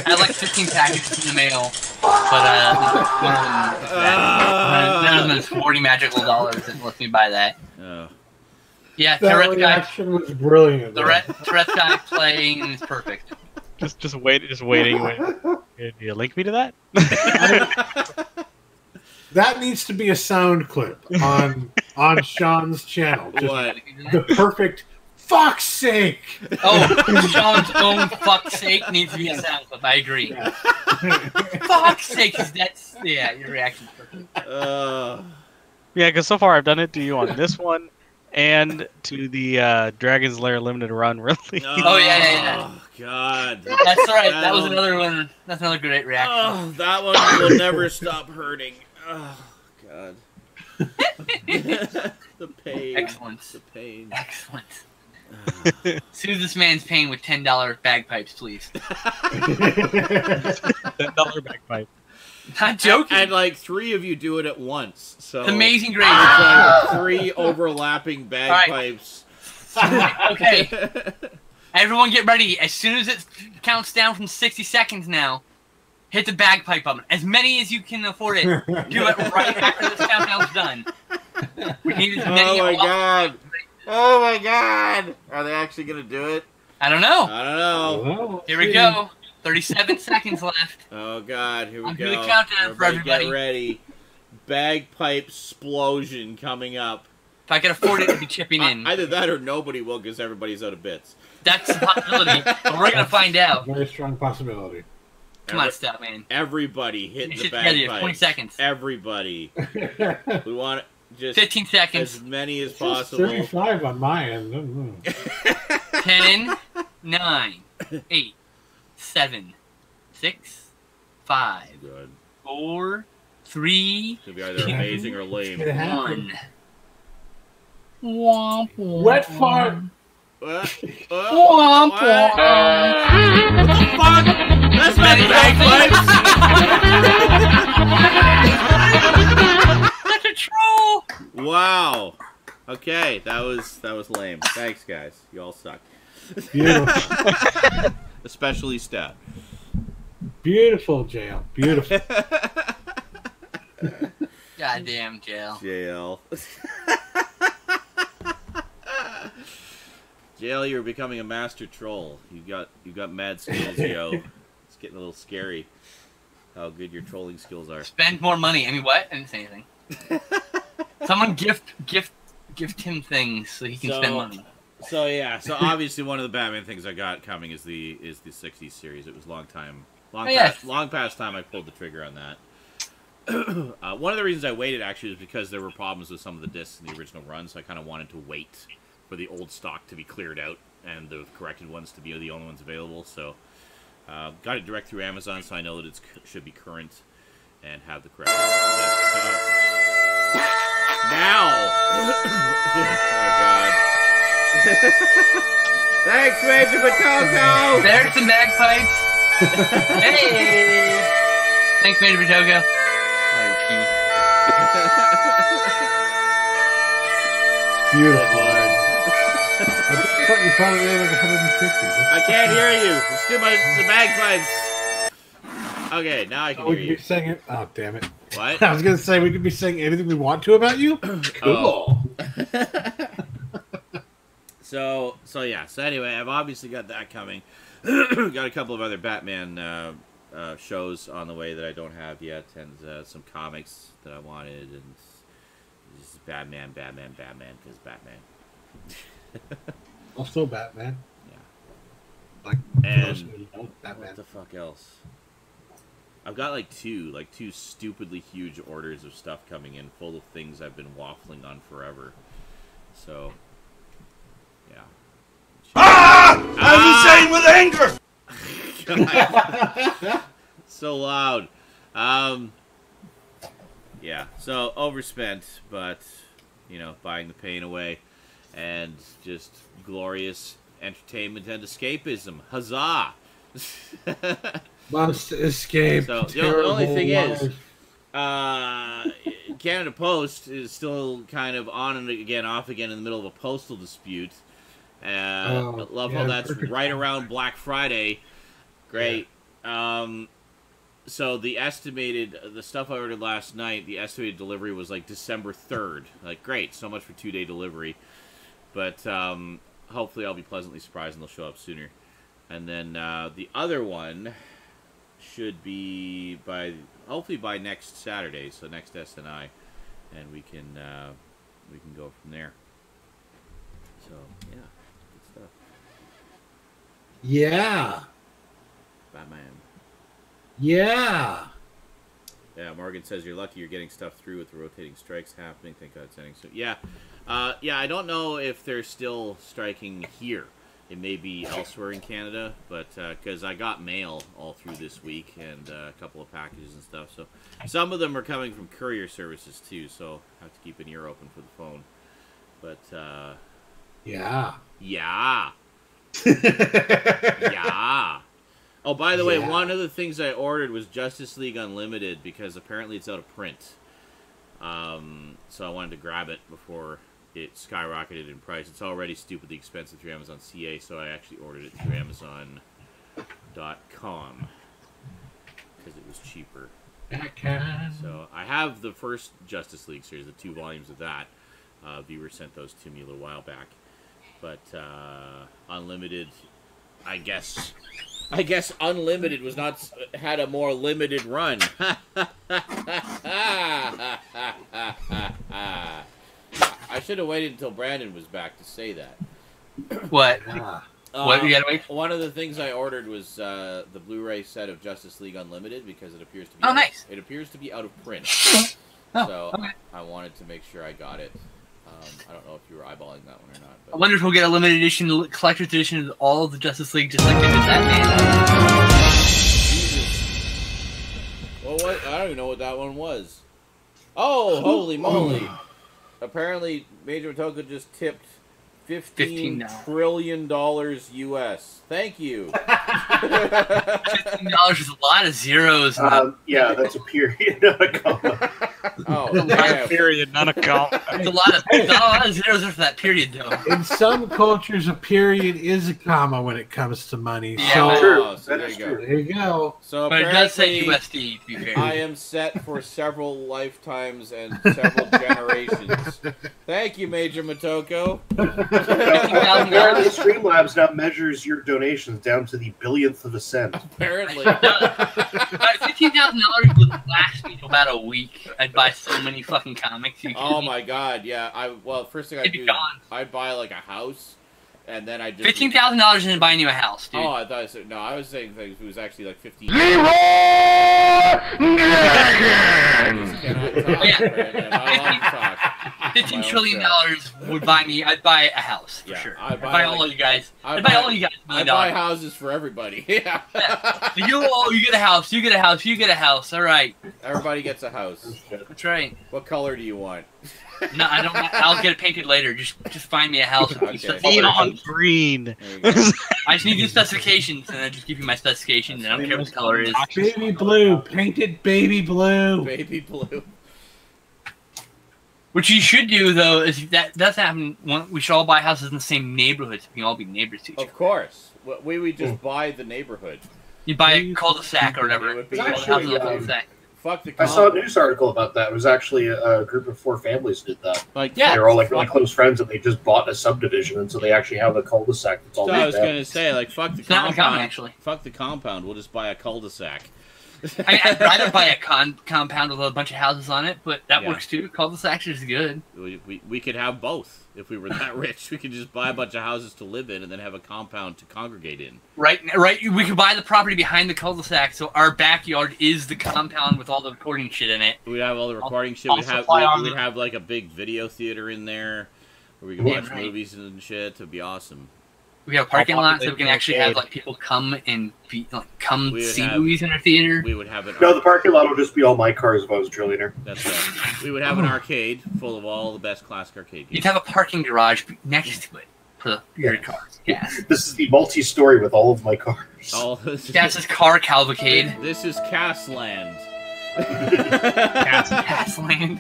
had like 15 packages in the mail, but one of them is 40 magical dollars that lets me buy that. Oh. Yeah, That Tourette's guy. reaction was brilliant. Tourette's guy playing is perfect. Just waiting. Could you link me to that? That needs to be a sound clip on Sean's channel. Just What? the perfect fuck's sake. Oh, Sean's own fuck's sake needs to be a sound clip. I agree. Yeah. Fuck's sake, yeah, your reaction's perfect. Yeah, because so far I've done it to you on this one and to the Dragon's Lair limited run release. Oh, yeah. Oh, God. That's right. That was another one. That's another great reaction. Oh, that one will never stop hurting. Oh, God. The pain. Excellent. The pain. Excellent. Soothe this man's pain with $10 bagpipes, please. $10 bagpipe. Not joking. And like 3 of you do it at once. So It's amazing grace. It's like 3 overlapping bagpipes. Okay. Everyone get ready. As soon as it counts down from 60 seconds now, hit the bagpipe button. As many as you can afford it. Do it right after this countdown's done. We need as many. Oh my God. Oh my God. Are they actually going to do it? I don't know. I don't know. Well, Here we go. 37 seconds left. Oh God, here we I'll go. do the countdown for everybody. Get ready. Bagpipe explosion coming up. If I can afford it, I'll be chipping in. Either that or nobody will because everybody's out of bits. That's a possibility, but we're going to find out. very strong possibility. Come on, Stoudman. Everybody hit the Sit together, bagpipe. 20 seconds. Everybody. We want just 15 seconds. as many as It's possible. 35 on my end. 10, 9, 8, 7, 6, 5, Good. 4, 3, It's gonna be either amazing or lame. It happened. 1. Womp, womp, Wet fart. What? Womp, What? womp. What the fuck? That's not bagpipes! That's a troll! Wow. Okay, that was lame. Thanks, guys. You all suck. Beautiful. Especially Stat. Beautiful, jail. Beautiful. Goddamn jail. JL. JL, you're becoming a master troll. You got mad skills, yo. It's getting a little scary. how good your trolling skills are. Spend more money. I mean, what? I didn't say anything. Someone gift him things so he can spend money. So yeah, so obviously one of the Batman things I got coming is the 60s series. It was long past time I pulled the trigger on that. One of the reasons I waited actually was because there were problems with some of the discs in the original run, so I kind of wanted to wait for the old stock to be cleared out and the corrected ones to be the only ones available. So got it direct through Amazon, so I know that it should be current and have the correct discs. So now, oh god. Thanks, Major Batoko! There's some bagpipes! Hey! Thanks, Major Batoko. It's beautiful. At this point, you're probably like 150. I can't hear you. It's too much the bagpipes. Okay, now I can hear We could you. be saying it. Oh, damn it. What? I was going to say we could be saying anything we want to about you. Cool. So yeah. So anyway, I've obviously got that coming. Got a couple of other Batman shows on the way that I don't have yet, and some comics that I wanted, and just Batman, because Batman. Also Batman. Yeah. Like, And Batman. what the fuck else? I've got like two stupidly huge orders of stuff coming in, full of things I've been waffling on forever. So, yeah. I'm insane with anger! So loud. Yeah, so overspent, but, buying the pain away. And just glorious entertainment and escapism. Huzzah! Must escape. So the only thing is, Canada Post is still kind of on and again, off again in the middle of a postal dispute. Love how that's right around Black Friday. Great. Yeah. So the stuff I ordered last night, the estimated delivery was like December 3rd. Like, great, so much for 2-day delivery. But hopefully I'll be pleasantly surprised and they'll show up sooner. And then the other one should be hopefully by next Saturday, so next SNI, and we can go from there. So yeah, good stuff. Yeah. Batman. Yeah. Yeah, Morgan says you're lucky you're getting stuff through with the rotating strikes happening. Thank God it's ending soon. Yeah, I don't know if they're still striking here. It may be elsewhere in Canada, but because I got mail all through this week and a couple of packages and stuff. So some of them are coming from courier services too, so I have to keep an ear open for the phone. But yeah. Yeah. Yeah. Oh, by the way, one of the things I ordered was Justice League Unlimited because apparently it's out of print. So I wanted to grab it before it skyrocketed in price. It's already stupidly expensive through Amazon CA, so I actually ordered it through Amazon.com because it was cheaper. So I have the first Justice League series, the 2 volumes of that. Viewer sent those to me a little while back. But Unlimited, I guess Unlimited had a more limited run. I should have waited until Brandon was back to say that. What? What you gotta wait? One of the things I ordered was the Blu-ray set of Justice League Unlimited because it appears to be nice. It appears to be out of print. So okay. I wanted to make sure I got it. I don't know if you were eyeballing that one or not. But... I wonder if we'll get a limited edition, collector's edition of all of the Justice League, just like they did that man. Well, what? I don't even know what that one was. Oh, holy moly! Apparently, Major Motoko just tipped $15 trillion US. Thank you. $15 is a lot of zeros. Yeah, that's a period, not a comma. Oh, Not a damn. period, not a comma. There's a lot of zeros for that period, though. In some cultures, a period is a comma when it comes to money. Yeah, So True. Oh, so That there is you go. true. there you go. So But it does say apparently, USD, to be fair. I am set for several lifetimes and several generations. Thank you, Major Motoko. Apparently, Streamlabs now measures your donations down to the billionth of a cent. Apparently. $15,000 would last me about a week. I'd buy so many fucking comics. Oh my god, yeah. Well, first thing I'd It'd be do, gone. I'd buy like a house, and then I'd just... $15,000 isn't buying you a house, dude. Oh, I thought I said... No, I was saying things. It was actually like 15... $15 trillion would buy me. I'd buy a house for Yeah, sure. I'd I'd buy buy like- all of you guys. I'd I'd buy buy- all of you guys. $1 I million. buy houses for everybody. Yeah. You get a house. You get a house. You get a house. All right. Everybody gets a house. That's right. What color do you want? No, I don't. I'll get it painted later. Just find me a house. Okay. Neon green. There you go. I just need the specifications, and I just give you my specifications. And I don't care what the color is. Baby blue, painted baby blue. Baby blue. What you should do though is if that does happen. We should all buy houses in the same neighborhood, so we can all be neighbors to each other. Of course. We would just buy the neighborhood. You buy a cul-de-sac or whatever. It would be All the actually, houses in a cul-de-sac. Fuck the I saw a comp. news article about that. It was actually a group of 4 families did that. Like, Yeah. They were all like really close friends, and they just bought a subdivision, and so they actually have a cul-de-sac that's all So I was made gonna say, like, fuck the It's not uncommon, compound. actually. Fuck the compound. We'll just buy a cul-de-sac. I mean, I'd rather buy a compound with a bunch of houses on it, but that Yeah. works too. Cul-de-sacs is good. We could have both if we were that rich. We could just buy a bunch of houses to live in and then have a compound to congregate in. Right. We could buy the property behind the cul-de-sac, so our backyard is the compound with all the recording shit in it. We'd have all the recording shit. I'll We'd have supply on we'd the- have like a big video theater in there where we could Yeah, watch right. movies and shit. It'd be awesome. We have a parking I'll lot, so we populate can the actually arcade. have like people come and come We would see have- movies in our theater. We would have an No, the parking lot will just be all my cars if I was a trillionaire. That's right. We would have an arcade full of all the best classic arcade You'd games. have a parking garage next to it for your Yeah. cars. Yeah. This is the multi-story with all of my cars. All this That's his car cavalcade. This is Castland. Gasland.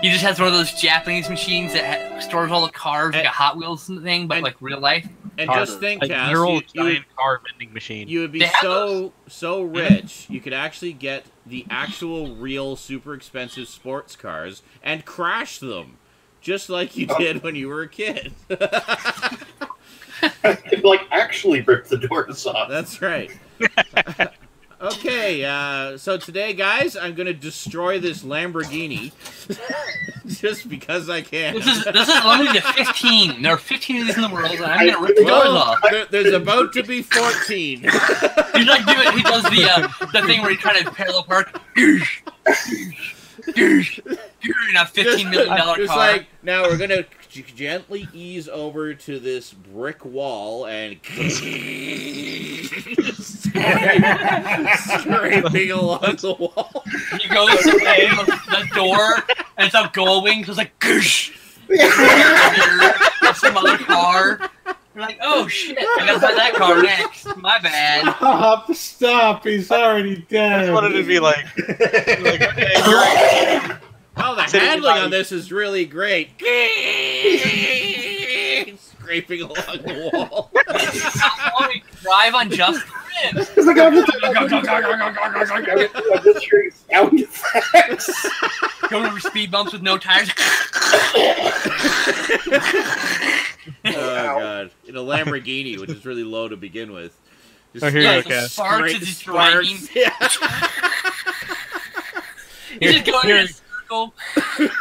He just has one of those Japanese machines that stores all the cars, like a Hot Wheels thing, but and- like real life. And just think, A Cass, literal you would, giant car vending machine. you would be They have so rich, you could actually get the actual real super expensive sports cars and crash them, just like you did when you were a kid. I could, like, actually rip the doors off. That's right. Okay, so today, guys, I'm going to destroy this Lamborghini just because I can. This is limited to 15. There are 15 of these in the world, and I'm gonna rip the doors off. There's about to be 14. He's like he does the thing where he tries to parallel park. In a $15 million car. Just like, now we're going to gently ease over to this brick wall and scraping along the wall. He goes to the door, and it's a gull wing, so it's like, goosh. Some other car. You're like, oh shit, I gotta buy that car next. My bad. Stop, he's already dead. I wanted to be like okay, great. Oh, the handling on this is really great. Scraping along the wall. I want to drive on just for it. It's like, I'm just hearing sound effects. Going over speed bumps with no tires. Oh, God. In a Lamborghini, which is really low to begin with. Just Oh, here Yeah, you so go. sparks is just driving. Yeah. You're just going in a circle.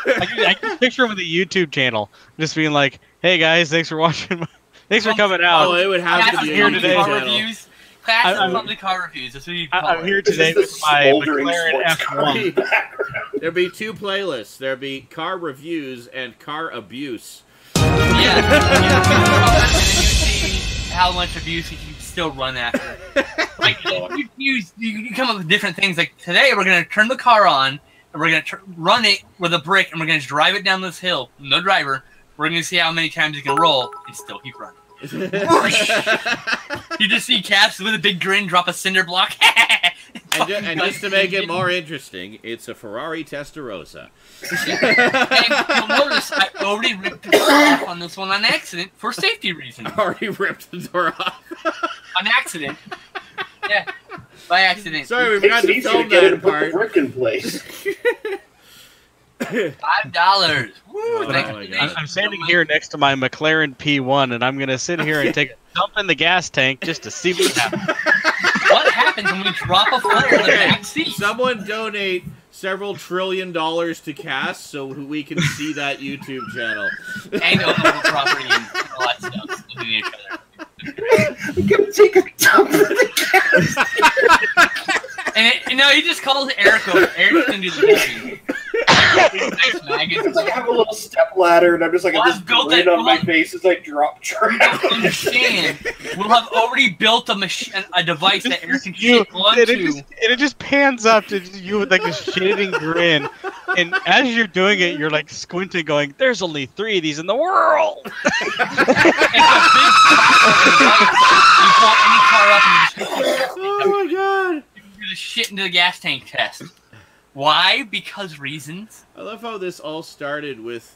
I can picture him with a YouTube channel, just being like, "Hey guys, thanks for watching. Thanks for coming out. Oh, it would have to Classic be a here YouTube today. car channel. reviews. Classic I'm- public car reviews. That's what you call I'm it. here This today is the with my smoldering McLaren sports car in the F1." background. There'd be 2 playlists. There'd be car reviews and car abuse. Yeah. And then you see how much abuse you can still run after. Like, you come up with different things. Like, today we're going to turn the car on, and we're going to run it with a brick, and we're going to drive it down this hill. No driver. We're going to see how many times it can roll, and still keep running. You just see Cass with a big grin drop a cinder block. And just to make it more interesting, it's a Ferrari Testarossa. And you'll notice I already ripped the door off on this one on accident for safety reasons. Already ripped the door off. On accident. Yeah, by accident. Sorry, we forgot to film that part. Put the brick in place. $5. Woo! Oh my God. I'm standing here next to my McLaren P1, and I'm gonna sit here and take a dump in the gas tank just to see what happens. What happens when we drop a flare in the back seat? Someone donate several $1 trillion to Cass so we can see that YouTube channel. And own the property and all that stuff. Looking at each other. I'm gonna take a dump in the gas. And no, he just calls Eric over. Eric's gonna do the movie. It's like I have a little step ladder, and I'm just like, Well, this grin on my face as I drop You don't understand. We'll have already built a device that Eric can shit onto. It just pans up to you with like a shitting grin, and as you're doing it, you're like squinting, going, "There's only 3 of these in the world." It's a big you pull any car up and you just Oh my God. do the shit into the gas tank test. Why? Because reasons. I love how this all started with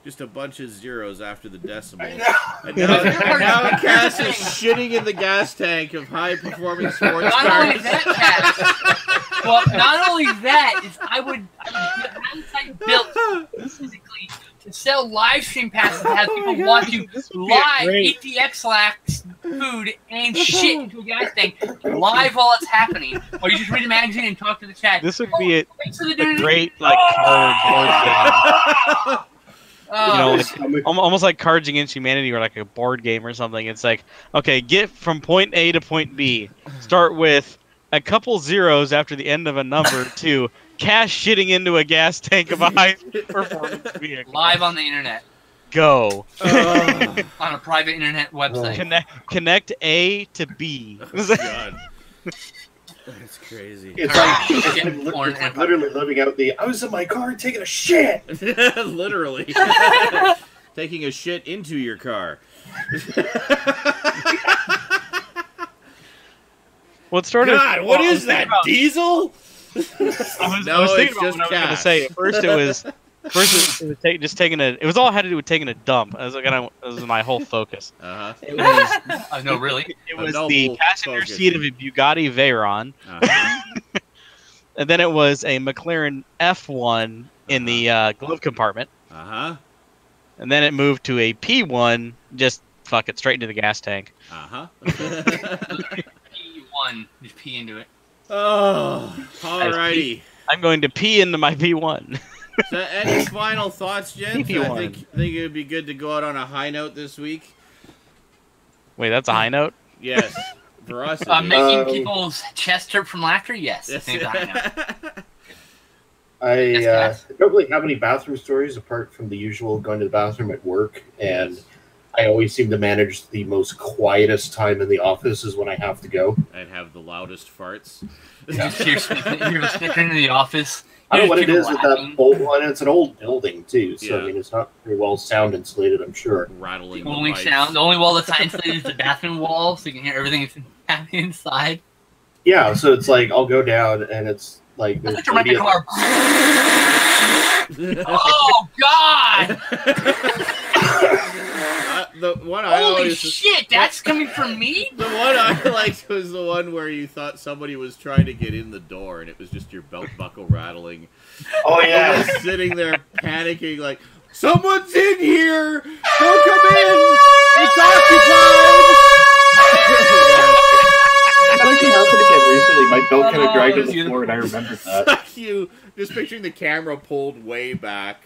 just a bunch of zeros after the decimal. And now Cass is shitting in the gas tank of high-performing sports Not cars. only that, Cass. Well, not only that is I would get InSaNiTy built physically to sell live stream passes to have people watch you live eat the X-Lax food and shit into a gas tank live while it's happening. Or you just read a magazine and talk to the chat. This would be a a great like card board game. You know, like, almost like Cards Against Humanity or like a board game or something. It's like, okay, get from point A to point B. Start with a couple zeros after the end of a number to Cash shitting into a gas tank of a high-performance vehicle. live on the internet. Go. On a private internet website. Connect A to B. Oh, God. That's crazy. It's like literally living out the, I was in my car taking a shit. Literally. Taking a shit into your car. Well, it started. God, what is that, diesel? I was No, thinking it's about just what I was going to Cash. say. At first, it was just taking a. It was all had to do with taking a dump. That was my whole focus. Uh-huh. It was. No, really? It was noble the passenger focus. seat of a Bugatti Veyron, and then it was a McLaren F1 in the glove compartment, Uh-huh. and then it moved to a P1. Just fuck it, straight into the gas tank. Uh-huh. P1. Just pee into it. Oh, alrighty. I'm going to pee into my P1. So, any final thoughts, gents? I P1. think it would be good to go out on a high note this week. Wait, that's a high note? Yes. For us, Making people's chest hurt from laughter? Yes. I think I know. I don't really have any bathroom stories apart from the usual going to the bathroom at work, and I always seem to manage the most quietest time in the office is when I have to go. I'd have the loudest farts. You're snickering in the office. I don't know what it People is with laughing. that old one. It's an old building, too, so Yeah. I mean, it's not very well sound insulated, I'm sure. Rattling The only pipes. sound, the only wall that's insulated is the bathroom wall, so you can hear everything that's happening inside. Yeah, so it's like, I'll go down, and it's like... That's there's like to run maybe your car. Oh, God! The one I Holy always... shit, that's coming from me? The one I liked was the one where you thought somebody was trying to get in the door, and it was just your belt buckle rattling. Oh, I yeah. was sitting there panicking, like, someone's in here! Don't come in! It's occupied! That actually happened again recently. My belt kind of dragged on the floor, and I remembered that. Like you just picturing the camera pulled way back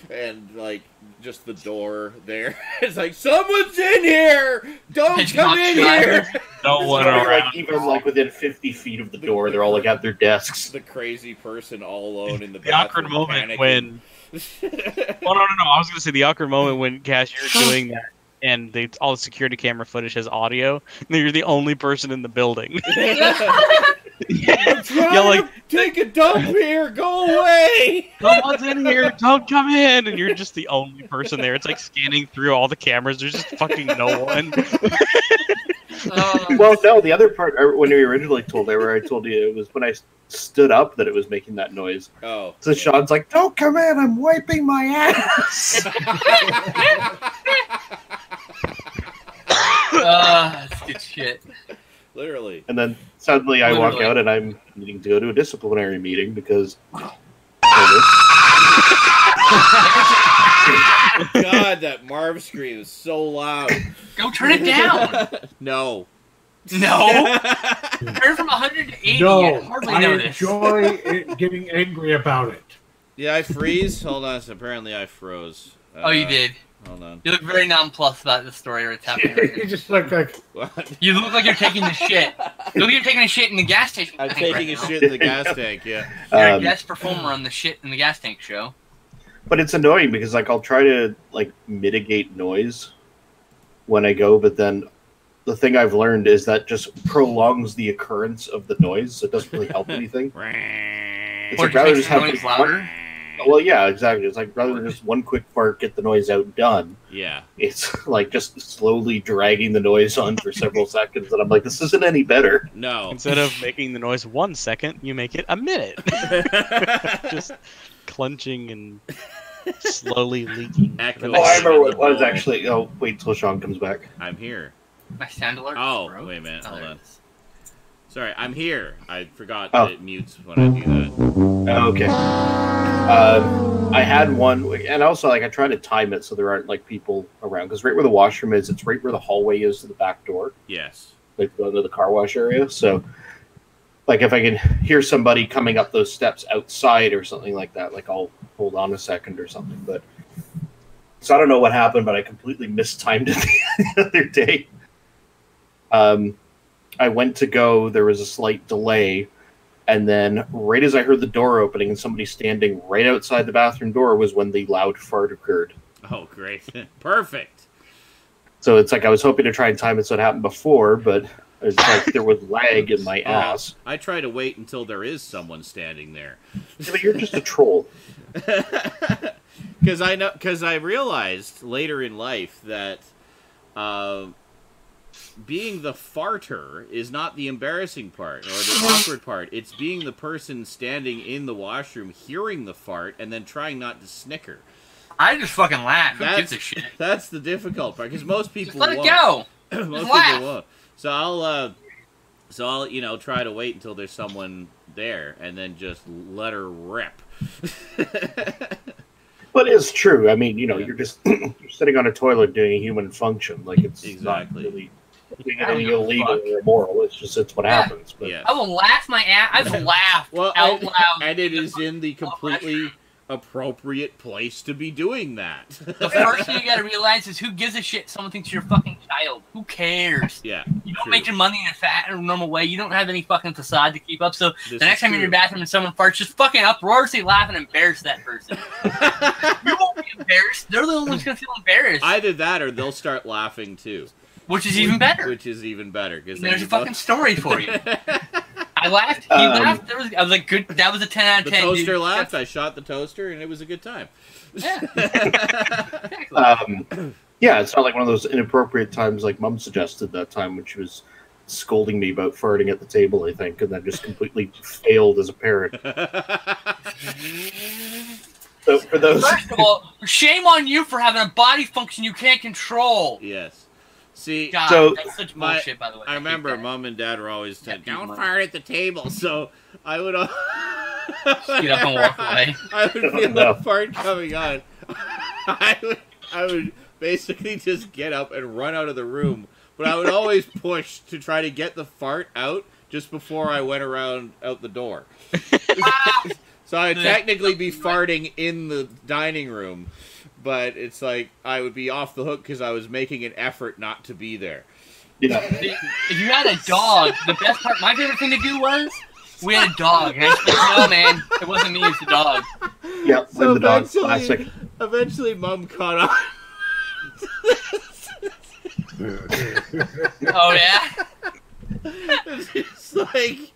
and like just the door there. It's like someone's in here. Don't It's come not in Schneider. here. No one Like, around. even like within 50 feet of the door, they're all like at their desks. The crazy person all alone in the The awkward bathroom moment panicking. when... Oh, no. I was going to say the awkward moment when, Cash, you're doing that, and all the security camera footage has audio, and you're the only person in the building. I'm trying You're like, to take a dump here. Go away. someone's in here, don't come in, and you're just the only person there. It's like scanning through all the cameras. There's just fucking no one. Well, no, the other part when we originally told it, where I told you it was when I stood up that it was making that noise. Oh. So Sean's like, "Don't come in! I'm wiping my ass." That's good shit. Literally. And then suddenly I walk out and I'm needing to go to a disciplinary meeting because. God, that Marv scream is so loud. Go turn it down. No. No. Turn from 100 to 80. No, Hardly I notice. enjoy getting angry about it. Did I freeze? Hold on. So apparently I froze. Oh, you did. Hold on. You look very nonplussed about the story or what's happening. Right You just look like What? You look like you're taking the shit. You look like you're taking a shit in the gas station. I'm tank taking right a now. shit in the gas tank, yeah. You're a guest performer on the shit in the gas tank show. But it's annoying because like I'll try to like mitigate noise when I go, but then the thing I've learned is that just prolongs the occurrence of the noise. So it doesn't really help anything. It's Or like rather just just have noise louder. Well, yeah, exactly. It's like rather than just one quick fart, get the noise out, done. Yeah. It's like just slowly dragging the noise on for several seconds, and I'm like, this isn't any better. No. Instead of making the noise 1 second, you make it a minute. Just clenching and slowly leaking. Echoing. Oh, I remember what it was Bowl. actually. Oh, wait till Sean comes back. I'm here. My sound alert. Oh, broke. wait a minute. Hold there on. it is. Sorry, I'm here. I forgot Oh. that it mutes when I do that. Okay. I had one, and also like I try to time it so there aren't like people around, because right where the washroom is, it's right where the hallway is to the back door, Yes. like going to the car wash area. So, like if I can hear somebody coming up those steps outside or something like that, like I'll hold on a second or something. But so I don't know what happened, but I completely mistimed it the other day. I went to go, there was a slight delay. And then, right as I heard the door opening and somebody standing right outside the bathroom door was when the loud fart occurred. Oh, great. Perfect. So it's like I was hoping to try and time it so it happened before, but it's like there was lag in my ass. I try to wait until there is someone standing there. Yeah, but you're just a troll. Because I realized later in life that being the farter is not the embarrassing part or the awkward part. It's being the person standing in the washroom, hearing the fart, and then trying not to snicker. I just fucking laugh. Who gives a shit? That's the difficult part, because most people Just let it won't. go. Most Just laugh. people won't. So I'll try to wait until there's someone there, and then just let her rip. But it's true. I mean, you're just you're sitting on a toilet doing a human function. Like it's Exactly. not really I don't give a illegal fuck. or immoral. It's what happens. But Yeah. I will laugh my ass. I've laughed out loud. And it is in the completely appropriate place to be doing that. The first thing you gotta realize is who gives a shit someone thinks you're a fucking child. Who cares? Yeah. You don't true. make your money in a fat or normal way. You don't have any fucking facade to keep up. So This the next is time you're in your true. bathroom and someone farts, just fucking uproariously laugh and embarrass that person. You won't be embarrassed. They're the only ones gonna feel embarrassed. Either that or they'll start laughing too. Which is even better. Which is even better. Because There's a fucking story for you. I laughed. He laughed. I was like, good. That was a 10 out of The 10. toaster dude. laughed. I shot the toaster, and it was a good time. Yeah. Exactly. yeah, it's not like one of those inappropriate times like Mom suggested that time when she was scolding me about farting at the table, I think, and then just completely failed as a parent. So for those, First of all, shame on you for having a body function you can't control. Yes. See, God, So- that's such my- bullshit, by the way. I remember hate that. Mom and Dad were always Yeah, saying, "Don't people- fart at the table." So I would Get up and walk away. I would feel No. the fart coming on. I would basically just get up and run out of the room, but I would always push to try to get the fart out just before I went around out the door. So I'd technically be farting in the dining room, but it's like I would be off the hook because I was making an effort not to be there. yeah, If you had a dog, the best part, my favorite thing to do was, we had a dog. And I said, no, man, it wasn't me, it's the dog. yeah, So when the dog's classic. eventually Mom caught on. Oh, yeah? It's like...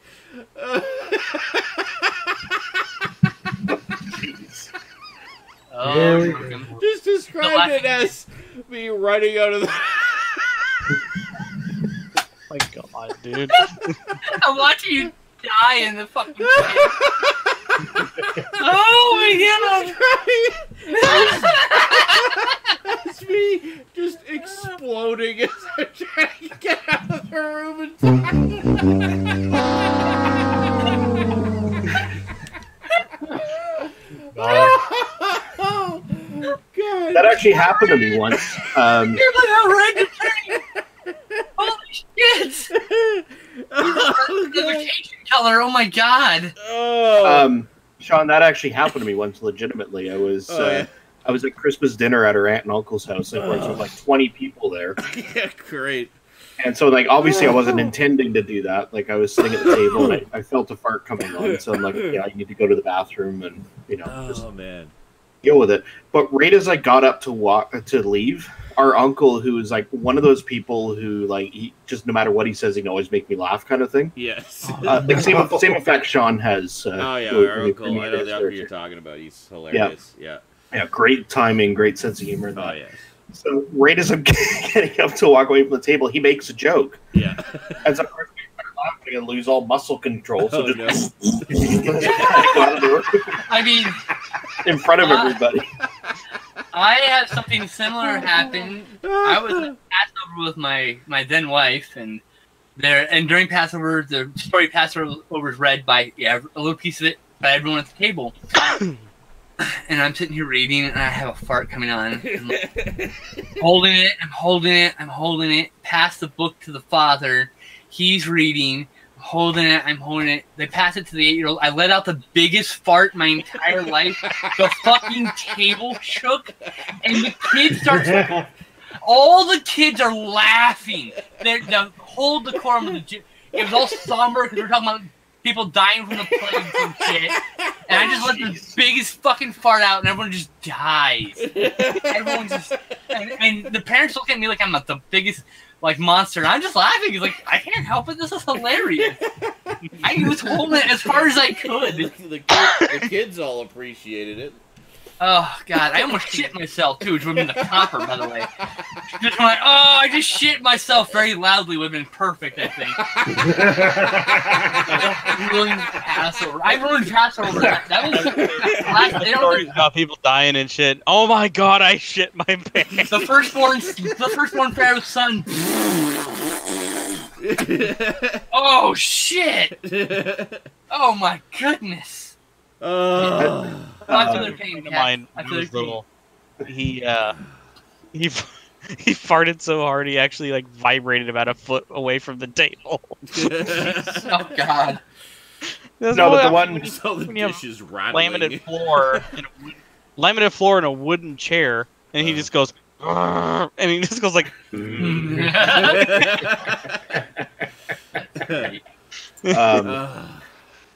Oh, Here we fucking- go. just described it as me running out of the... God, dude. I'm watching you die in the fucking pit. Oh my god! It's me just exploding as I'm trying to get out of the room in Oh, God. That actually happened to me once. You're like outrageous. Holy shit! The vacation color. Oh my god. Sean, that actually happened to me once. Legitimately, I was at Christmas dinner at her aunt and uncle's house. And there was like 20 people there. Yeah, great. And so, like, obviously, I wasn't intending to do that. Like, I was sitting at the table and I felt a fart coming on. So I'm like, yeah, I need to go to the bathroom and just deal with it. But right as I got up to leave, our uncle, who is like one of those people who like he just no matter what he says, he can always make me laugh, kind of thing. Yes. Like same effect Sean has. Oh yeah, our uncle. I know the uncle you're talking about. He's hilarious. Yeah. Yeah. Great timing, great sense of humor. Oh yeah. So right as I'm getting up to walk away from the table, he makes a joke. Yeah. And so of course I start laughing and lose all muscle control. So just I mean, in front of everybody. I had something similar happen. I was at Passover with my then wife, and during Passover, the story Passover was read by a little piece of it by everyone at the table. And I'm sitting here reading, and I have a fart coming on. I'm holding it. Pass the book to the father. He's reading. I'm holding it. They pass it to the 8-year-old. I let out the biggest fart in my entire life. The fucking table shook, and the kids start. All the kids are laughing. The whole decorum of the gym. It was all somber because we're talking about people dying from the plague and shit. And I just let the biggest fucking fart out, and everyone just dies. Everyone just and the parents look at me like I'm the biggest like monster. And I'm just laughing. He's like, I can't help it. This is hilarious. I was holding it as far as I could. The kids all appreciated it. Oh god, I almost shit myself too, which would have been the topper, by the way. Just like, I just shit myself very loudly would have been perfect, I think. Ruined Passover. I ruined Passover. That was last day. Stories about people dying and shit. Oh my god, I shit my pants. The firstborn Pharaoh's son. Oh shit! Oh my goodness! Mine was little. He farted so hard he actually like vibrated about a foot away from the table. Oh god! No, but the one when you have laminate floor and a wooden chair, and he just goes, and he just goes like.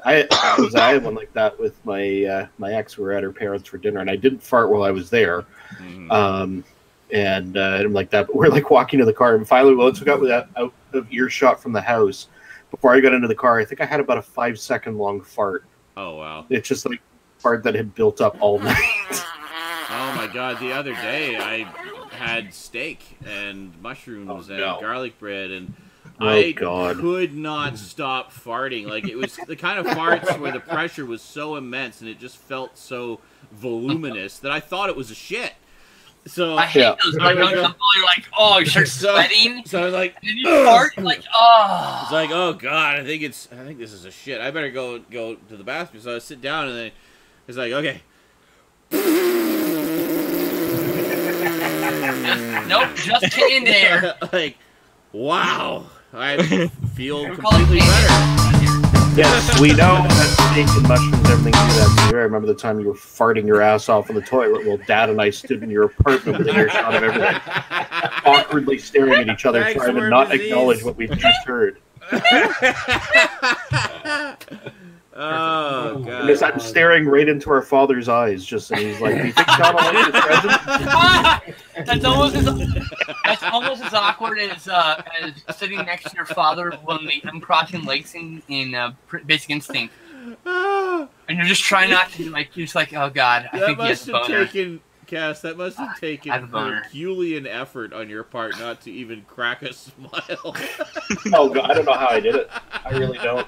I had one like that with my my ex. We were at her parents for dinner, and I didn't fart while I was there. And I'm like that. But we're like walking to the car, and finally, once we got out of earshot from the house, before I got into the car, I think I had about a 5-second long fart. Oh wow! It's just like a fart that had built up all night. Oh my god! The other day, I had steak and mushrooms and garlic bread and. I could not stop farting. Like, it was the kind of farts where the pressure was so immense and it just felt so voluminous that I thought it was a shit. So I hate those. Like, you're like, you start sweating. So I was like, and then you fart, like, It's like, oh god, I think this is a shit. I better go to the bathroom. So I sit down and then it's like, okay. Nope, just in there. Like, wow. I feel completely better. Yes, we know that steak and mushrooms, everything do that to you. I remember the time you were farting your ass off in the toilet. Well, Dad and I stood in your apartment with an earshot of everything, awkwardly staring at each other, trying to not acknowledge what we've just heard. Oh god! And as I'm staring right into our father's eyes, and he's like, "Do you think Sean will like this present?" That's almost as awkward as sitting next to your father when I'm crossing lakes in Basic Instinct, and you're just trying not to like. You're just like, "Oh god, I think he has a boner." Taken Cass, that must have taken Herculean effort on your part not to even crack a smile. Oh, God, I don't know how I did it. I really don't.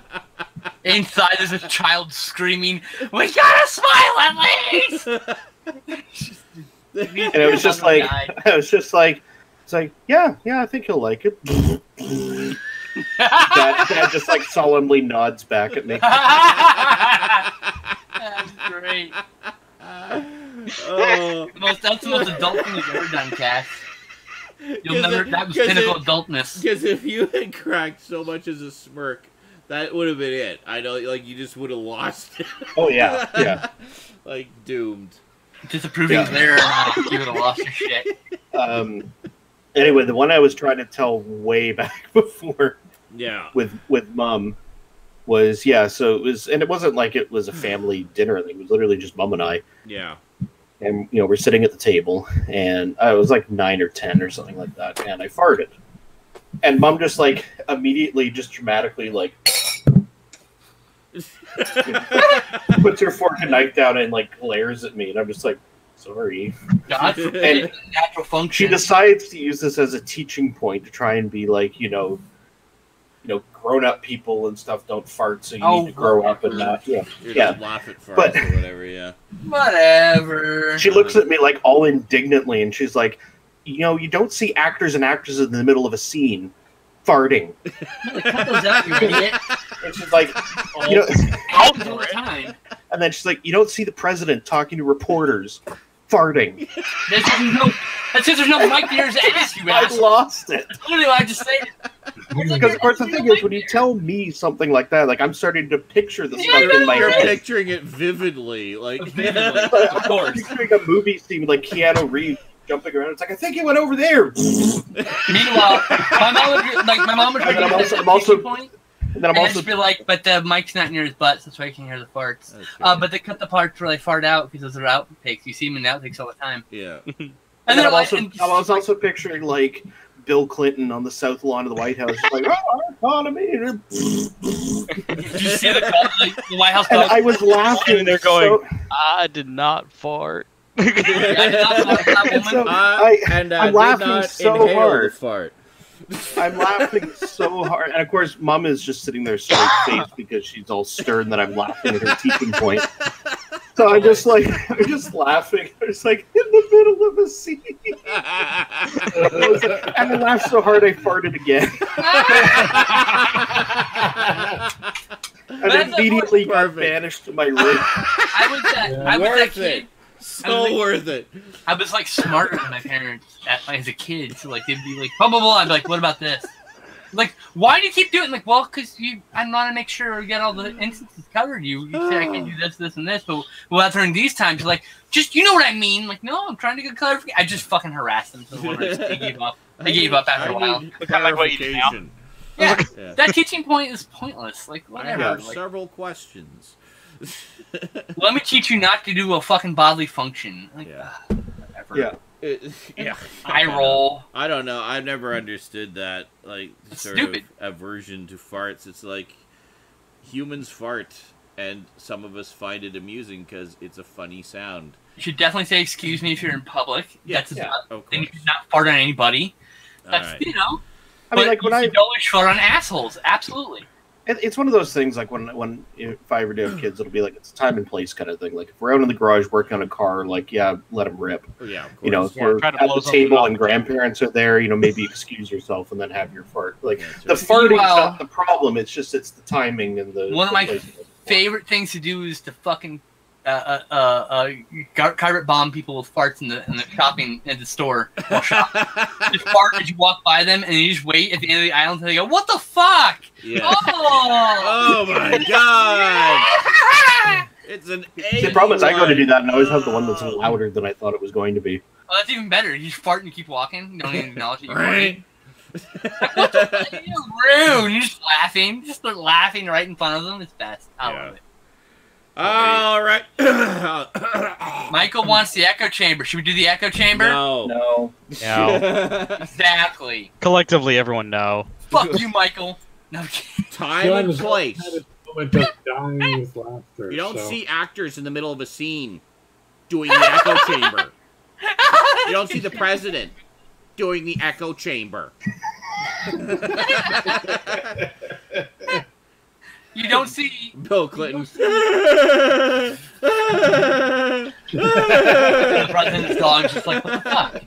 Inside there's a child screaming, "We gotta smile at least!" And it was just like, it's like, yeah, I think he'll like it. Dad just like solemnly nods back at me. That's great. That's the most adult thing you've ever done, Cass. That was pinnacle adultness. Because if you had cracked so much as a smirk, that would have been it. I know, like, you just would have lost it. Oh, yeah. Like, doomed. Disapproving there, you would have lost your shit. Anyway, the one I was trying to tell way back before, with Mom, was so it was, and it wasn't like it was a family dinner. It was literally just Mom and I. Yeah. And we're sitting at the table, and I was like 9 or 10 or something like that, and I farted, and Mom just like immediately, just dramatically like puts her fork and knife down and like glares at me, and I'm just like, sorry. God forbid, natural function. She decides to use this as a teaching point to try and be like, grown-up people and stuff don't fart, so you need to grow up and not. You're just laugh at farts or whatever. Yeah. Whatever. She looks at me like all indignantly, and she's like, you don't see actors and actresses in the middle of a scene farting. Cut those out, you idiot. And she's like, all the time. And then she's like, you don't see the president talking to reporters farting. That's because there's no mic near his ass, you I asshole. lost it. Literally, I just say it. Because, of course, the thing is, when you tell me something like that, like, I'm starting to picture the stuff in my You're head. picturing it vividly. Like, Of I'm course. picturing a movie scene with, like, Keanu Reeves jumping around. It's like, I think he went over there. Meanwhile, my mom would And then I'm also just be like, but the mic's not near his butt, so that's why you can hear the farts. Okay. But they cut the parts where they fart out because those are outtakes. You see them in outtakes all the time. Yeah. And then I was also picturing, like, Bill Clinton on the south lawn of the White House, just like, our economy. Did you see the White House? And I was laughing. And they're going, I did not fart. I'm laughing so hard. Fart. I'm laughing so hard. And of course, Mom is just sitting there straight faced because she's all stern that I'm laughing at her teaching point. So I'm just laughing. I was like, in the middle of a scene. And I laughed so hard I farted again. And immediately got banished to my room. I was that kid. So worth it. I was like smarter than my parents as a kid. So like they'd be like, blah blah blah. I'd be like, what about this? Like, why do you keep doing it? Like, well, because I want to make sure we get all the instances covered. You say I can do this, this, and this, but during these times, you're like, just you know what I mean? Like, no, I'm trying to get clarification. I just fucking harassed them to the point where they gave up. They gave up after a while. Kind of like what you do now. Yeah, that teaching point is pointless. Like, whatever. I have several questions. Let me teach you not to do a fucking bodily function. Like, whatever. Yeah. I roll. I don't know. I've never understood that. Like, sort stupid. of aversion to farts. It's like humans fart, and some of us find it amusing because it's a funny sound. You should definitely say excuse me if you're in public. That's about. Of Then you course. should not fart on anybody. That's All right. you know. I mean, but like, when you should always fart on assholes. Absolutely. It's one of those things, like, when if I ever do have kids, it'll be like, it's a time and place kind of thing. Like, if we're out in the garage working on a car, like, yeah, let them rip. Oh, yeah, of course. You know, if we're at the table and grandparents are there, maybe excuse yourself and then have your fart. Like, the farting's not the problem. It's just, it's the timing and the... One of my favorite things to do is to fucking carpet bomb people with farts in the shopping in the store. Just fart as you walk by them, and you just wait at the end of the aisle until they go, "What the fuck?" Yeah. Oh my god! It's an alien. The problem is, I go to do that, and I always have the one that's louder than I thought it was going to be. Well, that's even better. You just fart and you keep walking. You don't even acknowledge it. Right. You're rude. You're just laughing. Just start laughing right in front of them. It's best. I love it. All right. Michael wants the echo chamber. Should we do the echo chamber? No. No. Exactly. Collectively, everyone no. Fuck you, Michael. No. Time and place. Dying with laughter, You don't see actors in the middle of a scene doing the echo chamber. You don't see the president doing the echo chamber. You don't see Bill Clinton. the president's dog's just like, what the fuck?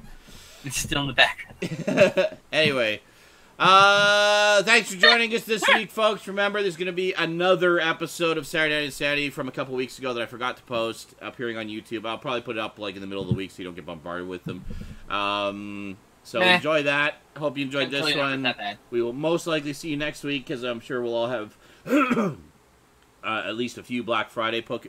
It's still in the background. Anyway, thanks for joining us this week, folks. Remember, there's going to be another episode of Saturday Night InSaNiTy from a couple weeks ago that I forgot to post, appearing on YouTube. I'll probably put it up like in the middle of the week so you don't get bombarded with them. So enjoy that. Hope you enjoyed this one. We will most likely see you next week because I'm sure we'll all have at least a few Black Friday poke-ups?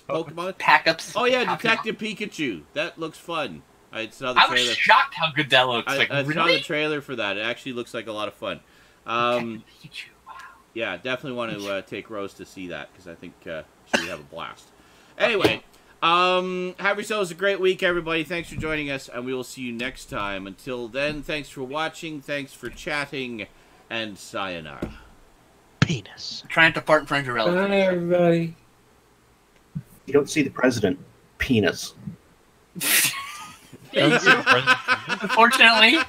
Pokemon? Pack-ups. Oh, yeah, Detective Pikachu. That looks fun. I saw the I trailer. was shocked how good that looks. I really? saw the trailer for that. It actually looks like a lot of fun. Pikachu, wow. Yeah, definitely want to take Rose to see that because I think she would have a blast. Anyway, have yourselves a great week, everybody. Thanks for joining us, and we will see you next time. Until then, thanks for watching, thanks for chatting, and sayonara. Penis. I'm trying to fart in front of your relative. Bye, everybody. You don't see the president. Penis. Unfortunately.